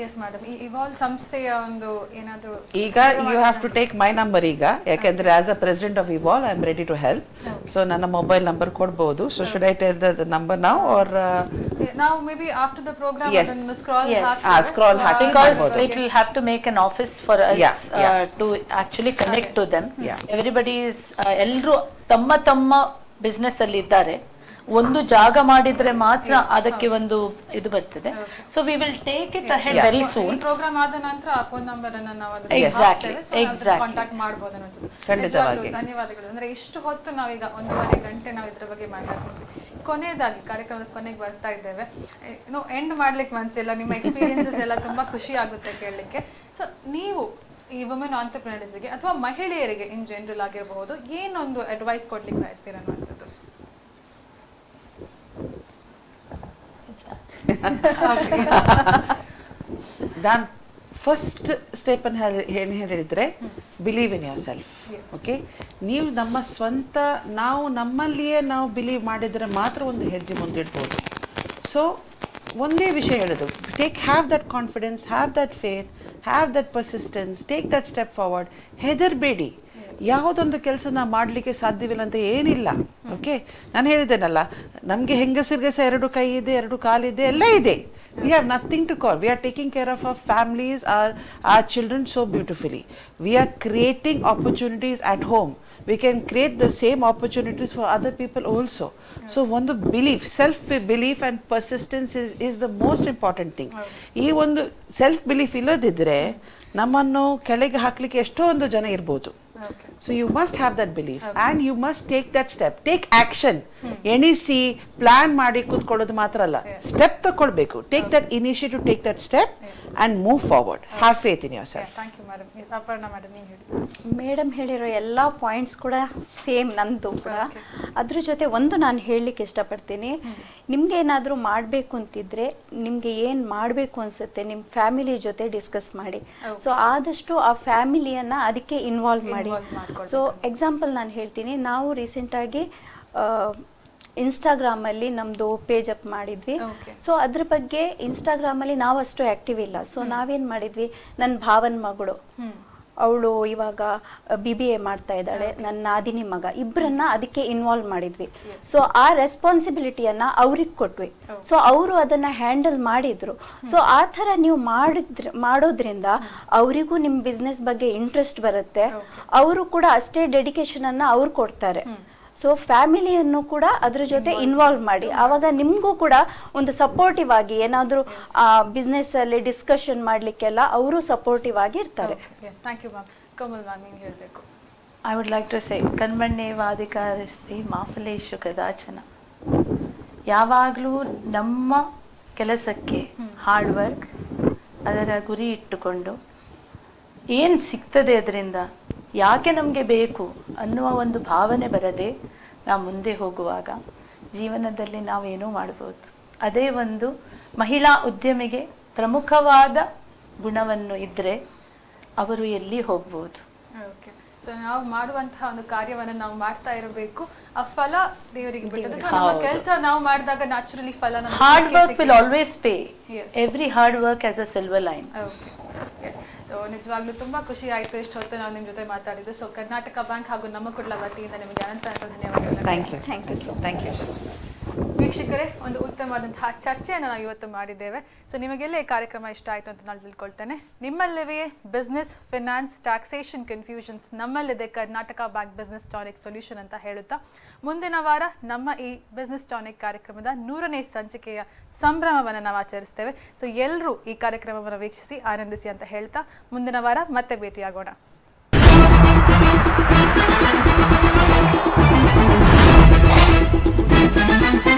ಎಸ್ ಮೇಡಮ್, ಈ ಇವಾಲ್ವ್ ಸಂಸ್ಥೆಯ ಒಂದು ಏನಾದರೂ ಈಗ you have to take my number ಈಗ, ಯಾಕೆಂದ್ರೆ as a president of Evolve I am ready to help. So ನನ್ನ ಮೊಬೈಲ್ ನಂಬರ್ ಕೊಡ್ಬೋದು. So should I tell the number now or ನಾವು maybe after the programme ಅದನ್ನು scroll scroll ಹಾಕಿ because it will have to make an office for us to actually connect to them. Everybody is ಎಲ್ಲರೂ ತಮ್ಮ business ಅಲ್ಲಿ ಇದ್ದಾರೆ. ಒಂದು ಜಾಗ ಮಾಡಿದ್ರೆ ಮಾತ್ರ ಅದಕ್ಕೆ ಒಂದು ಇದು ಬರ್ತದೆ. So we will take it ahead very soon. Programme ಆದ ನಂತರ ಆ ಫೋನ್ ನಂಬರ್ ಅನ್ನು ನಾವು ಕಾಂಟ್ಯಾಕ್ಟ್ ಮಾಡಬಹುದು ಅನ್ನೋದು. ಧನ್ಯವಾದಗಳು. ಅಂದ್ರೆ ಇಷ್ಟು ಹೊತ್ತು ನಾವೀಗ 1.5 ಗಂಟೆ ನಾವು ಇದ್ರ ಬಗ್ಗೆ ಮಾತಾಡ್ತಿದ್ವಿ. ಕೊನೆಯದಾಗಿ ಕಾರ್ಯಕ್ರಮದ ಕೊನೆಗೆ ಬರ್ತಾ ಇದ್ದೇವೆ. ಎಂಡ್ ಮಾಡ್ಲಿಕ್ಕೆ ಮನ್ಸಿಲ್ಲ, ನಿಮ್ಮ ಎಕ್ಸ್ಪೀರಿಯನ್ಸಸ್ ಎಲ್ಲ ತುಂಬಾ ಖುಷಿ ಆಗುತ್ತೆ ಕೇಳಲಿಕ್ಕೆ. ಸೊ ನೀವು ಈ ವುಮೆನ್ ಆಂಟರ್ಪ್ರಿನರ್ಸ್ಗೆ ಅಥವಾ ಮಹಿಳೆಯರಿಗೆ ಇನ್ ಜನರಲ್ ಆಗಿರಬಹುದು ಏನೊಂದು ಅಡ್ವೈಸ್ ಕೊಡ್ಲಿಕ್ಕೆ ಬಯಸ್ತೀರ ಅನ್ನುವಂಥದ್ದು? ನಾನು ಫಸ್ಟ್ ಸ್ಟೆಪ್ ಅನ್ನು ಏನು ಹೇಳಿದ್ರೆ believe in your self. Okay, ನೀವು ನಮ್ಮ ಸ್ವಂತ ನಾವು ನಮ್ಮಲ್ಲಿಯೇ ನಾವು ಬಿಲೀವ್ ಮಾಡಿದರೆ ಮಾತ್ರ ಒಂದು ಹೆಜ್ಜೆ ಮುಂದಿಡ್ಬೋದು. ಸೊ ಒಂದೇ ವಿಷಯ ಹೇಳೋದು, have that confidence, have that faith, have that persistence, take that step forward. ಹೆದರ್ಬೇಡಿ. ಯಾವುದೊಂದು ಕೆಲಸ ನಾವು ಮಾಡಲಿಕ್ಕೆ ಸಾಧ್ಯವಿಲ್ಲ ಅಂತ ಏನಿಲ್ಲ. ಓಕೆ, ನಾನು ಹೇಳಿದ್ದೇನಲ್ಲ, ನಮಗೆ ಹೆಂಗಸರಿಗೆ ಸಹ 2 ಕೈ ಇದೆ, 2 ಕಾಲಿದೆ, ಎಲ್ಲ ಇದೆ. We have nothing to call. We are taking care of our families, our children so beautifully. We are creating opportunities at home. We can create the same opportunities for other people also. So one the belief, self belief and persistence is the most important thing. ಈ ಒಂದು self belief ಇಲ್ಲದಿದ್ರೆ ನಮ್ಮನ್ನು ಕೆಳಗೆ ಹಾಕ್ಲಿಕ್ಕೆ ಎಷ್ಟೋ ಒಂದು ಜನ ಇರಬಹುದು. So you must have that belief and you must take that step, take action. ಎಣಿಸಿ ಪ್ಲಾನ್ ಮಾಡಿ ಕೂತ್ಕೊಳ್ಳೋದು ಮಾತ್ರ ಅಲ್ಲ, ಸ್ಟೆಪ್ ತಗೊಳ್ಬೇಕು. take that initiative, take that step and move forward. Have faith in yourself. Thank you madam. Yes, Aparna madam ನೀವು ಹೇಳಿ. Madam ಹೇಳಿರೋ ಎಲ್ಲ ಪಾಯಿಂಟ್ಸ್ ಕೂಡ ಸೇಮ್ ನಂದು ಕೂಡ. ಅದ್ರ ಜೊತೆ ಒಂದು ನಾನು ಹೇಳಲಿಕ್ಕೆ ಇಷ್ಟಪಡ್ತೀನಿ, ನಿಮ್ಗೆ ಏನಾದರೂ ಮಾಡಬೇಕು ಅಂತಿದ್ರೆ ನಿಮ್ಗೆ ಏನು ಮಾಡಬೇಕು ಅನ್ಸುತ್ತೆ ನಿಮ್ಮ ಫ್ಯಾಮಿಲಿ ಜೊತೆ ಡಿಸ್ಕಸ್ ಮಾಡಿ. ಸೊ ಆದಷ್ಟು ಆ ಫ್ಯಾಮಿಲಿಯನ್ನ ಅದಕ್ಕೆ ಇನ್ವಾಲ್ವ್ ಮಾಡಿ. ಸೊ ಎಕ್ಸಾಂಪಲ್ ನಾನು ಹೇಳ್ತೀನಿ, ನಾವು ರೀಸೆಂಟಾಗಿ ಇನ್ಸ್ಟಾಗ್ರಾಮಲ್ಲಿ ನಮ್ಮದು ಪೇಜ್ ಅಪ್ ಮಾಡಿದ್ವಿ. ಸೊ ಅದ್ರ ಬಗ್ಗೆ ಇನ್ಸ್ಟಾಗ್ರಾಮಲ್ಲಿ ನಾವು ಅಷ್ಟು ಆ್ಯಕ್ಟಿವ್ ಇಲ್ಲ. ಸೊ ನಾವೇನು ಮಾಡಿದ್ವಿ, ನನ್ನ ಭಾವನ ಮಗಳು ಅವಳು ಇವಾಗ BBA ಮಾಡ್ತಾ ಇದ್ದಾಳೆ, ನನ್ನ ನಾದಿನಿ ಮಗ, ಇಬ್ಬರನ್ನ ಅದಕ್ಕೆ ಇನ್ವಾಲ್ವ್ ಮಾಡಿದ್ವಿ. ಸೊ ಆ ರೆಸ್ಪಾನ್ಸಿಬಿಲಿಟಿಯನ್ನ ಅವ್ರಿಗೆ ಕೊಟ್ವಿ. ಸೊ ಅವರು ಅದನ್ನ ಹ್ಯಾಂಡಲ್ ಮಾಡಿದ್ರು. ಸೊ ಆ ಥರ ನೀವು ಮಾಡೋದ್ರಿಂದ ಅವರಿಗೂ ನಿಮ್ಮ ಬಿಸ್ನೆಸ್ ಬಗ್ಗೆ ಇಂಟ್ರೆಸ್ಟ್ ಬರುತ್ತೆ, ಅವರು ಕೂಡ ಅಷ್ಟೇ ಡೆಡಿಕೇಶನ್ ಅನ್ನ ಅವ್ರು ಕೊಡ್ತಾರೆ. ಸೊ ಫ್ಯಾಮಿಲಿಯನ್ನು ಕೂಡ ಅದ್ರ ಜೊತೆ ಇನ್ವಾಲ್ವ್ ಮಾಡಿ, ಆವಾಗ ನಿಮಗೂ ಕೂಡ ಒಂದು ಸಪೋರ್ಟಿವ್ ಆಗಿ ಏನಾದರೂ ಬಿಸ್ನೆಸ್ ಅಲ್ಲಿ ಡಿಸ್ಕಷನ್ ಮಾಡಲಿಕ್ಕೆಲ್ಲ ಅವರು ಸಪೋರ್ಟಿವ್ ಆಗಿ ಇರ್ತಾರೆ. I would like to say ಕರ್ಮಣ್ಯೇವಾಧಿಕಾರಸ್ತಿ ಮಾ ಫಲೇಷು ಕದಾಚನ. ಯಾವಾಗಲೂ ನಮ್ಮ ಕೆಲಸಕ್ಕೆ ಹಾರ್ಡ್ ವರ್ಕ್, ಅದರ ಗುರಿ ಇಟ್ಟುಕೊಂಡು ಏನು ಸಿಗ್ತದೆ ಅದರಿಂದ, ಯಾಕೆ ನಮಗೆ ಬೇಕು ಅನ್ನುವ ಒಂದು ಭಾವನೆ ಬರದೆ ನಾವು ಮುಂದೆ ಹೋಗುವಾಗ ಜೀವನದಲ್ಲಿ ನಾವೇನೋ ಮಾಡ್ಬೋದು. ಅದೇ ಒಂದು ಮಹಿಳಾ ಉದ್ಯಮಿಗೆ ಪ್ರಮುಖವಾದ ಗುಣವನ್ನು ಇದ್ದರೆ ಅವರು ಎಲ್ಲಿ ಹೋಗ್ಬೋದು. ಓಕೆ, ಸೊ ನಾವು ಮಾಡುವಂತಹ ಒಂದು ಕಾರ್ಯವನ್ನು ನಾವು ಮಾಡ್ತಾ ಇರಬೇಕು, ಆ ಫಲ ದೇವರಿಗೆ ಬಿಟ್ಟದ್ದು. ನಮ್ಮ ಕೆಲಸ ನಾವು ಮಾಡಿದಾಗ ನ್ಯಾಚುರಲಿ ಫಲ ನಮಗೆ hard work will always pay. Every hard work has a silver line. Okay, so ನಿಜವಾಗ್ಲೂ ತುಂಬಾ ಖುಷಿ ಆಯ್ತು ಇಷ್ಟು ಹೊತ್ತು ನಾವು ನಿಮ್ಮ ಜೊತೆ ಮಾತಾಡಿದ್ದು. ಸೊ ಕರ್ನಾಟಕ ಬ್ಯಾಂಕ್ ಹಾಗೂ ನಮ್ಮ ಕುಡ್ಲ ವತಿಯಿಂದ ನಿಮಗೆ ಅನಂತ ಧನ್ಯವಾದಗಳು. Thank you. ವೀಕ್ಷಕರೇ, ಒಂದು ಉತ್ತಮವಾದಂತಹ ಚರ್ಚೆಯನ್ನು ನಾವು ಇವತ್ತು ಮಾಡಿದ್ದೇವೆ. ಸೊ ನಿಮಗೆಲ್ಲ ಈ ಕಾರ್ಯಕ್ರಮ ಇಷ್ಟ ಆಯಿತು ಅಂತ ನಾನು ತಿಳ್ಕೊಳ್ತೇನೆ. ನಿಮ್ಮಲ್ಲವೇ ಬಿಸ್ನೆಸ್, ಫಿನಾನ್ಸ್, ಟ್ಯಾಕ್ಸೇಷನ್ ಕನ್ಫ್ಯೂಷನ್ಸ್ ನಮ್ಮಲ್ಲಿದೆ Karnataka bank business tonic solution ಅಂತ ಹೇಳುತ್ತಾ, ಮುಂದಿನ ವಾರ ನಮ್ಮ ಈ ಬಿಸ್ನೆಸ್ ಟಾನಿಕ್ ಕಾರ್ಯಕ್ರಮದ 100ನೇ ಸಂಚಿಕೆಯ ಸಂಭ್ರಮವನ್ನು ನಾವು ಆಚರಿಸ್ತೇವೆ. ಸೊ ಎಲ್ಲರೂ ಈ ಕಾರ್ಯಕ್ರಮವನ್ನು ವೀಕ್ಷಿಸಿ ಆನಂದಿಸಿ ಅಂತ ಹೇಳ್ತಾ ಮುಂದಿನ ವಾರ ಮತ್ತೆ ಭೇಟಿಯಾಗೋಣ. Thank you.